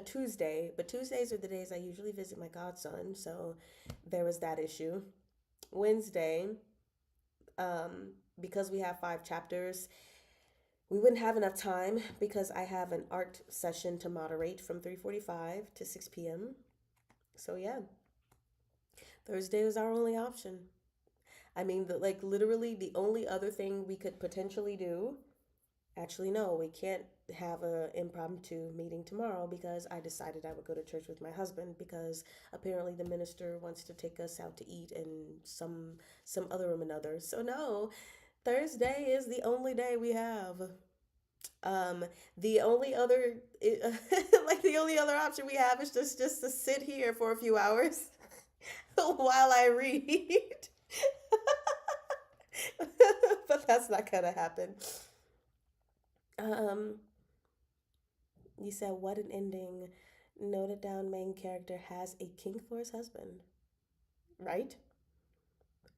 Tuesday, but Tuesdays are the days I usually visit my godson, so there was that issue. Wednesday, because we have 5 chapters, we wouldn't have enough time because I have an art session to moderate from 3:45 to 6 p.m. So yeah, Thursday was our only option. I mean, like literally the only other thing we could potentially do. Actually, no, we can't have a impromptu meeting tomorrow because I decided I would go to church with my husband because apparently the minister wants to take us out to eat and some other room and other. So no, Thursday is the only day we have. Um, the only other like the only other option we have is just to sit here for a few hours while I read. But that's not gonna happen. Um, you said what an ending. Noted down main character has a king for his husband, right?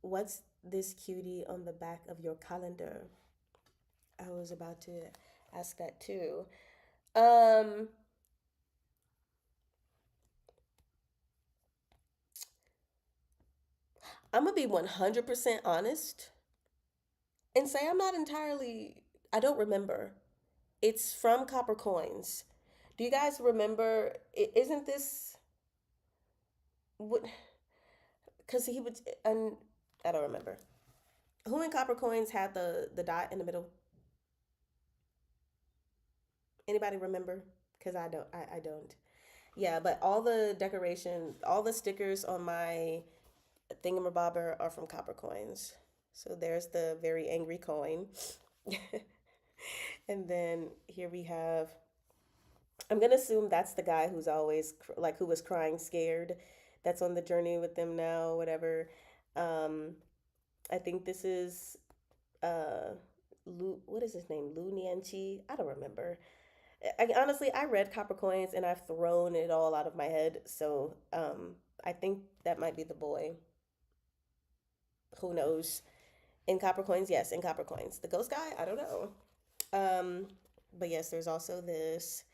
What's this cutie on the back of your calendar? I was about to ask that too. Um, I'm gonna be 100% honest and say I'm not entirely. I don't remember. It's from Copper Coins. Do you guys remember? Isn't this what? Because he would, and I don't remember. Who in Copper Coins had the dot in the middle? Anybody remember? Because I don't. I don't. Yeah, but all the decorations, all the stickers on my thingamabobber are from Copper Coins. So there's the very angry coin. And then here we have, I'm gonna assume that's the guy who's always like who was crying scared. That's on the journey with them now, whatever. Um, I think this is Lu. What is his name? Lu Nianchi. I don't remember. Honestly, I read Copper Coins and I've thrown it all out of my head. So I think that might be the boy. Who knows? In Copper Coins, yes, in Copper Coins. The ghost guy, I don't know. Um, but yes, there's also this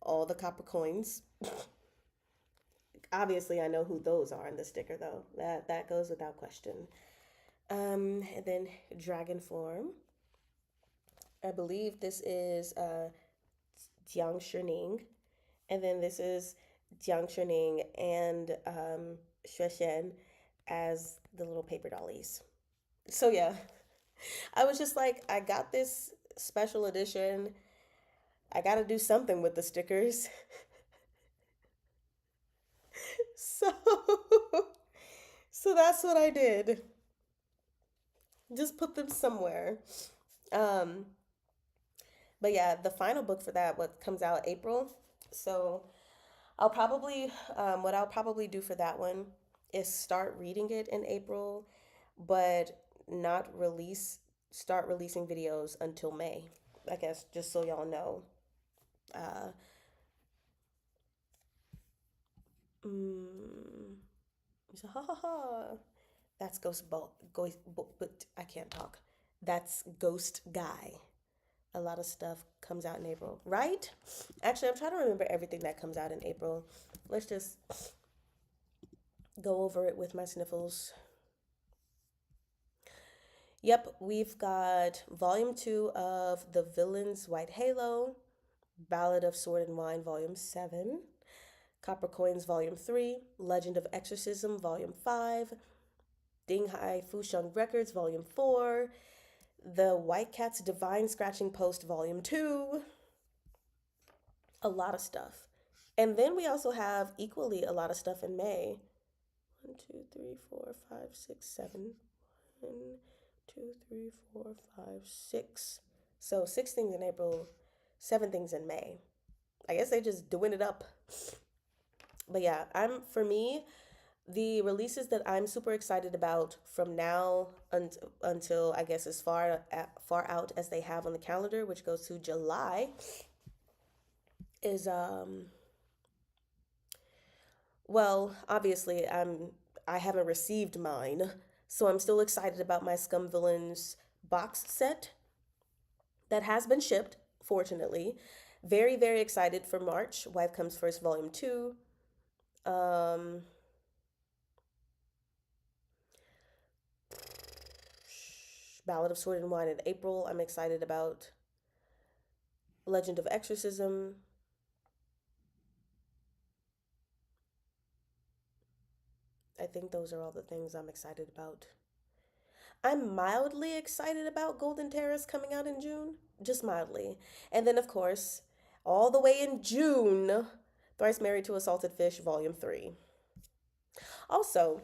all the Copper Coins. Obviously, I know who those are in the sticker though. That goes without question. And then Dragon Form. I believe this is Jiang Shining. And then this is Jiang Shining and Xuexuan as the little paper dollies. So yeah, I was just like, I got this special edition. I got to do something with the stickers. So so that's what I did. Just put them somewhere. Um but yeah, the final book for that what comes out April. So I'll probably what I'll probably do for that one is start reading it in April, but not release start releasing videos until May. I guess just so y'all know. Uh, mm, so, ha ha ha. That's but I can't talk. That's Ghost Guy. A lot of stuff comes out in April, right? Actually, I'm trying to remember everything that comes out in April. Let's just go over it with my sniffles. Yep, we've got volume 2 of The Villain's White Halo, Ballad of Sword and Wine, volume 7, Copper Coins, volume 3, Legend of Exorcism, volume 5, Ding Hai Fusheng Records, volume 4, The White Cat's Divine Scratching Post, volume 2, a lot of stuff. And then we also have equally a lot of stuff in May. 1, 2, 3, 4, 5, 6, 7. 1, 2, 3, 4, 5, 6. So 6 things in April, 7 things in May. I guess they just doing it up. But yeah, for me, the releases that I'm super excited about from now until I guess as far out as they have on the calendar, which goes to July, is well, obviously I haven't received mine, so I'm still excited about my Scum Villains box set that has been shipped, fortunately. Very, very excited for March. Wife Comes First, Volume 2. Um, Ballad of Sword and Wine in April. I'm excited about Legend of Exorcism. I think those are all the things I'm excited about. I'm mildly excited about Golden Terrace coming out in June, just mildly. And then, of course, all the way in June, Thrice Married to a Salted Fish, Volume 3. Also,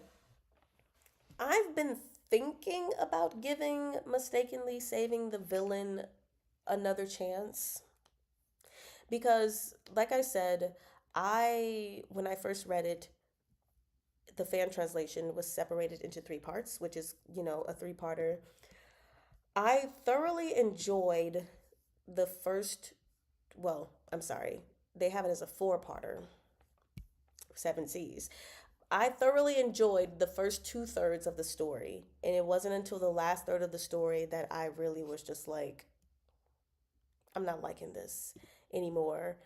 I've been thinking about giving Mistakenly Saving the Villain another chance because, like I said, when I first read it, the fan translation was separated into 3 parts, which is, a 3-parter. I thoroughly enjoyed the first, well, I'm sorry, they have it as a 4-parter, Seven Seas. I thoroughly enjoyed the first 2/3 of the story, and it wasn't until the last third of the story that I really was just like, I'm not liking this anymore.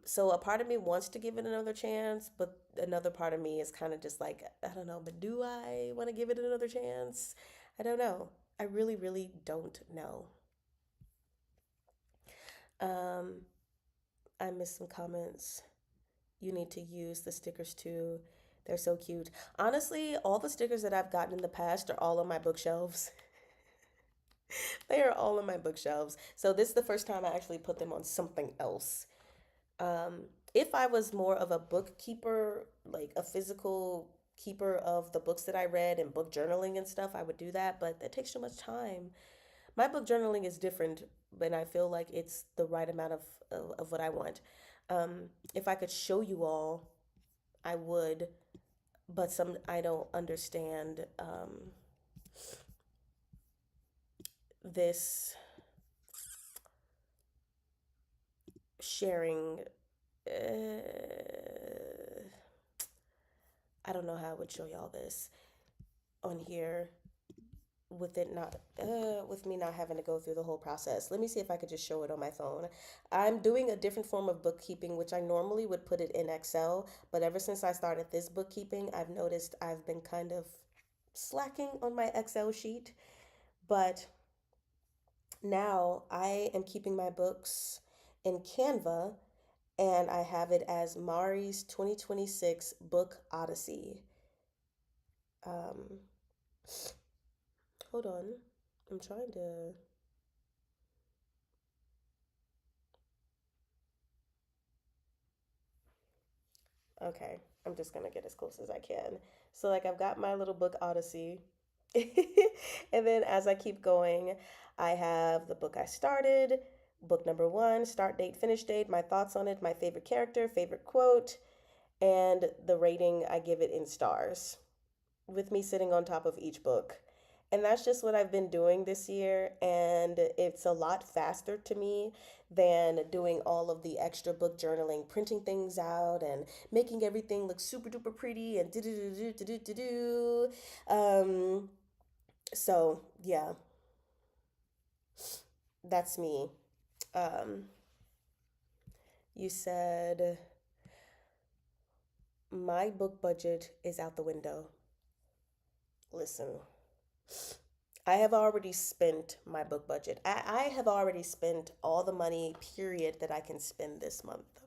So a part of me wants to give it another chance, but another part of me is kind of just like, I don't know, but do I want to give it another chance? I don't know. I really, really don't know. Um, I missed some comments. You need to use the stickers too. They're so cute. Honestly, all the stickers that I've gotten in the past are all on my bookshelves. They are all on my bookshelves. So this is the first time I actually put them on something else. If I was more of a bookkeeper, like a physical keeper of the books that I read and book journaling and stuff, I would do that, but that takes so much time. My book journaling is different, but I feel like it's the right amount of what I want. If I could show you all, I would, but I don't understand this sharing. I don't know how I would show y'all this on here with it not with me not having to go through the whole process. Let me see if I could just show it on my phone. I'm doing a different form of bookkeeping, which I normally would put it in Excel, but ever since I started this bookkeeping, I've noticed I've been kind of slacking on my Excel sheet. But now I am keeping my books in Canva, and I have it as Mari's 2026 Book Odyssey. Um, Hold on. I'm trying to. Okay, I'm just gonna get as close as I can. So, like, I've got my little book Odyssey. And then as I keep going, I have the book I started, book number 1, start date, finish date, my thoughts on it, my favorite character, favorite quote, and the rating I give it in stars, with me sitting on top of each book. And that's just what I've been doing this year. And it's a lot faster to me than doing all of the extra book journaling, printing things out and making everything look super duper pretty and do do do do do do do. So yeah, that's me. Um, you said My book budget is out the window. Listen, I have already spent my book budget. I have already spent all the money, period, that I can spend this month,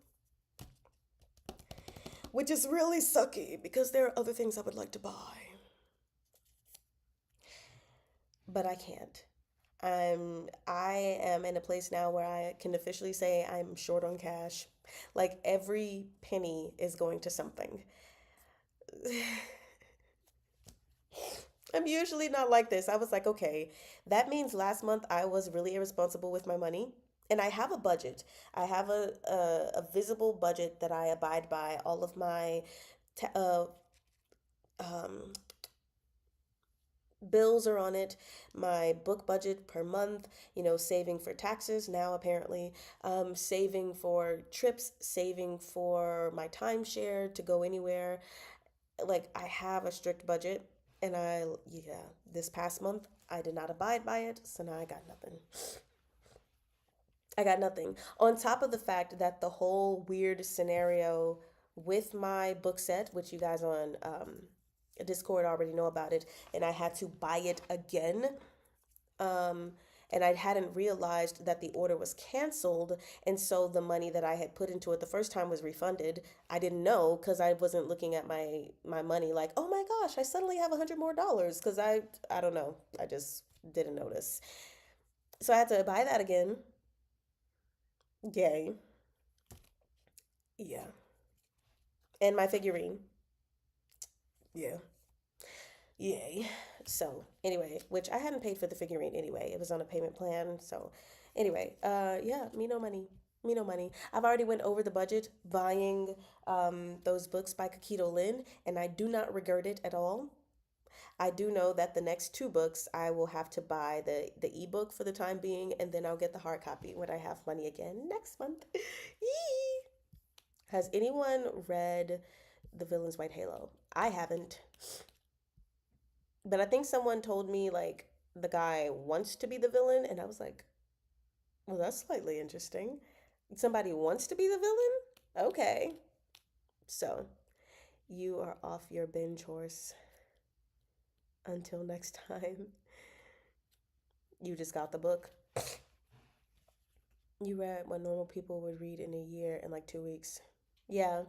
which is really sucky because there are other things I would like to buy, but I can't. I am in a place now where I can officially say I'm short on cash. Like every penny is going to something. I'm usually not like this. I was like, okay, that means last month I was really irresponsible with my money. And I have a budget. I have a visible budget that I abide by. All of my ta um, bills are on it. My book budget per month, saving for taxes now apparently, saving for trips, saving for my timeshare to go anywhere. Like I have a strict budget, and yeah, this past month I did not abide by it, so now I got nothing. I got nothing. On top of the fact that the whole weird scenario with my book set, which you guys on Discord already know about it, and I had to buy it again. Um, and I hadn't realized that the order was canceled, and so the money that I had put into it the first time was refunded. I didn't know because I wasn't looking at my money like, oh my gosh, I suddenly have $100 more because I don't know, I just didn't notice. So I had to buy that again. Yay, yeah, and my figurine. Yeah, yay. So anyway, which I hadn't paid for the figurine anyway. It was on a payment plan. So anyway, yeah, me no money. Me no money. I've already went over the budget buying those books by Kakito Lin, and I do not regret it at all. I do know that the next two books I will have to buy the ebook for the time being, and then I'll get the hard copy when I have money again next month. Yee! Has anyone read The Villain's White Halo? I haven't. But I think someone told me like the guy wants to be the villain, and I was like, well, that's slightly interesting. Somebody wants to be the villain? Okay. So you are off your binge horse until next time. You just got the book. You read what normal people would read in a year in like 2 weeks. Yeah.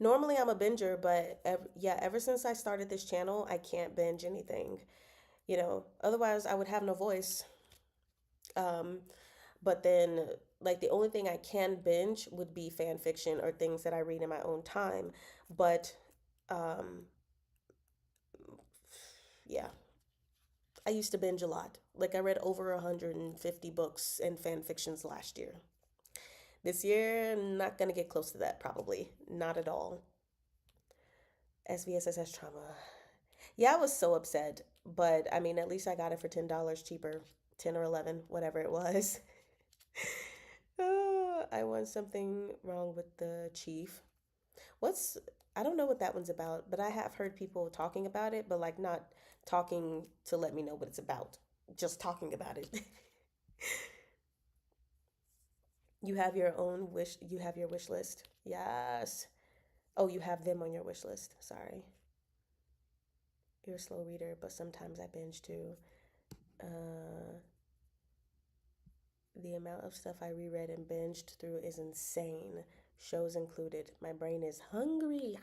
Normally I'm a binger, but yeah, ever since I started this channel, I can't binge anything. Otherwise I would have no voice. Um, but then, like, the only thing I can binge would be fan fiction or things that I read in my own time. But, um, yeah, I used to binge a lot. Like, I read over 150 books and fan fictions last year. This year, not gonna get close to that, probably. Not at all. SVSS trauma. Yeah, I was so upset. But, I mean, at least I got it for $10 cheaper. 10 or 11, whatever it was. I want something wrong with the chief. What's I don't know what that one's about, but I have heard people talking about it, but like not talking to let me know what it's about. Just talking about it. You have your wish list. Yes. Oh, you have them on your wish list. Sorry. You're a slow reader, but sometimes I binge too. Uh, the amount of stuff I reread and binged through is insane. Shows included. My brain is hungry.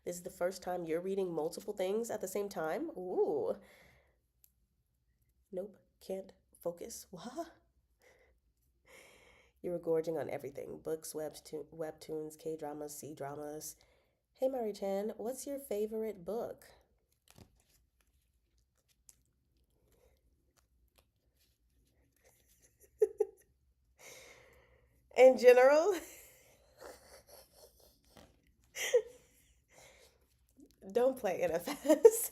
This is the first time you're reading multiple things at the same time? Ooh. Nope, can't focus. What? You were gorging on everything: books, webtoons, K dramas, C dramas. Hey, Mari Chan, what's your favorite book? In general? Don't play NFS.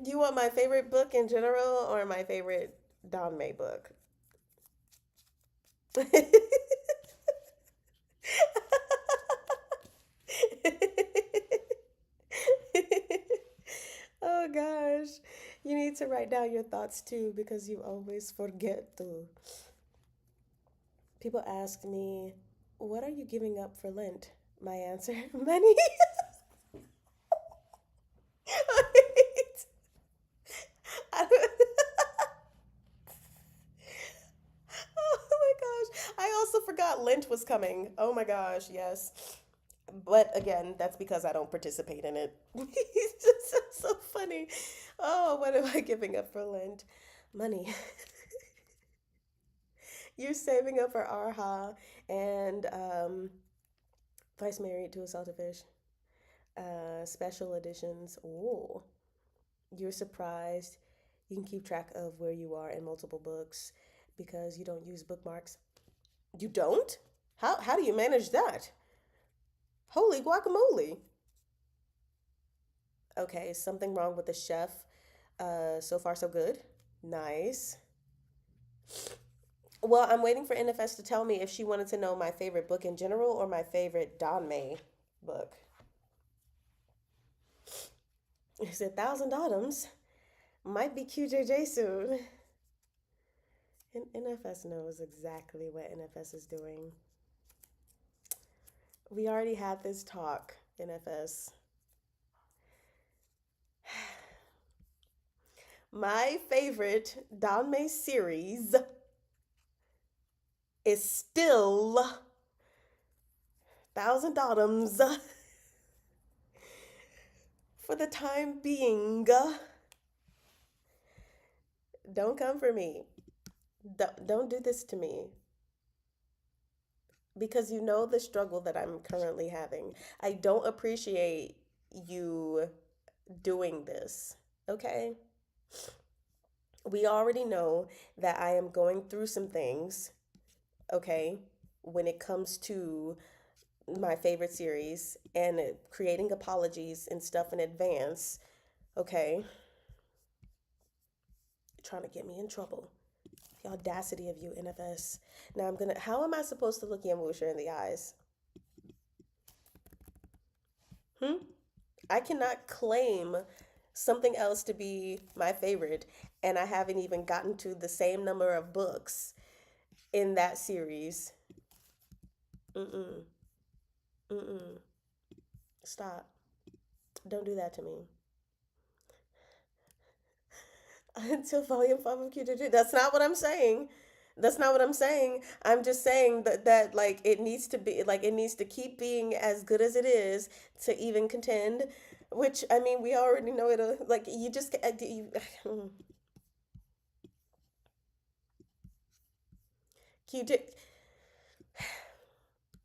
Do you want my favorite book in general or my favorite Don May book? Oh gosh. You need to write down your thoughts too because you always forget to. People ask me, What are you giving up for Lent? My answer, money. Wait. I don't- oh my gosh. I also forgot Lent was coming. Oh my gosh, yes. But again, that's because I don't participate in it. It's just so funny. Oh, what am I giving up for Lent? Money. You're saving up for Arha and Vice Married to a Salted Fish. Special editions. Oh, you're surprised. You can keep track of where you are in multiple books because you don't use bookmarks. You don't? How do you manage that? Holy guacamole. Okay, something wrong with the chef. So far so good. Nice. Well, I'm waiting for NFS to tell me if she wanted to know my favorite book in general or my favorite Don May book. Is it Thousand Autumns? Might be QJJ soon. And NFS knows exactly what NFS is doing. We already had this talk, NFS. My favorite Danmei series is still Thousand Autumns for the time being. Don't come for me. Don't do this to me because you know the struggle that I'm currently having. I don't appreciate you doing this, okay? We already know that I am going through some things, okay, when it comes to my favorite series and creating apologies and stuff in advance, okay? Trying to get me in trouble. The audacity of you, NFS. Now how am I supposed to look Yamwusha in the eyes? Hmm? I cannot claim something else to be my favorite, and I haven't even gotten to the same number of books in that series. Mm-mm. Mm-mm. Stop. Don't do that to me. Until volume 5 of QJJ. That's not what I'm saying. That's not what I'm saying. I'm just saying that like it needs to be like it needs to keep being as good as it is to even contend. Which I mean, we already know it. Like you just you, QJ.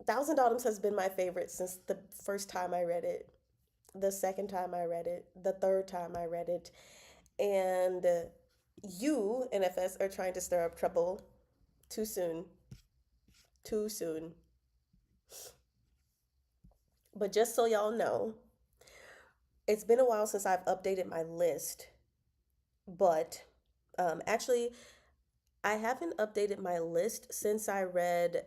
Thousand Autumns has been my favorite since the first time I read it, the second time I read it, the third time I read it, and you NFS are trying to stir up trouble too soon. Too soon. But just so y'all know, it's been a while since I've updated my list. But actually, I haven't updated my list since I read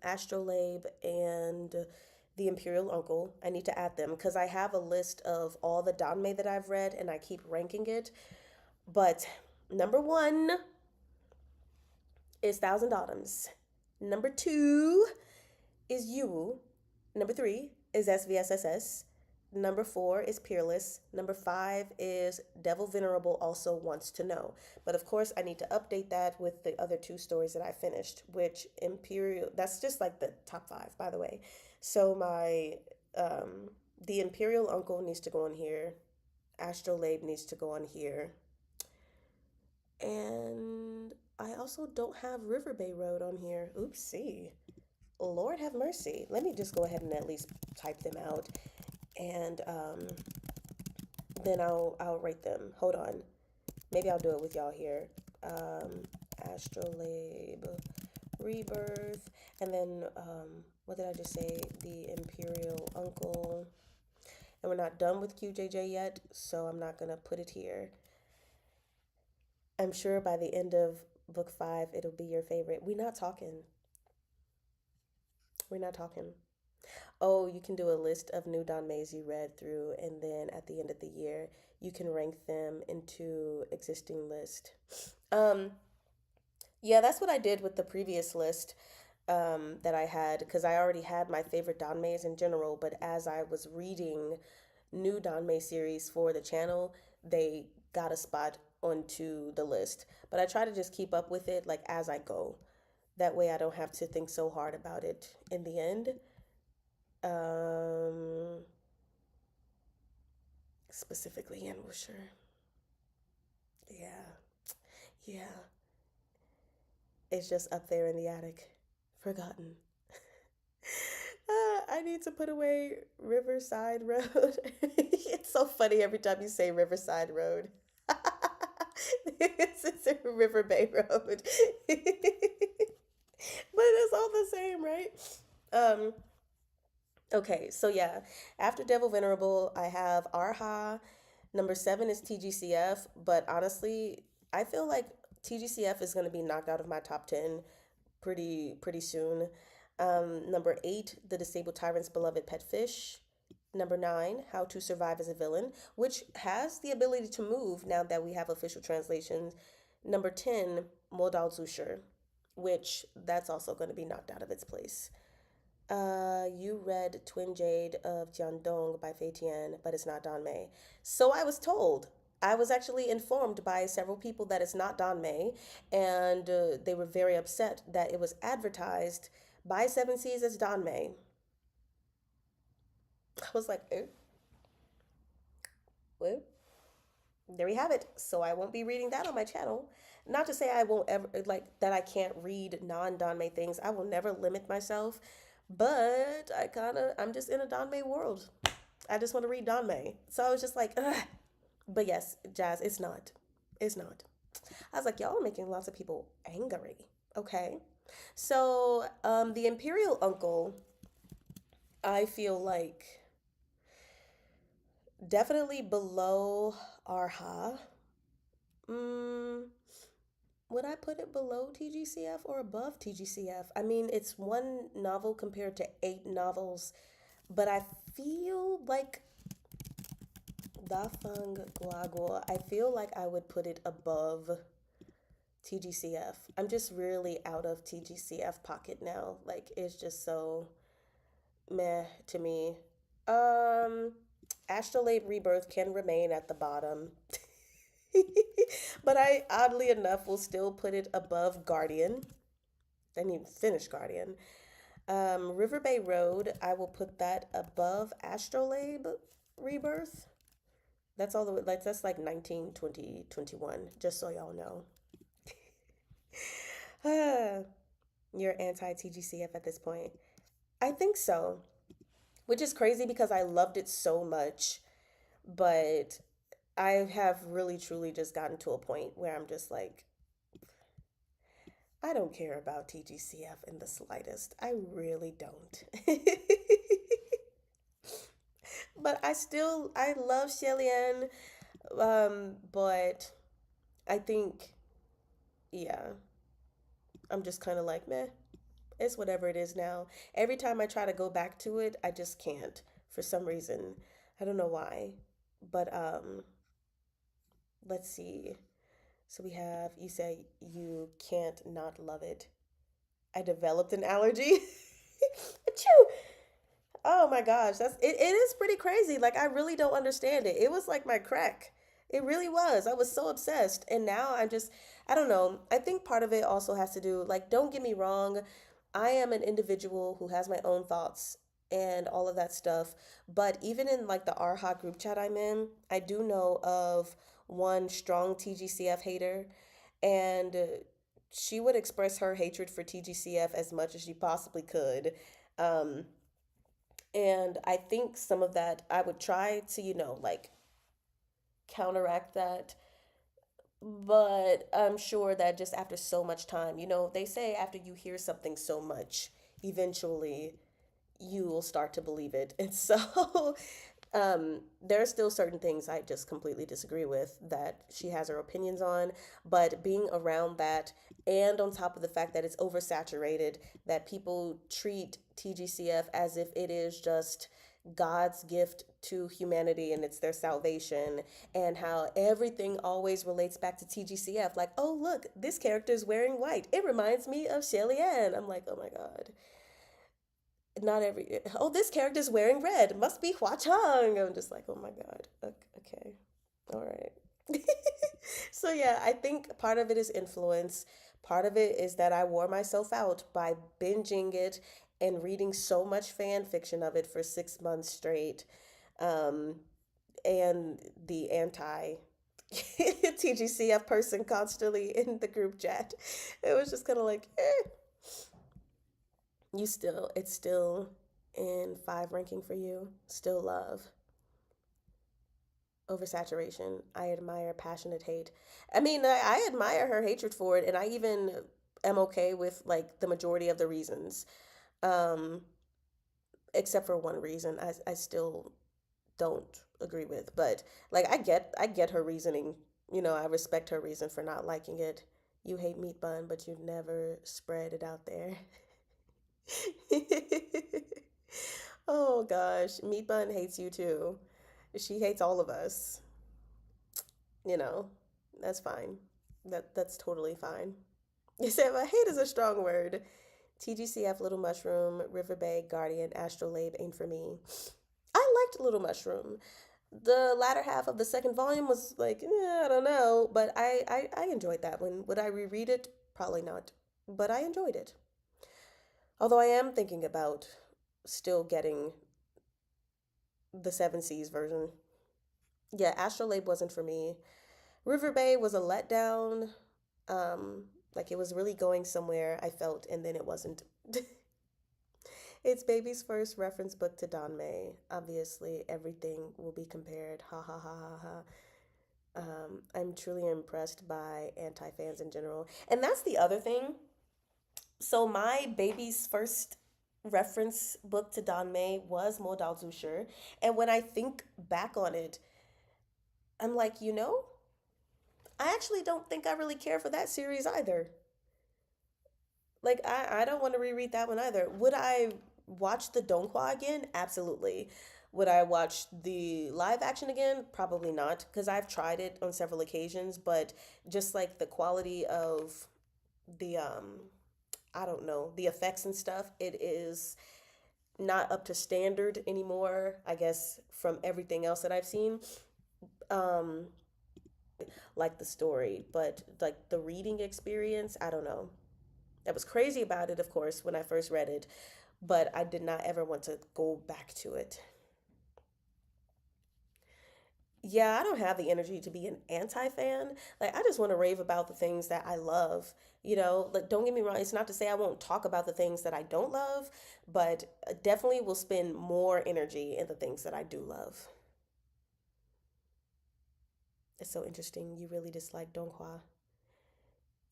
Astrolabe and The Imperial Uncle. I need to add them because I have a list of all the Danmei that I've read and I keep ranking it. But number one is Thousand Autumns. Number two is You. Number three is SVSSS. Number four is Peerless. Number five is Devil Venerable Also Wants to Know. But of course, I need to update that with the other two stories that I finished, which Imperial, that's just like the top five, by the way. So the Imperial Uncle needs to go on here. Astrolabe needs to go on here. And I also don't have River Bay Road on here. Oopsie. Lord have mercy. Let me just go ahead and at least type them out, and then I'll rate them. Hold on. Maybe I'll do it with y'all here. Astrolabe, Rebirth, and then what did I just say? The Imperial Uncle. And we're not done with QJJ yet, so I'm not gonna put it here. I'm sure by the end of book 5, it'll be your favorite. We're not talking. We're not talking. Oh, you can do a list of new Danmais you read through, and then at the end of the year, you can rank them into existing list. Um, yeah, that's what I did with the previous list. that I had because I already had my favorite Danmeis in general, but as I was reading new Danmei series for the channel, they got a spot onto the list. But I try to just keep up with it like as I go. That way I don't have to think so hard about it in the end. Um, Specifically in Wusher. Yeah, yeah. It's just up there in the attic, forgotten. I need to put away Riverside Road. It's so funny every time you say Riverside Road. It's a River Bay Road. But it's all the same, right? Um, okay, so yeah, after Devil Venerable, I have Arha. Number seven is TGCF, but honestly, I feel like TGCF is going to be knocked out of my top 10 pretty soon. Number eight, The Disabled Tyrant's Beloved Pet Fish. Number nine, How to Survive as a Villain, which has the ability to move now that we have official translations. Number 10, Modal Zusher, which that's also going to be knocked out of its place. You read Twin Jade of Jiandong by Fei Tian, but it's not Don Mei. So I was told. I was actually informed by several people that it's not Don Mei, and they were very upset that it was advertised by Seven Seas as Don Mei. I was like, well, there we have it. So I won't be reading that on my channel. Not to say I won't ever, like, that I can't read non Donmei things. I will never limit myself, but I'm just in a Donmei world. I just want to read Donmei. So I was just like, ugh. But yes, Jazz, it's not. It's not. I was like, y'all are making lots of people angry. Okay. So, the Imperial Uncle, I feel like definitely below Arha. Mm, would I put it below TGCF or above TGCF? I mean, it's one novel compared to eight novels, but I feel like Dafang Guagua, I feel like I would put it above TGCF. I'm just really out of TGCF pocket now. Like, it's just so meh to me. Um, Astrolabe Rebirth can remain at the bottom. But I, oddly enough, will still put it above Guardian. I didn't even finish Guardian. River Bay Road, I will put that above Astrolabe Rebirth. That's all the way, like, that's like 19, 20, 21, just so y'all know. You're anti TGCF at this point. I think so, which is crazy because I loved it so much, but I have really truly just gotten to a point where I'm just like, I don't care about TGCF in the slightest. I really don't. But I love Shelian, but I think, yeah, I'm just kind of like, meh, it's whatever it is now. Every time I try to go back to it, I just can't for some reason. I don't know why. But let's see. So we have, you say you can't not love it. I developed an allergy. Achoo! Oh my gosh, it is pretty crazy. Like I really don't understand it. It was like my crack. It really was. I was so obsessed. And now I'm just I don't know. I think part of it also has to do like don't get me wrong, I am an individual who has my own thoughts and all of that stuff. But even in like the RHA group chat I'm in, I do know of one strong TGCF hater and she would express her hatred for TGCF as much as she possibly could. Um, and I think some of that I would try to, like counteract that. But I'm sure that just after so much time, they say after you hear something so much, eventually you will start to believe it. And so there are still certain things I just completely disagree with that she has her opinions on. But being around that, and on top of the fact that it's oversaturated, that people treat TGCF as if it is just, God's gift to humanity and it's their salvation, and how everything always relates back to TGCF. Like, oh, look, this character is wearing white. It reminds me of Shelly Ann. I'm like, oh my God. Not every, oh, this character is wearing red. Must be Hua Chang. I'm just like, oh my God. Okay. All right. So yeah, I think part of it is influence. Part of it is that I wore myself out by binging it and reading so much fan fiction of it for 6 months straight. Um, and the anti TGCF person constantly in the group chat. It was just kind of like, it's still in five ranking for you. Still love. Oversaturation. I admire passionate hate. I mean, I admire her hatred for it, and I even am okay with like the majority of the reasons, um, except for one reason. I still don't agree with, but like I get her reasoning. I respect her reason for not liking it. You hate meat bun, but you never spread it out there. Oh gosh, meat bun hates you too. She hates all of us. you know, that's fine. That's totally fine. You said, but hate is a strong word. TGCF, Little Mushroom, River Bay, Guardian, Astrolabe ain't for me. I liked Little Mushroom. The latter half of the second volume was like, I don't know, but I enjoyed that one. Would I reread it? Probably not, but I enjoyed it. Although I am thinking about still getting the Seven Seas version. Yeah, Astrolabe wasn't for me. River Bay was a letdown. Like it was really going somewhere, I felt, and then it wasn't. It's baby's first reference book to Don May. Obviously, everything will be compared. Ha ha ha ha ha. I'm truly impressed by anti fans in general. And that's the other thing. So, my baby's first reference book to Don May was Modal Zusher. And when I think back on it, I'm like, I actually don't think I really care for that series either. Like I don't want to reread that one either. Would I watch the Donghua again? Absolutely. Would I watch the live action again? Probably not, because I've tried it on several occasions, but just like the quality of the I don't know, the effects and stuff, it is not up to standard anymore, I guess, from everything else that I've seen. Um like the story, but like the reading experience, I don't know. I was crazy about it, of course, when I first read it, but I did not ever want to go back to it. Yeah, I don't have the energy to be an anti fan. Like, I just want to rave about the things that I love. Like, don't get me wrong, it's not to say I won't talk about the things that I don't love, but definitely will spend more energy in the things that I do love. It's so interesting. You really dislike Donghua.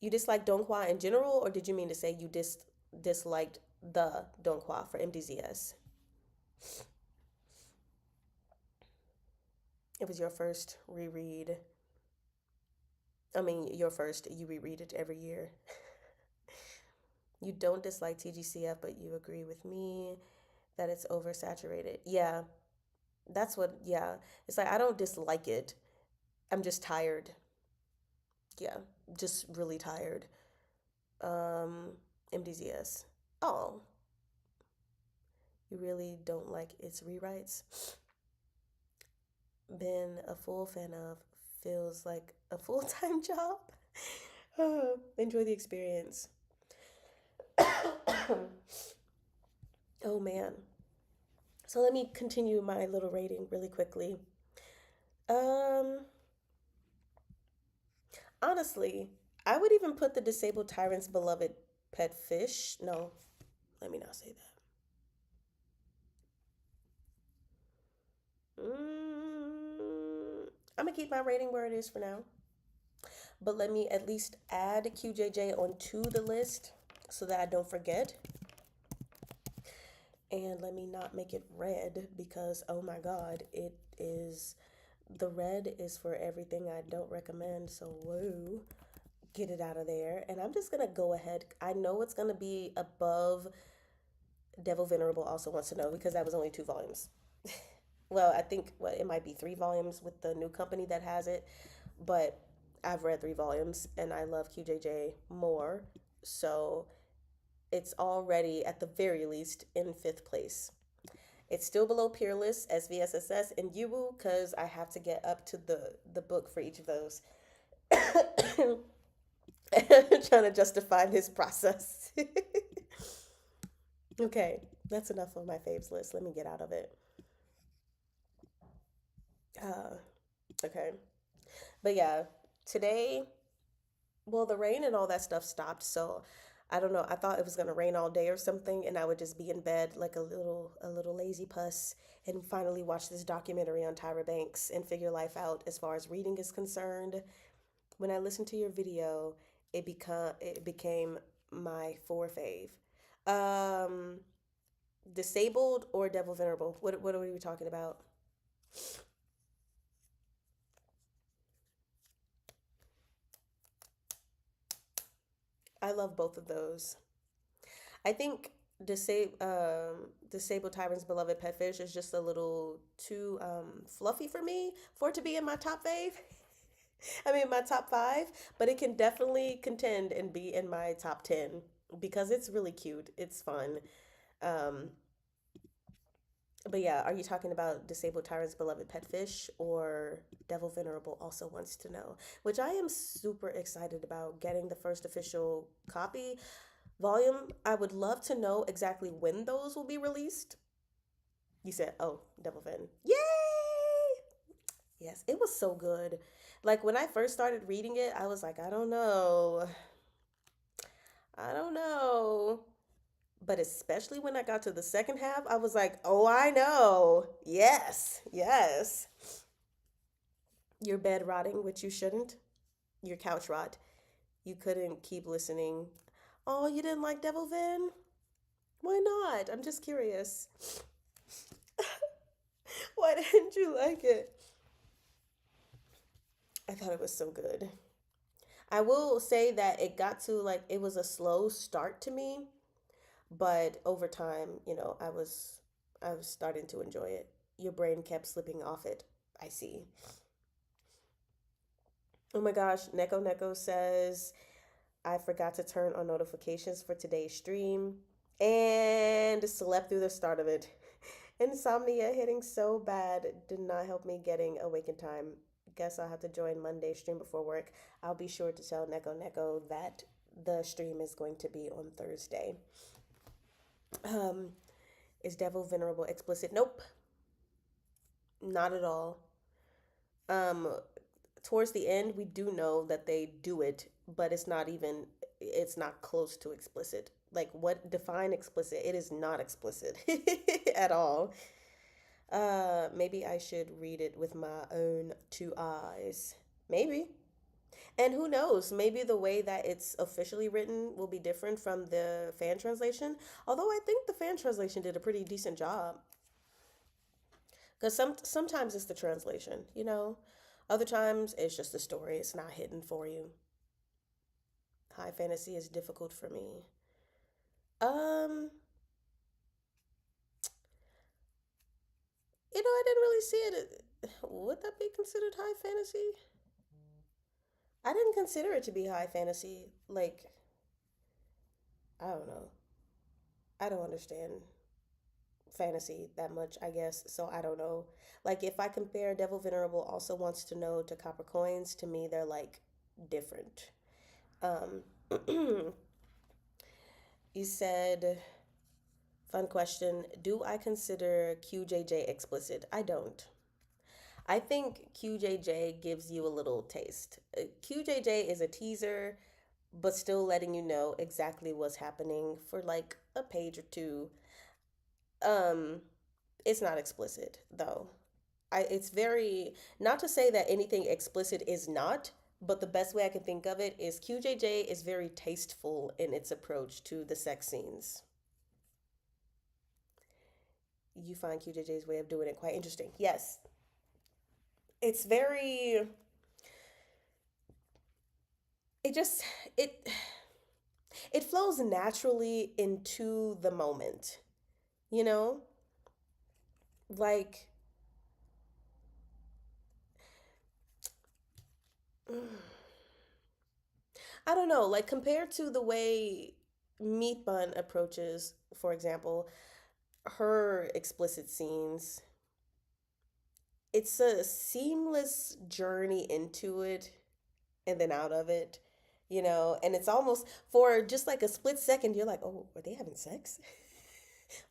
You dislike Donghua in general, or did you mean to say you disliked the Donghua for MDZS? It was your first reread. I mean, your first, you reread it every year. You don't dislike TGCF, but you agree with me that it's oversaturated. Yeah, yeah. It's like I don't dislike it. I'm just tired. Yeah, just really tired. MDZS. Oh, you really don't like its rewrites? Been a full fan of, feels like a full-time job. Enjoy the experience. Oh man. So let me continue my little rating really quickly. Um, Honestly, I would even put the disabled tyrant's beloved pet fish. No, let me not say that. I'm gonna keep my rating where it is for now, but let me at least add QJJ onto the list so that I don't forget. And let me not make it red because oh my god, it is the red is for everything I don't recommend. So whoa, get it out of there. And I'm just gonna go ahead. I know it's gonna be above Devil Venerable also wants to know because that was only 2 volumes. Well, I think what it might be 3 volumes with the new company that has it, but I've read 3 volumes and I love QJJ more. So it's already at the very least in fifth place. It's still below Peerless, SVSSS, and Yuwu because I have to get up to the book for each of those. Trying to justify this process. Okay, that's enough of my faves list. Let me get out of it. Uh, okay, but yeah, today, well, the rain and all that stuff stopped, so I don't know. I thought it was gonna rain all day or something, and I would just be in bed like a little lazy puss, and finally watch this documentary on Tyra Banks and figure life out as far as reading is concerned. When I listened to your video, it became my four fave. Um, Disabled or Devil Venerable? What are we talking about? I love both of those. I think Disabled Tyrant's Beloved Pet Fish is just a little too fluffy for me for it to be in my top fave. I mean, my top five, but it can definitely contend and be in my top 10 because it's really cute. It's fun. Um, but yeah, are you talking about Disabled Tyrant's Beloved Pet Fish or Devil Venerable also wants to know, which I am super excited about getting the first official copy volume. I would love to know exactly when those will be released. You said, oh, Devil Ven. Yay! Yes, it was so good. Like when I first started reading it, I was like, I don't know. I don't know. But especially when I got to the second half, I was like, oh, I know. Yes, yes. Your bed rotting, which you shouldn't. Your couch rot. You couldn't keep listening. Oh, you didn't like Devil Ven? Why not? I'm just curious. Why didn't you like it? I thought it was so good. I will say that it got to like it was a slow start to me, but over time, I was starting to enjoy it. Your brain kept slipping off it. I see. Oh my gosh, Neko Neko says I forgot to turn on notifications for today's stream and slept through the start of it. Insomnia hitting so bad did not help me getting awake in time. Guess I'll have to join Monday's stream before work. I'll be sure to tell Neko Neko that the stream is going to be on Thursday. Um, is Devil Venerable explicit? Nope, not at all. Um, Towards the end, we do know that they do it, but it's not close to explicit. Like, what define explicit? It is not explicit at all. Maybe I should read it with my own two eyes. Maybe. And who knows? Maybe the way that it's officially written will be different from the fan translation. Although I think the fan translation did a pretty decent job. Because sometimes it's the translation. Other times it's just the story. It's not hidden for you. High fantasy is difficult for me. Um, I didn't really see it. Would that be considered high fantasy? I didn't consider it to be high fantasy. Like, I don't know. I don't understand fantasy that much, I guess. So I don't know. Like, if I compare Devil Venerable also wants to know to Copper Coins, to me, they're like different. Um, you said, fun question, do I consider QJJ explicit? I don't. I think QJJ gives you a little taste. QJJ is a teaser, but still letting you know exactly what's happening for like a page or two. Um, it's not explicit though. It's very, not to say that anything explicit is not, but the best way I can think of it is QJJ is very tasteful in its approach to the sex scenes. You find QJJ's way of doing it quite interesting. Yes, it's very. It just it it flows naturally into the moment, you know, Like, I don't know, like compared to the way Meat Bun approaches, for example, her explicit scenes, it's a seamless journey into it and then out of it, and it's almost for just like a split second, you're like, oh, are they having sex?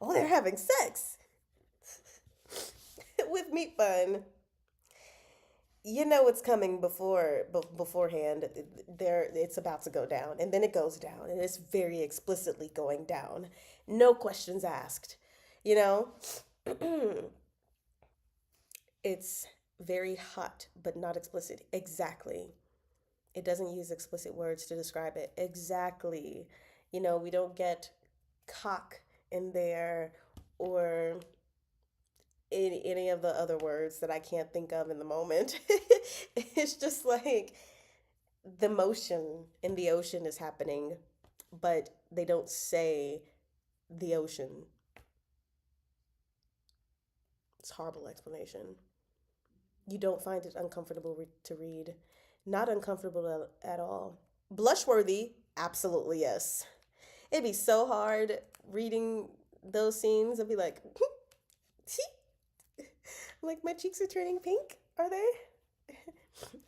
Oh, they're having sex with Meat Bun. You know it's coming beforehand. There, it's about to go down, and then it goes down, and it's very explicitly going down. No questions asked. You know, it's very hot, but not explicit. Exactly. It doesn't use explicit words to describe it. Exactly. We don't get cock in there or any of the other words that I can't think of in the moment. It's just like the motion in the ocean is happening, but they don't say the ocean. It's a horrible explanation. You don't find it uncomfortable to read. Not uncomfortable at all. Blushworthy? Absolutely yes. It'd be so hard reading those scenes. I'd be like, like my cheeks are turning pink. Are they?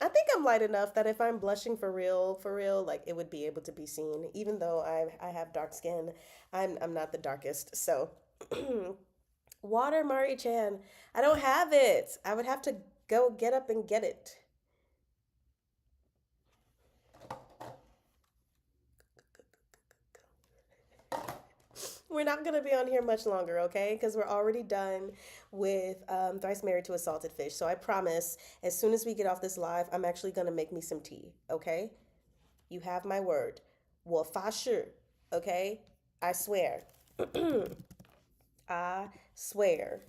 I think I'm light enough that if I'm blushing for real, like it would be able to be seen. Even though I have dark skin, I'm not the darkest. So, water, Mari Chan. I don't have it. I would have to go get up and get it. We're not going to be on here much longer, okay? Because we're already done with Thrice Married to a Salted Fish. So I promise, as soon as we get off this live, I'm actually going to make me some tea, okay? You have my word. 我发誓, okay? I swear. I swear.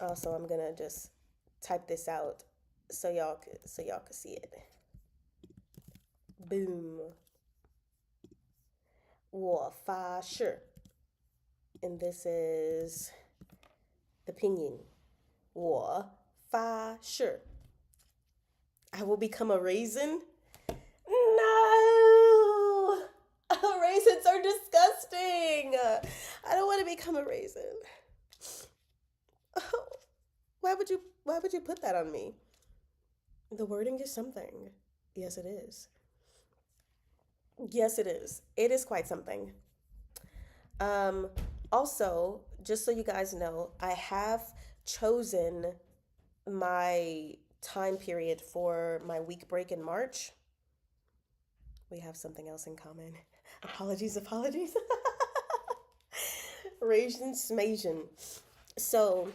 Also, I'm going to just type this out so y'all can see it. Boom. 我发誓. And this is the pinyin. 我发誓. I will become a raisin? No! Raisins are disgusting. I don't want to become a raisin. Oh, why would you put that on me? The wording is something. Yes, it is. Yes, it is. It is quite something. Um, Also, just so you guys know, I have chosen my time period for my week break in March. We have something else in common. Apologies, apologies. Raisin Smasian. So,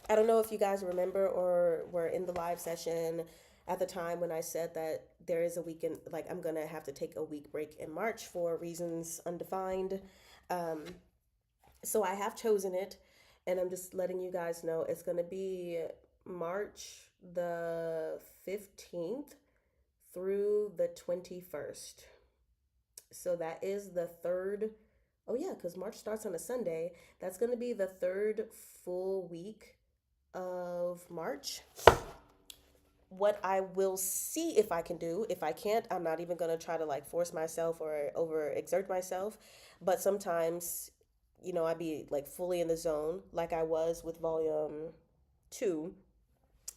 I don't know if you guys remember or were in the live session at the time when I said that there is a weekend, like I'm gonna have to take a week break in March for reasons undefined. Um, so I have chosen it, and I'm just letting you guys know it's gonna be March the 15th through the 21st. So that is the third. Oh, yeah, because March starts on a Sunday. That's going to be the third full week of March. What I will see if I can do. If I can't, I'm not even going to try to like force myself or overexert myself. But sometimes, I'd be like fully in the zone, like I was with volume two,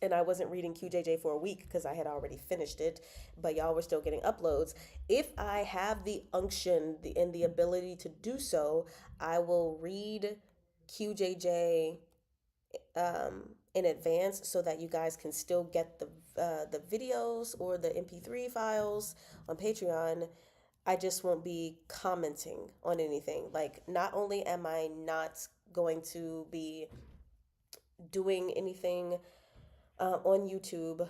and I wasn't reading QJJ for a week because I had already finished it, but y'all were still getting uploads. If I have the unction and the ability to do so, I will read QJJ in advance so that you guys can still get the videos or the MP3 files on Patreon. I just won't be commenting on anything. Like, not only am I not going to be doing anything on YouTube,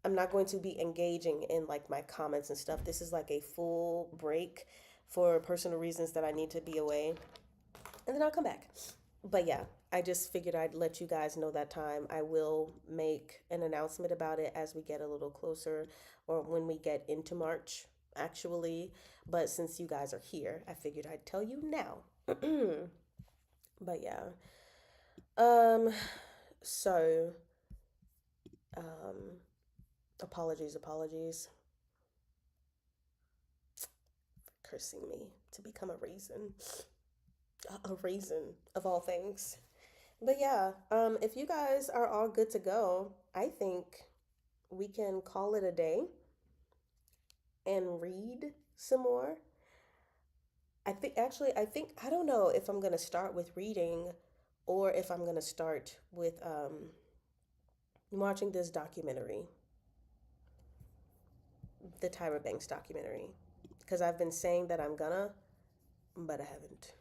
I'm not going to be engaging in like my comments and stuff. This is like a full break for personal reasons that I need to be away. And then I'll come back. But yeah, I just figured I'd let you guys know that time. I will make an announcement about it as we get a little closer or when we get into March, actually. But since you guys are here, I figured I'd tell you now. But yeah. Um, so, um, apologies, cursing me to become a raisin, a raisin of all things. But yeah, if you guys are all good to go, I think we can call it a day and read some more. I don't know if I'm gonna start with reading or if I'm gonna start with watching this documentary, the Tyra Banks documentary, because I've been saying that I'm gonna, but I haven't.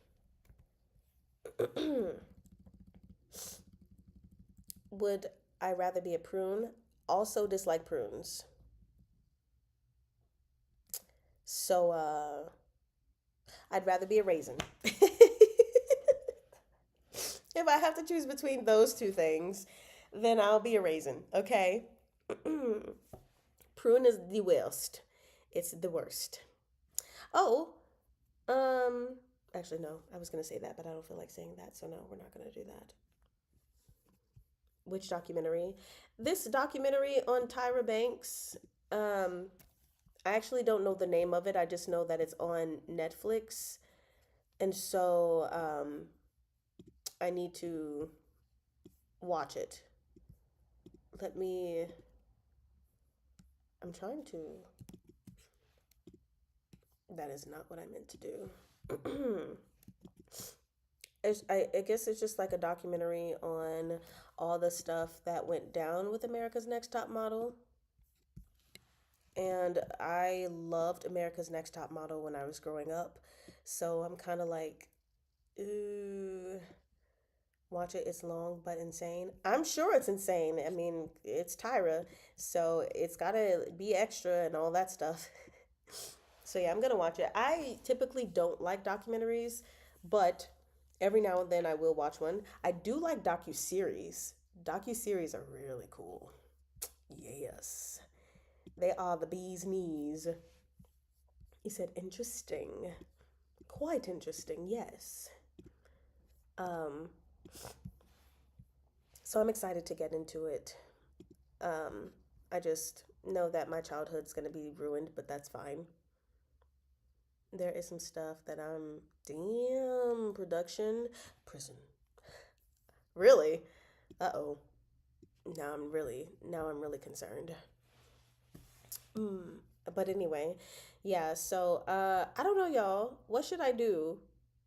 Would I rather be a prune? Also dislike prunes. So I'd rather be a raisin. If I have to choose between those two things, then I'll be a raisin, okay? Prune is the worst. It's the worst. Oh, um, actually, no, I was going to say that, but I don't feel like saying that, so no, we're not going to do that. Which documentary? This documentary on Tyra Banks. Um, I actually don't know the name of it. I just know that it's on Netflix. And so I need to watch it. Let me. I'm trying to. That is not what I meant to do. I guess it's just like a documentary on all the stuff that went down with America's Next Top Model. And I loved America's Next Top Model when I was growing up. So I'm kind of like, ooh, watch it. It's long but insane. I'm sure it's insane. I mean, it's Tyra. So it's got to be extra and all that stuff. So yeah, I'm gonna watch it. I typically don't like documentaries, but every now and then I will watch one. I do like docu-series. Docu-series are really cool. Yes. They are the bee's knees. He said interesting. Quite interesting, yes. Um, so I'm excited to get into it. Um, I just know that my childhood's gonna be ruined, but that's fine. There is some stuff that I'm damn production prison. Really? Uh-oh. Now I'm really concerned. Mm. But anyway, yeah, so I don't know y'all. What should I do?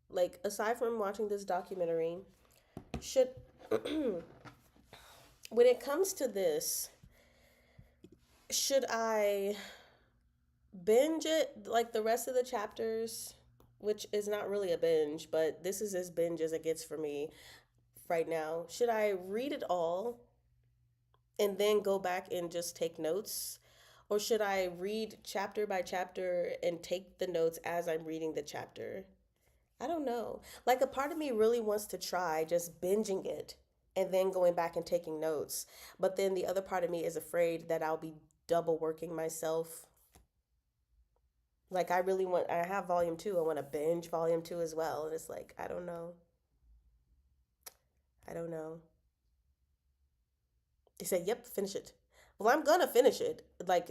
Like aside from watching this documentary, should when it comes to this, should I binge it like the rest of the chapters, which is not really a binge, but this is as binge as it gets for me right now. Should I read it all and then go back and just take notes? Or should I read chapter by chapter and take the notes as I'm reading the chapter? I don't know. Like a part of me really wants to try just binging it and then going back and taking notes. But then the other part of me is afraid that I'll be double working myself. Like I have volume 2. I want to binge volume 2 as well. And it's like, I don't know. I don't know. They say, "Yep, finish it." Well, I'm gonna finish it. Like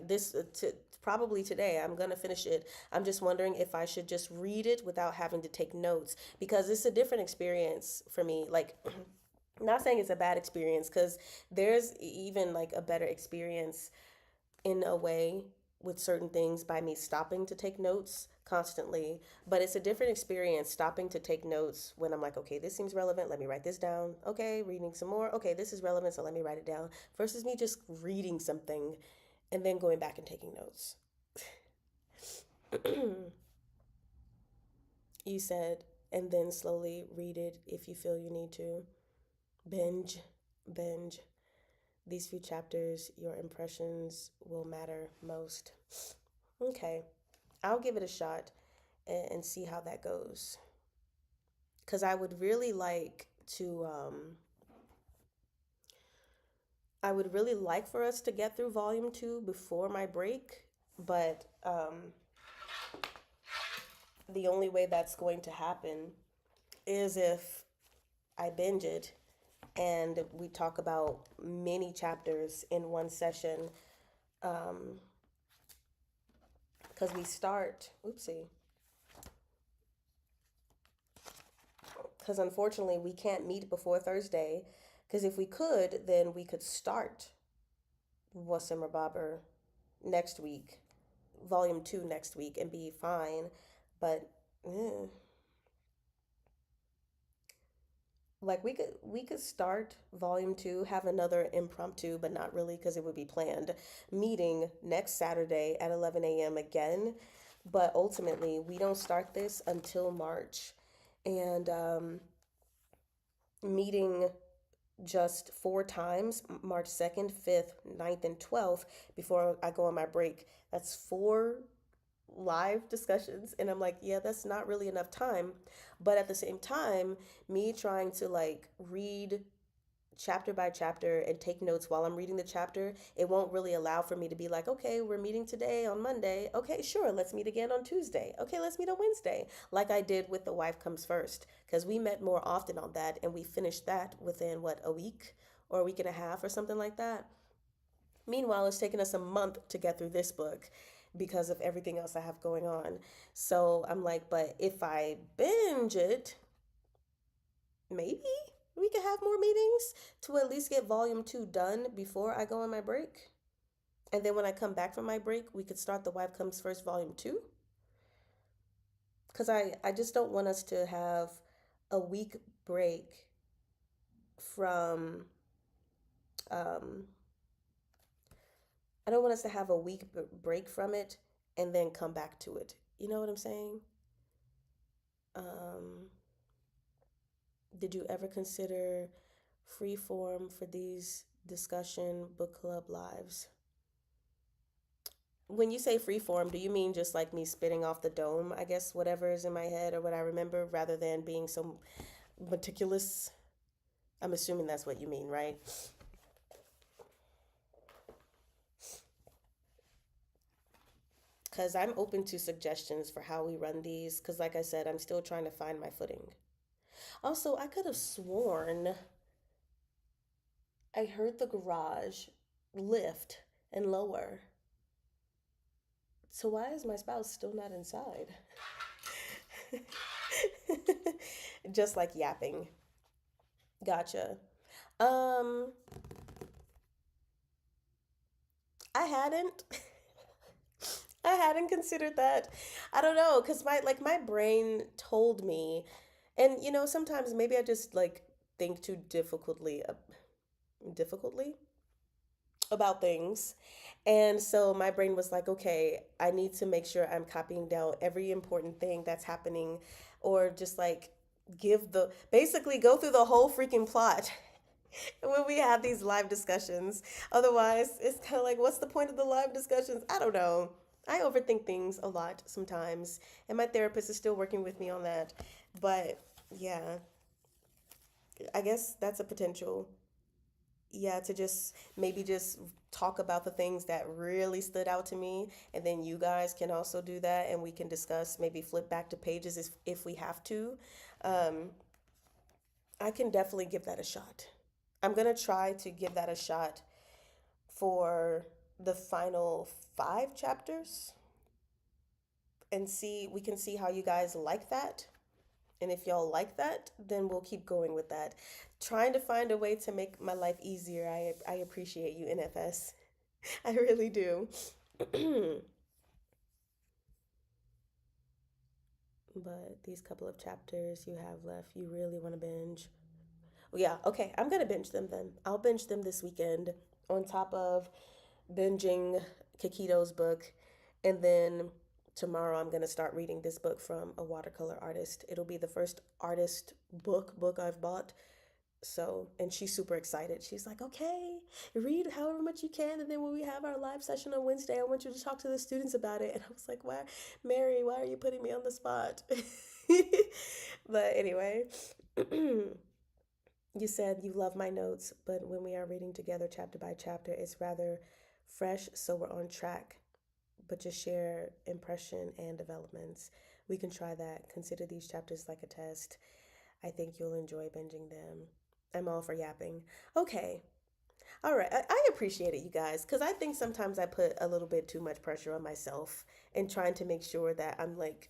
probably today, I'm gonna finish it. I'm just wondering if I should just read it without having to take notes because it's a different experience for me. Like, not saying it's a bad experience because there's even like a better experience in a way with certain things by me stopping to take notes constantly. But it's a different experience stopping to take notes when I'm like, okay, this seems relevant. Let me write this down. Okay, reading some more. Okay, this is relevant. So let me write it down. Versus me just reading something and then going back and taking notes. You said, and then slowly read it if you feel you need to. Binge, binge. These few chapters, your impressions will matter most. Okay, I'll give it a shot and see how that goes. Because I would really like for us to get through volume 2 before my break, but the only way that's going to happen is if I binge it and we talk about many chapters in one session. Um, because we start, oopsie, because unfortunately we can't meet before Thursday. Because if we could, then we could start Wasim Barber next week, volume 2 next week, and be fine. But eh, like we could start volume 2, have another impromptu, but not really because it would be planned meeting next Saturday at 11 a.m. again. But ultimately, we don't start this until March, and meeting just 4 times, March 2nd, 5th, 9th, and 12th, before I go on my break. That's 4 live discussions. And I'm like, yeah, that's not really enough time. But at the same time, me trying to like read chapter by chapter and take notes while I'm reading the chapter, it won't really allow for me to be like, okay, we're meeting today on Monday. Okay, sure, let's meet again on Tuesday. Okay, let's meet on Wednesday, like I did with The Wife Comes First, because we met more often on that and we finished that within what, a week or a week and a half or something like that. Meanwhile, it's taken us a month to get through this book because of everything else I have going on. So I'm like, but if I binge it, maybe we could have more meetings to at least get volume 2 done before I go on my break. And then when I come back from my break, we could start The Wife Comes First volume 2. Because I just don't want us to have a week break from, um, I don't want us to have a week break from it and then come back to it. You know what I'm saying? Um, did you ever consider free form for these discussion book club lives? When you say free form, do you mean just like me spitting off the dome, I guess, whatever is in my head or what I remember, rather than being so meticulous? I'm assuming that's what you mean, right? Because I'm open to suggestions for how we run these. Because, like I said, I'm still trying to find my footing. Also, I could have sworn I heard the garage lift and lower. So, why is my spouse still not inside? Just like yapping. Gotcha. Um, I hadn't. I hadn't considered that. I don't know, cause my brain told me, and sometimes maybe I just like think too difficultly about things. And so my brain was like, okay, I need to make sure I'm copying down every important thing that's happening, or just like basically go through the whole freaking plot when we have these live discussions. Otherwise, it's kind of like, what's the point of the live discussions? I don't know. I overthink things a lot sometimes, and my therapist is still working with me on that. But yeah, I guess that's a potential. Yeah, to just maybe just talk about the things that really stood out to me, and then you guys can also do that, and we can discuss, maybe flip back to pages if we have to. Um, I can definitely give that a shot. I'm gonna try to give that a shot for the final 5 chapters and see we can see how you guys like that. And if y'all like that, then we'll keep going with that. Trying to find a way to make my life easier. I appreciate you, NFS. I really do. But these couple of chapters you have left, you really want to binge. Well, yeah, okay. I'm gonna binge them then. I'll binge them this weekend on top of binging Kakito's book. And then tomorrow I'm gonna start reading this book from a watercolor artist. It'll be the first artist book I've bought. So, and she's super excited. She's like, okay, read however much you can. And then when we have our live session on Wednesday, I want you to talk to the students about it. And I was like, why, Mary, why are you putting me on the spot? But anyway, you said you love my notes, but when we are reading together chapter by chapter, it's rather fresh, so we're on track, but just share impression and developments. We can try that. Consider these chapters like a test. I think you'll enjoy binging them. I'm all for yapping. Okay. All right. I appreciate it, you guys, because I think sometimes I put a little bit too much pressure on myself and trying to make sure that I'm like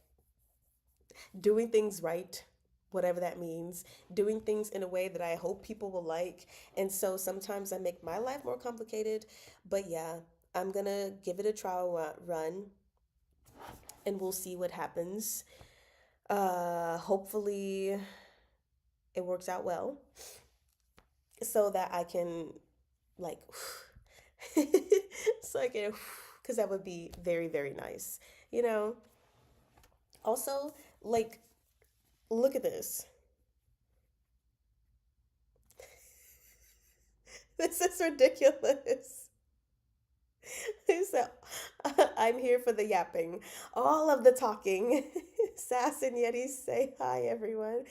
doing things right, whatever that means, doing things in a way that I hope people will like. And so sometimes I make my life more complicated. But yeah, I'm gonna give it a trial run and we'll see what happens. Hopefully it works out well so that I can like so I can because that would be very, very nice. You know, also, like, look at this. This is ridiculous. So, I'm here for the yapping, all of the talking. Sass and Yeti say hi, everyone.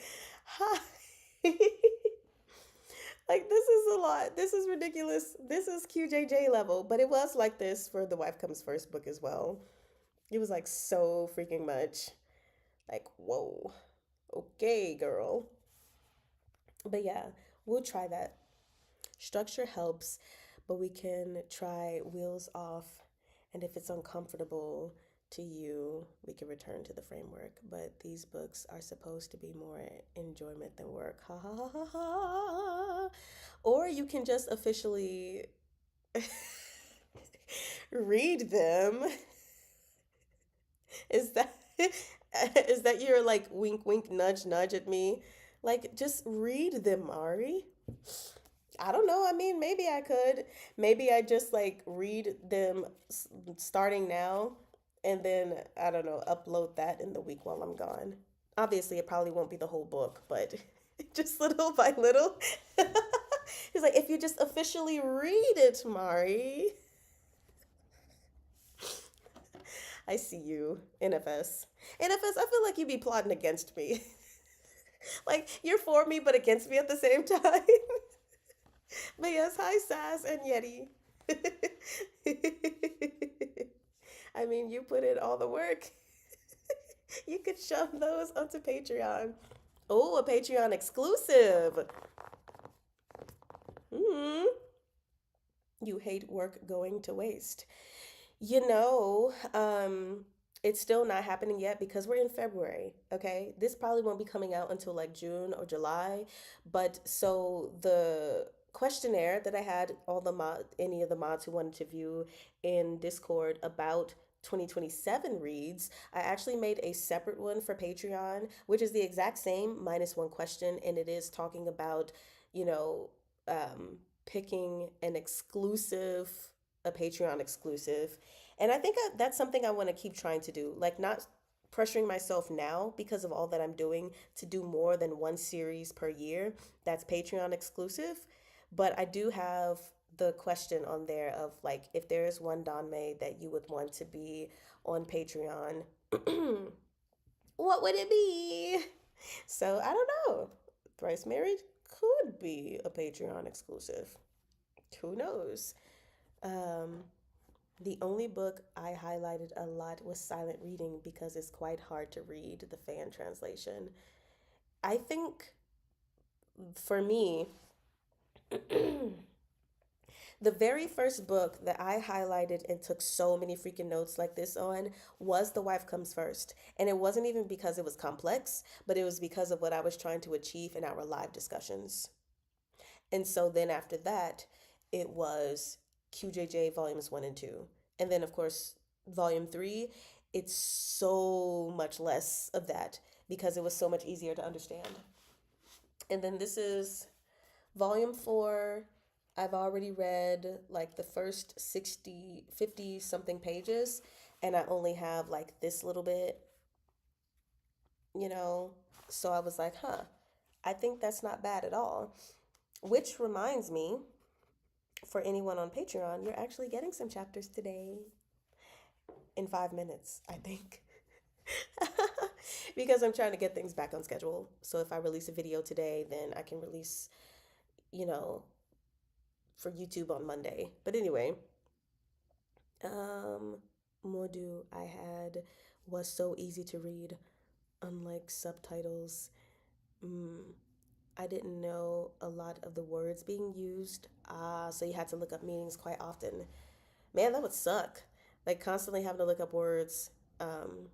Hi. Like, this is a lot. This is ridiculous. This is QJJ level, but it was like this for The Wife Comes First book as well. It was like so freaking much. Like, whoa. Okay, girl. But yeah, we'll try that. Structure helps, but we can try wheels off. And if it's uncomfortable to you, we can return to the framework. But these books are supposed to be more enjoyment than work. Ha ha ha ha ha. Or you can just officially read them. Is that is that your like wink wink nudge nudge at me? Like just read them, Ari. I don't know. I mean, maybe I could. Maybe I just like read them starting now and then I don't know, upload that in the week while I'm gone. Obviously, it probably won't be the whole book, but just little by little. He's like, if you just officially read it, Mari. I see you, NFS. NFS, I feel like you be plotting against me. Like, you're for me, but against me at the same time. But yes, hi, Sass and Yeti. I mean, you put in all the work. You could shove those onto Patreon. Oh, a Patreon exclusive. Hmm. You hate work going to waste. You know, it's still not happening yet because we're in February, okay? This probably won't be coming out until like June or July. But so the questionnaire that I had any of the mods who wanted to view in Discord about 2027 reads, I actually made a separate one for Patreon, which is the exact same minus one question, and it is talking about, you know, picking an exclusive, a Patreon exclusive. And I think that's something I want to keep trying to do. Like, not pressuring myself now because of all that I'm doing to do more than one series per year that's Patreon exclusive. But I do have the question on there of like, if there is one Donmei that you would want to be on Patreon, what would it be? So I don't know. Thrice Married could be a Patreon exclusive. Who knows? Um, the only book I highlighted a lot was Silent Reading because it's quite hard to read the fan translation. I think for me, the very first book that I highlighted and took so many freaking notes like this on was The Wife Comes First. And it wasn't even because it was complex, but it was because of what I was trying to achieve in our live discussions. And so then after that, it was QJJ volumes 1 and 2. And then, of course, volume 3, it's so much less of that because it was so much easier to understand. And then this is volume 4. I've already read like the first 60, 50 something pages, and I only have like this little bit, you know? So I was like, huh, I think that's not bad at all. Which reminds me, for anyone on Patreon, you're actually getting some chapters today in 5 minutes, I think. Because I'm trying to get things back on schedule. So if I release a video today, then I can release, you know, for YouTube on Monday. But anyway, um, Modu I had was so easy to read, unlike subtitles. Mm. I didn't know a lot of the words being used, so you had to look up meanings quite often. Man, that would suck. Like constantly having to look up words. Um,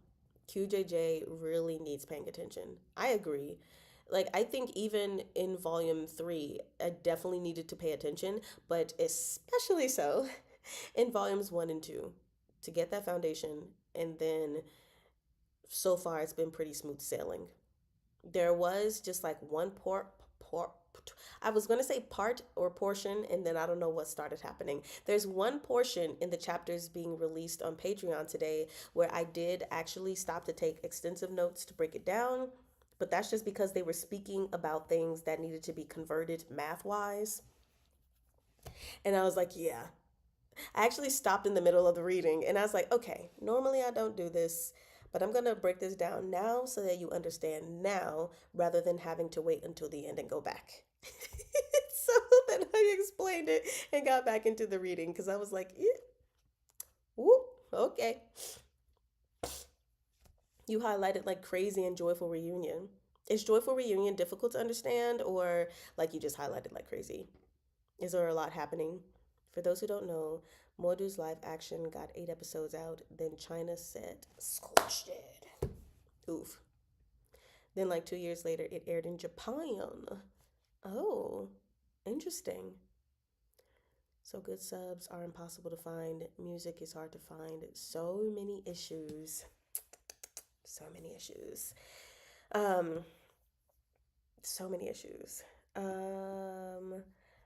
QJJ really needs paying attention. I agree. Like I think even in volume 3, I definitely needed to pay attention, but especially so in volumes 1 and 2 to get that foundation, and then so far it's been pretty smooth sailing. There was just like one por I was going to say part or portion, and then I don't know what started happening. There's one portion in the chapters being released on Patreon today where I did actually stop to take extensive notes to break it down, but that's just because they were speaking about things that needed to be converted math wise. And I was like, yeah. I actually stopped in the middle of the reading and I was like, okay, normally I don't do this, but I'm going to break this down now so that you understand now rather than having to wait until the end and go back. So then I explained it and got back into the reading because I was like, eh, whoop, okay. You highlighted like crazy and joyful reunion. Is joyful reunion difficult to understand or like you just highlighted like crazy? Is there a lot happening? For those who don't know, Modu's live action got 8 episodes out, then China said, squashed it. Oof. Then, like 2 years later, it aired in Japan. Oh, interesting. So, good subs are impossible to find. Music is hard to find. So many issues. So many issues. Um, so many issues. Um,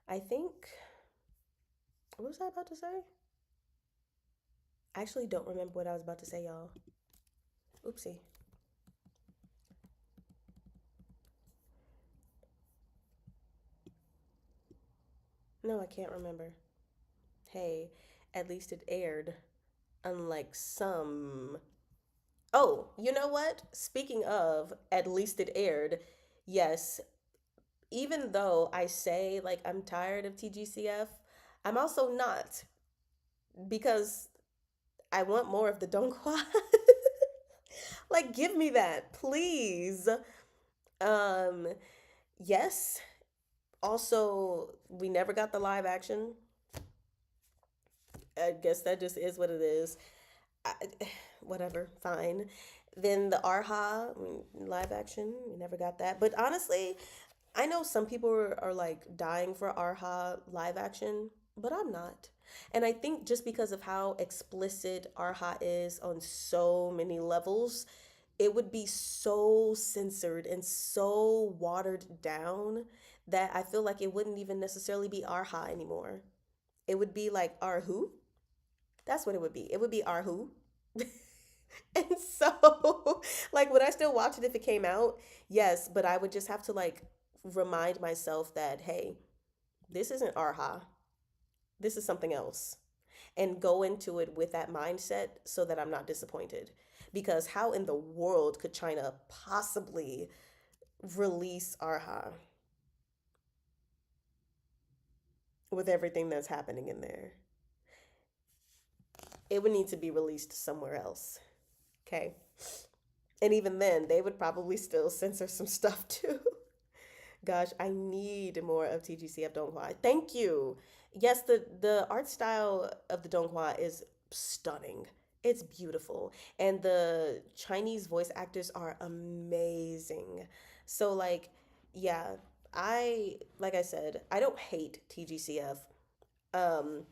I think, what was I about to say? I actually don't remember what I was about to say, y'all. Oopsie. No, I can't remember. Hey, at least it aired. Unlike some. Oh, you know what? Speaking of, at least it aired. Yes, even though I say like I'm tired of TGCF, I'm also not because I want more of the Donghua. Like, give me that, please. Um, yes. Also, we never got the live action. I guess that just is what it is. I, whatever, fine. Then the Arha live action, we never got that. But honestly, I know some people are like dying for Arha live action, but I'm not. And I think just because of how explicit Arha is on so many levels, it would be so censored and so watered down that I feel like it wouldn't even necessarily be Arha anymore. It would be like Arhu. That's what it would be. It would be Arhu. And so, like, would I still watch it if it came out? Yes, but I would just have to, like, remind myself that, hey, this isn't Arha. This is something else. And go into it with that mindset so that I'm not disappointed. Because how in the world could China possibly release Arha with everything that's happening in there? It would need to be released somewhere else. Okay. And even then, they would probably still censor some stuff too. Gosh, I need more of TGCF Donghua. Thank you. Yes, the art style of the Donghua is stunning. It's beautiful. And the Chinese voice actors are amazing. So like, yeah, I like I said, I don't hate TGCF. Um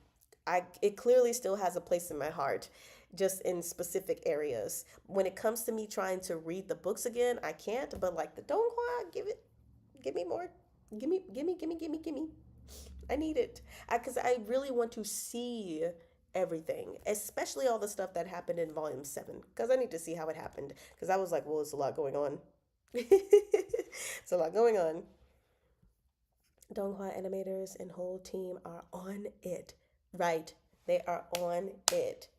I it clearly still has a place in my heart, just in specific areas. When it comes to me trying to read the books again, I can't, but like the Donghua, give me more. Give me. I need it. Because I really want to see everything, especially all the stuff that happened in volume 7. Because I need to see how it happened. Because I was like, well, it's a lot going on. It's a lot going on. Donghua animators and whole team are on it. Right. They are on it.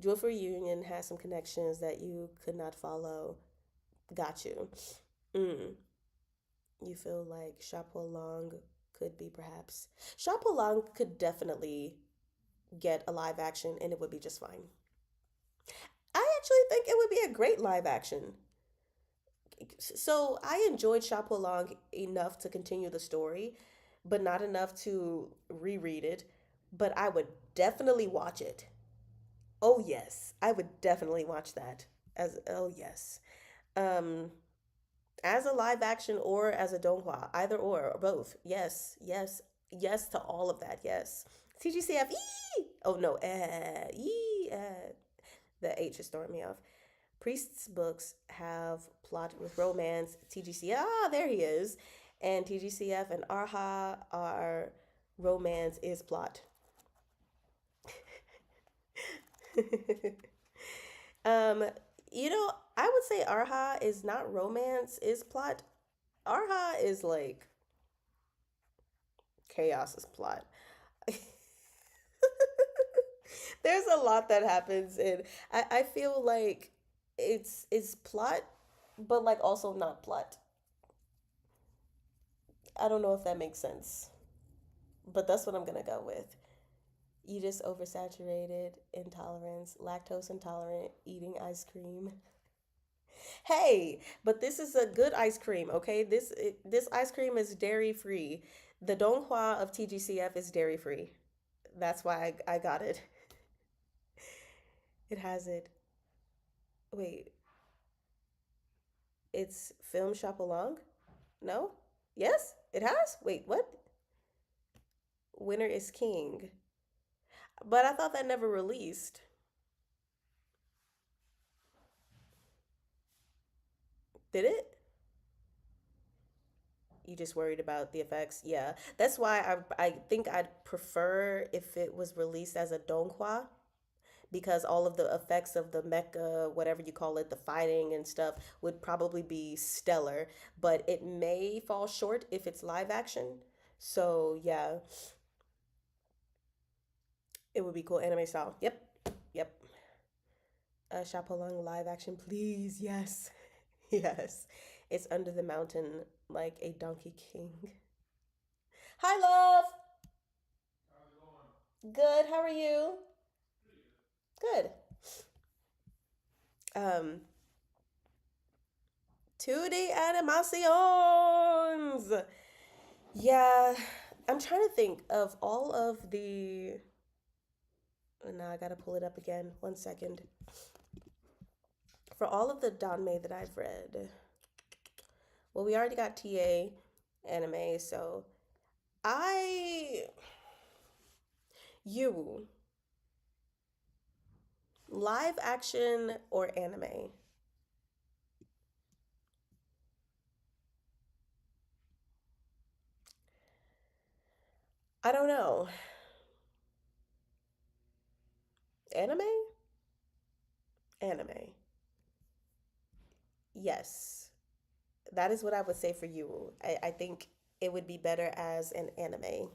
Joyful Union has some connections that you could not follow. Got you. Mm. You feel like Chapeau Long could be perhaps. Chapeau Long could definitely get a live action and it would be just fine. I actually think it would be a great live action. So I enjoyed Chapeau Long enough to continue the story, but not enough to reread it. But I would definitely watch it. Oh yes, I would definitely watch that. As oh yes, um, as a live action or as a donghua, either or both. Yes, yes, yes to all of that. Yes. TGCF. Oh no, the H is throwing me off. Priest's books have plot with romance. TGC, there he is. And TGCF and Arha are romance is plot. um, I would say Arha is not romance, is plot. Arha is like chaos is plot. There's a lot that happens and I feel like it's plot, but like also not plot. I don't know if that makes sense, but that's what I'm gonna go with. You just oversaturated, intolerance, lactose intolerant, eating ice cream. Hey, but this is a good ice cream, okay? This ice cream is dairy free. The Donghua of TGCF is dairy free. That's why I got it. It has it. Wait, it's film shop along? No? Yes? It has? Wait, what? Winner is king. But I thought that never released. Did it? You just worried about the effects? Yeah. That's why I think I'd prefer if it was released as a donghua because all of the effects of the mecha, whatever you call it, the fighting and stuff would probably be stellar, but it may fall short if it's live action. So, yeah, it would be cool anime style. Yep. Yep. Chapeau live action, please. Yes. Yes. It's under the mountain like a Donkey King. Hi, love. Good. How are you? Good. Um, 2D animations. Yeah, I'm trying to think of all of the. Now I gotta pull it up again. 1 second. For all of the Danmei that I've read, well, we already got TA anime, so I. You. Live action or anime? I don't know. Anime? Anime. Yes. That is what I would say for you. I think it would be better as an anime.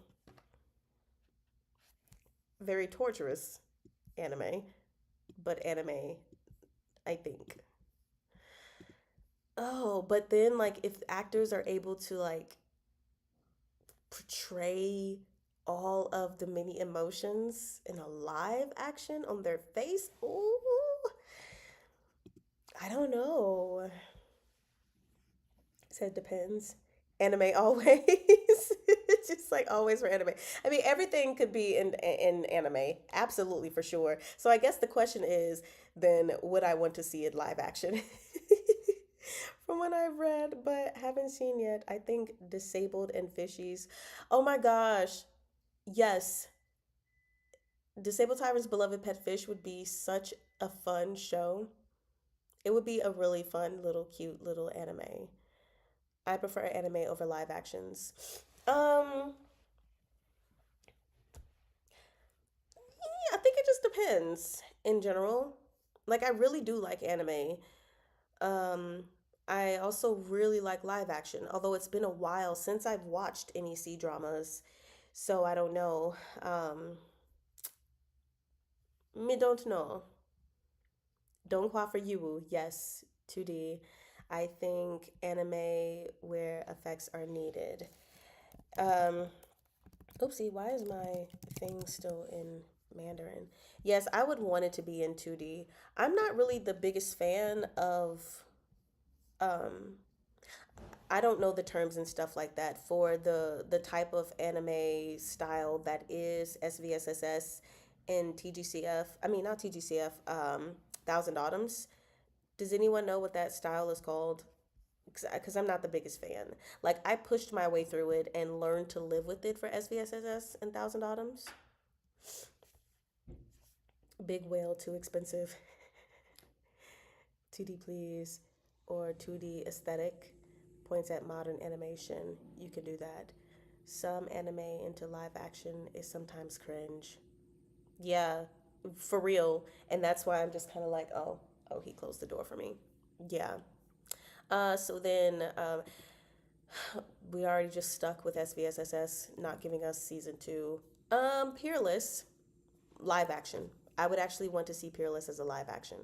Very torturous anime, but anime, I think. Oh, but then like if actors are able to like portray all of the many emotions in a live action on their face, ooh, I don't know. Said depends. Anime always. It's just like always for anime. I mean, everything could be in anime, absolutely for sure. So I guess the question is, then would I want to see it live action? From what I've read, but haven't seen yet. I think Disabled and Fishies. Oh my gosh. Yes. Disabled Tiger's Beloved Pet Fish would be such a fun show. It would be a really fun little cute little anime. I prefer anime over live actions. Um, yeah, I think it just depends in general. Like I really do like anime. Um, I also really like live action, although it's been a while since I've watched any C dramas, so I don't know. Me don't know. Donghua for you, yes, 2D. I think anime where effects are needed. Um, Oopsie, why is my thing still in Mandarin? Yes, I would want it to be in 2D. I'm not really the biggest fan of Um, I don't know the terms and stuff like that for the type of anime style that is SVSSS and TGCF. I mean, not TGCF. Thousand Autumns. Does anyone know what that style is called? Because I'm not the biggest fan. Like I pushed my way through it and learned to live with it for SVSSS and Thousand Autumns. Big Whale too expensive. 2D please, or 2D aesthetic points at modern animation. You can do that. Some anime into live action is sometimes cringe. Yeah, for real. And that's why I'm just kind of like, oh, he closed the door for me. Yeah. So then we already just stuck with SVSSS not giving us season two. Peerless live action. I would actually want to see Peerless as a live action.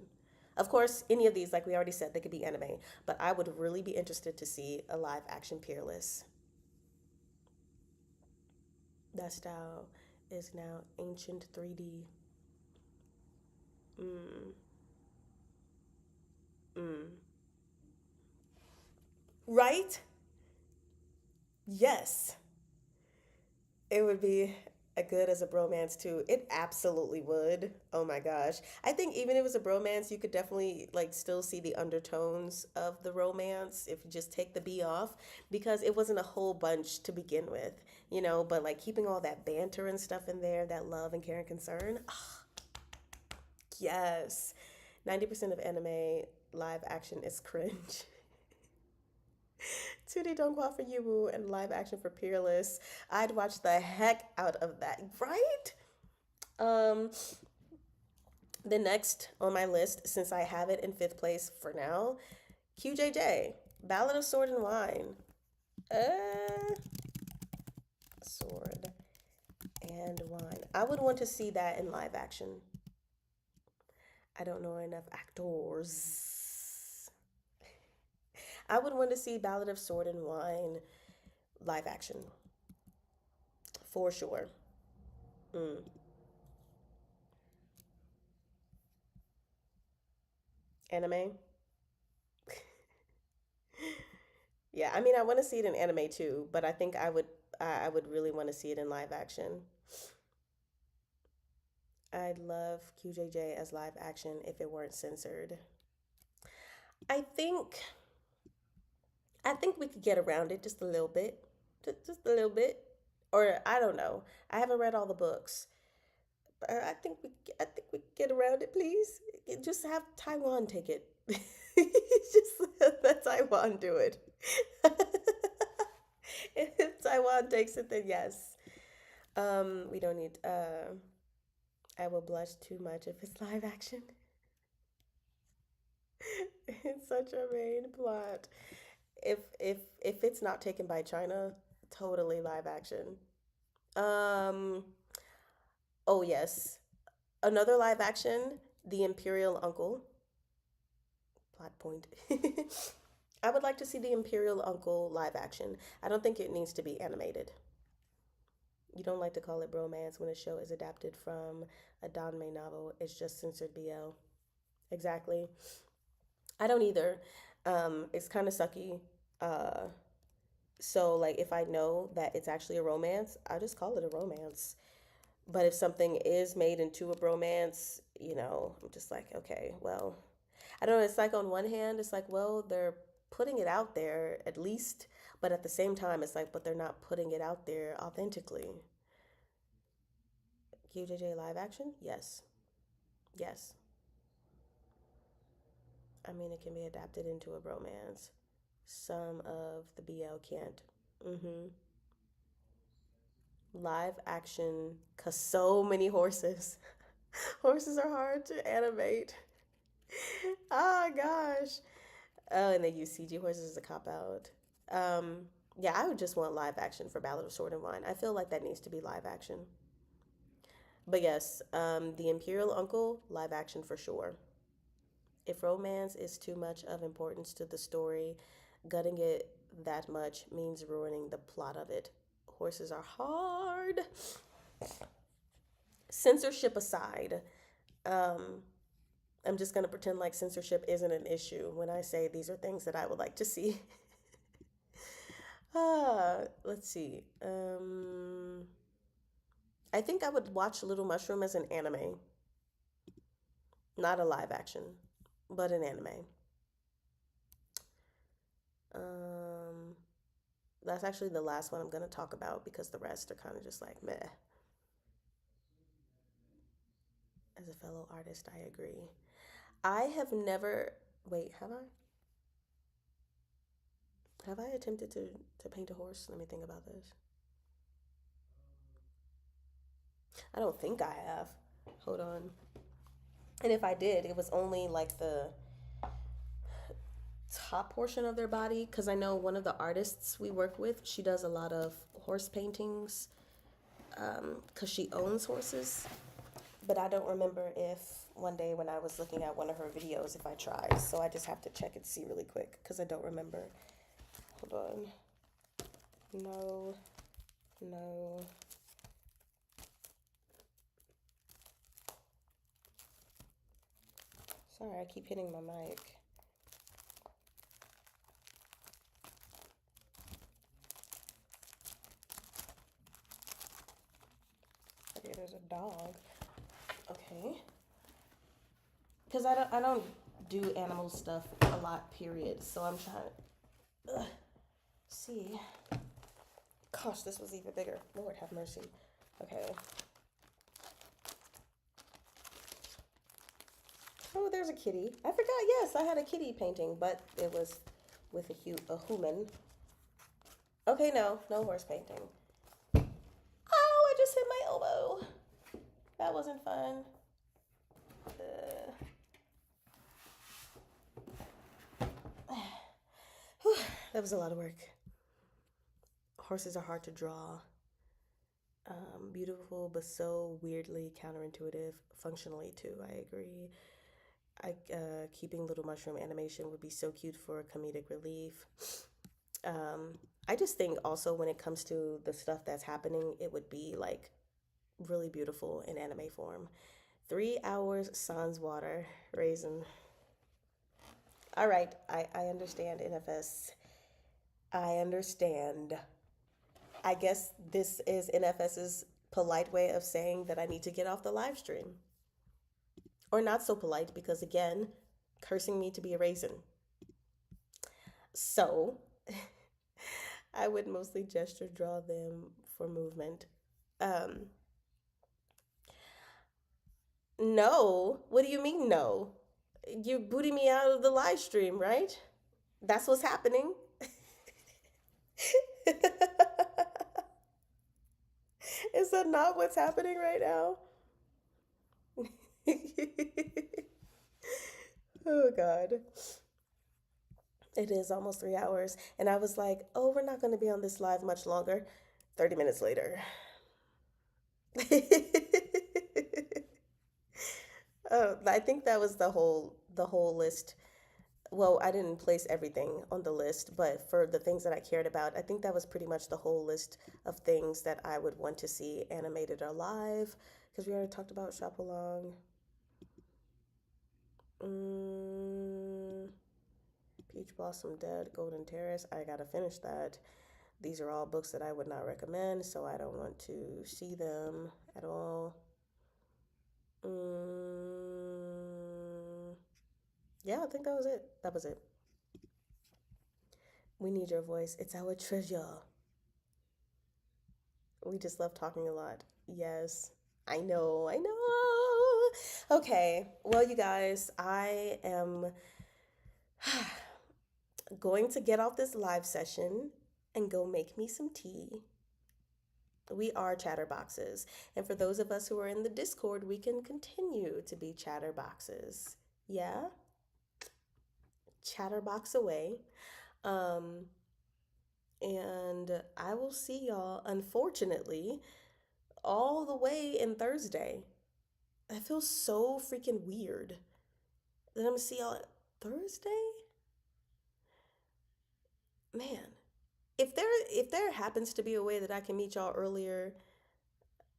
Of course, any of these, like we already said, they could be anime, but I would really be interested to see a live action Peerless. That style is now ancient 3D. Mm, mm. Right? Yes. It would be a good as a bromance too. It absolutely would. Oh my gosh. I think even if it was a bromance, you could definitely like still see the undertones of the romance if you just take the B off because it wasn't a whole bunch to begin with, but like keeping all that banter and stuff in there, that love and care and concern. Yes. 90% of anime live action is cringe. 2D Donghua for Yubu and live action for Peerless. I'd watch the heck out of that, right? Um, the next on my list, since I have it in fifth place for now, QJJ, Ballad of Sword and Wine. Uh, Sword and Wine. I would want to see that in live action. I don't know enough actors. I would want to see Ballad of Sword and Wine live action for sure. Mm. Anime. Yeah, I mean, I want to see it in anime too, but I think I would really want to see it in live action. I'd love QJJ as live action if it weren't censored. I think I think we could get around it just a little bit, just a little bit, or I don't know. I haven't read all the books. But I think we could get around it, please. Just have Taiwan take it. Just let Taiwan do it. If Taiwan takes it, then yes. We don't need. I will blush too much if it's live action. It's such a main plot. If it's not taken by China, totally live action. Um. Oh yes, another live action, The Imperial Uncle. Plot point. I would like to see The Imperial Uncle live action. I don't think it needs to be animated. You don't like to call it bromance when a show is adapted from a Danmei novel. It's just censored BL. Exactly. I don't either. It's kind of sucky. Uh, so like if I know that it's actually a romance, I just call it a romance. But if something is made into a bromance, I'm just like, okay, well, I don't know. It's like on one hand, it's like, well, they're putting it out there at least, but at the same time, it's like, but they're not putting it out there authentically. QJJ live action? Yes. Yes. I mean, it can be adapted into a bromance. Some of the BL can't. Mm-hmm. Live action, cause so many horses. Horses are hard to animate. Oh gosh. Oh, and they use CG horses as a cop out. Um, yeah, I would just want live action for Ballad of Sword and Wine. I feel like that needs to be live action. But yes, the Imperial Uncle, live action for sure. If romance is too much of importance to the story, gutting it that much means ruining the plot of it. Horses are hard. Censorship aside, um, I'm just going to pretend like censorship isn't an issue when I say these are things that I would like to see. Let's see. I think I would watch Little Mushroom as an anime, not a live action, but an anime. Um, that's actually the last one I'm going to talk about because the rest are kind of just like meh. As a fellow artist, I agree. I have never. Wait, have I? Have I attempted to paint a horse? Let me think about this. I don't think I have. Hold on. And if I did, it was only like the top portion of their body because I know one of the artists we work with, she does a lot of horse paintings because she owns horses. But I don't remember if one day when I was looking at one of her videos if I tried. So I just have to check and see really quick because I don't remember. Hold on. No, no. Sorry, I keep hitting my mic. Okay, there's a dog. Okay. Because I don't do animal stuff a lot, period. So I'm trying to see. Gosh, this was even bigger. Lord have mercy. Okay. Oh, there's a kitty. I forgot, yes, I had a kitty painting, but it was with a human. Okay, no, no horse painting. Oh, I just hit my elbow. That wasn't fun. That was a lot of work. Horses are hard to draw. Beautiful, but so weirdly counterintuitive. Functionally, too, I agree. Keeping Little Mushroom animation would be so cute for comedic relief. I just think also when it comes to the stuff that's happening, it would be like really beautiful in anime form. 3 hours, sans water, raisin. All right, I understand NFS. I understand. I guess this is NFS's polite way of saying that I need to get off the live stream. Or not so polite because, again, cursing me to be a raisin. So, I would mostly gesture draw them for movement. Um, no. What do you mean, no? You're booting me out of the live stream, right? That's what's happening. Is that not what's happening right now? Oh, God. It is almost 3 hours. And I was like, oh, we're not going to be on this live much longer. 30 minutes later. I think that was the whole list. Well, I didn't place everything on the list, but for the things that I cared about, I think that was pretty much the whole list of things that I would want to see animated or live. Because we already talked about Shop Along. Mm, Peach Blossom Dead, Golden Terrace. I gotta finish that. These are all books that I would not recommend, so I don't want to see them at all. Mm, yeah, I think that was it. That was it. We need your voice. It's our treasure. We just love talking a lot. Yes. I know, I know. Okay. Well, you guys, I am going to get off this live session and go make me some tea. We are chatterboxes. And for those of us who are in the Discord, we can continue to be chatterboxes. Yeah? Chatterbox away. Um, and I will see y'all, unfortunately, all the way in Thursday. That feels so freaking weird. That I'm gonna see y'all Thursday? Man. If there happens to be a way that I can meet y'all earlier,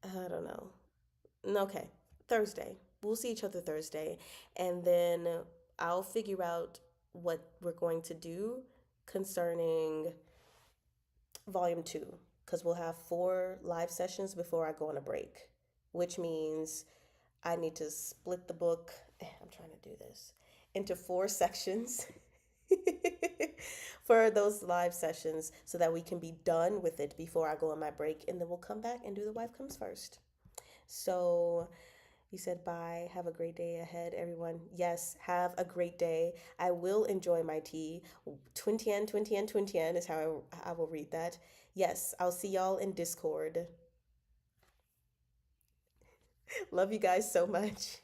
I don't know. Okay. Thursday. we'll see each other Thursday, and then I'll figure out what we're going to do concerning volume two, because we'll have 4 live sessions before I go on a break, which means I need to split the book. I'm trying to do this into 4 sections for those live sessions so that we can be done with it before I go on my break, and then we'll come back and do the wife comes first. So you said bye. Have a great day ahead, everyone. Yes, have a great day. I will enjoy my tea. Twintian, Twintian, Twintian is how I will read that. Yes, I'll see y'all in Discord. Love you guys so much.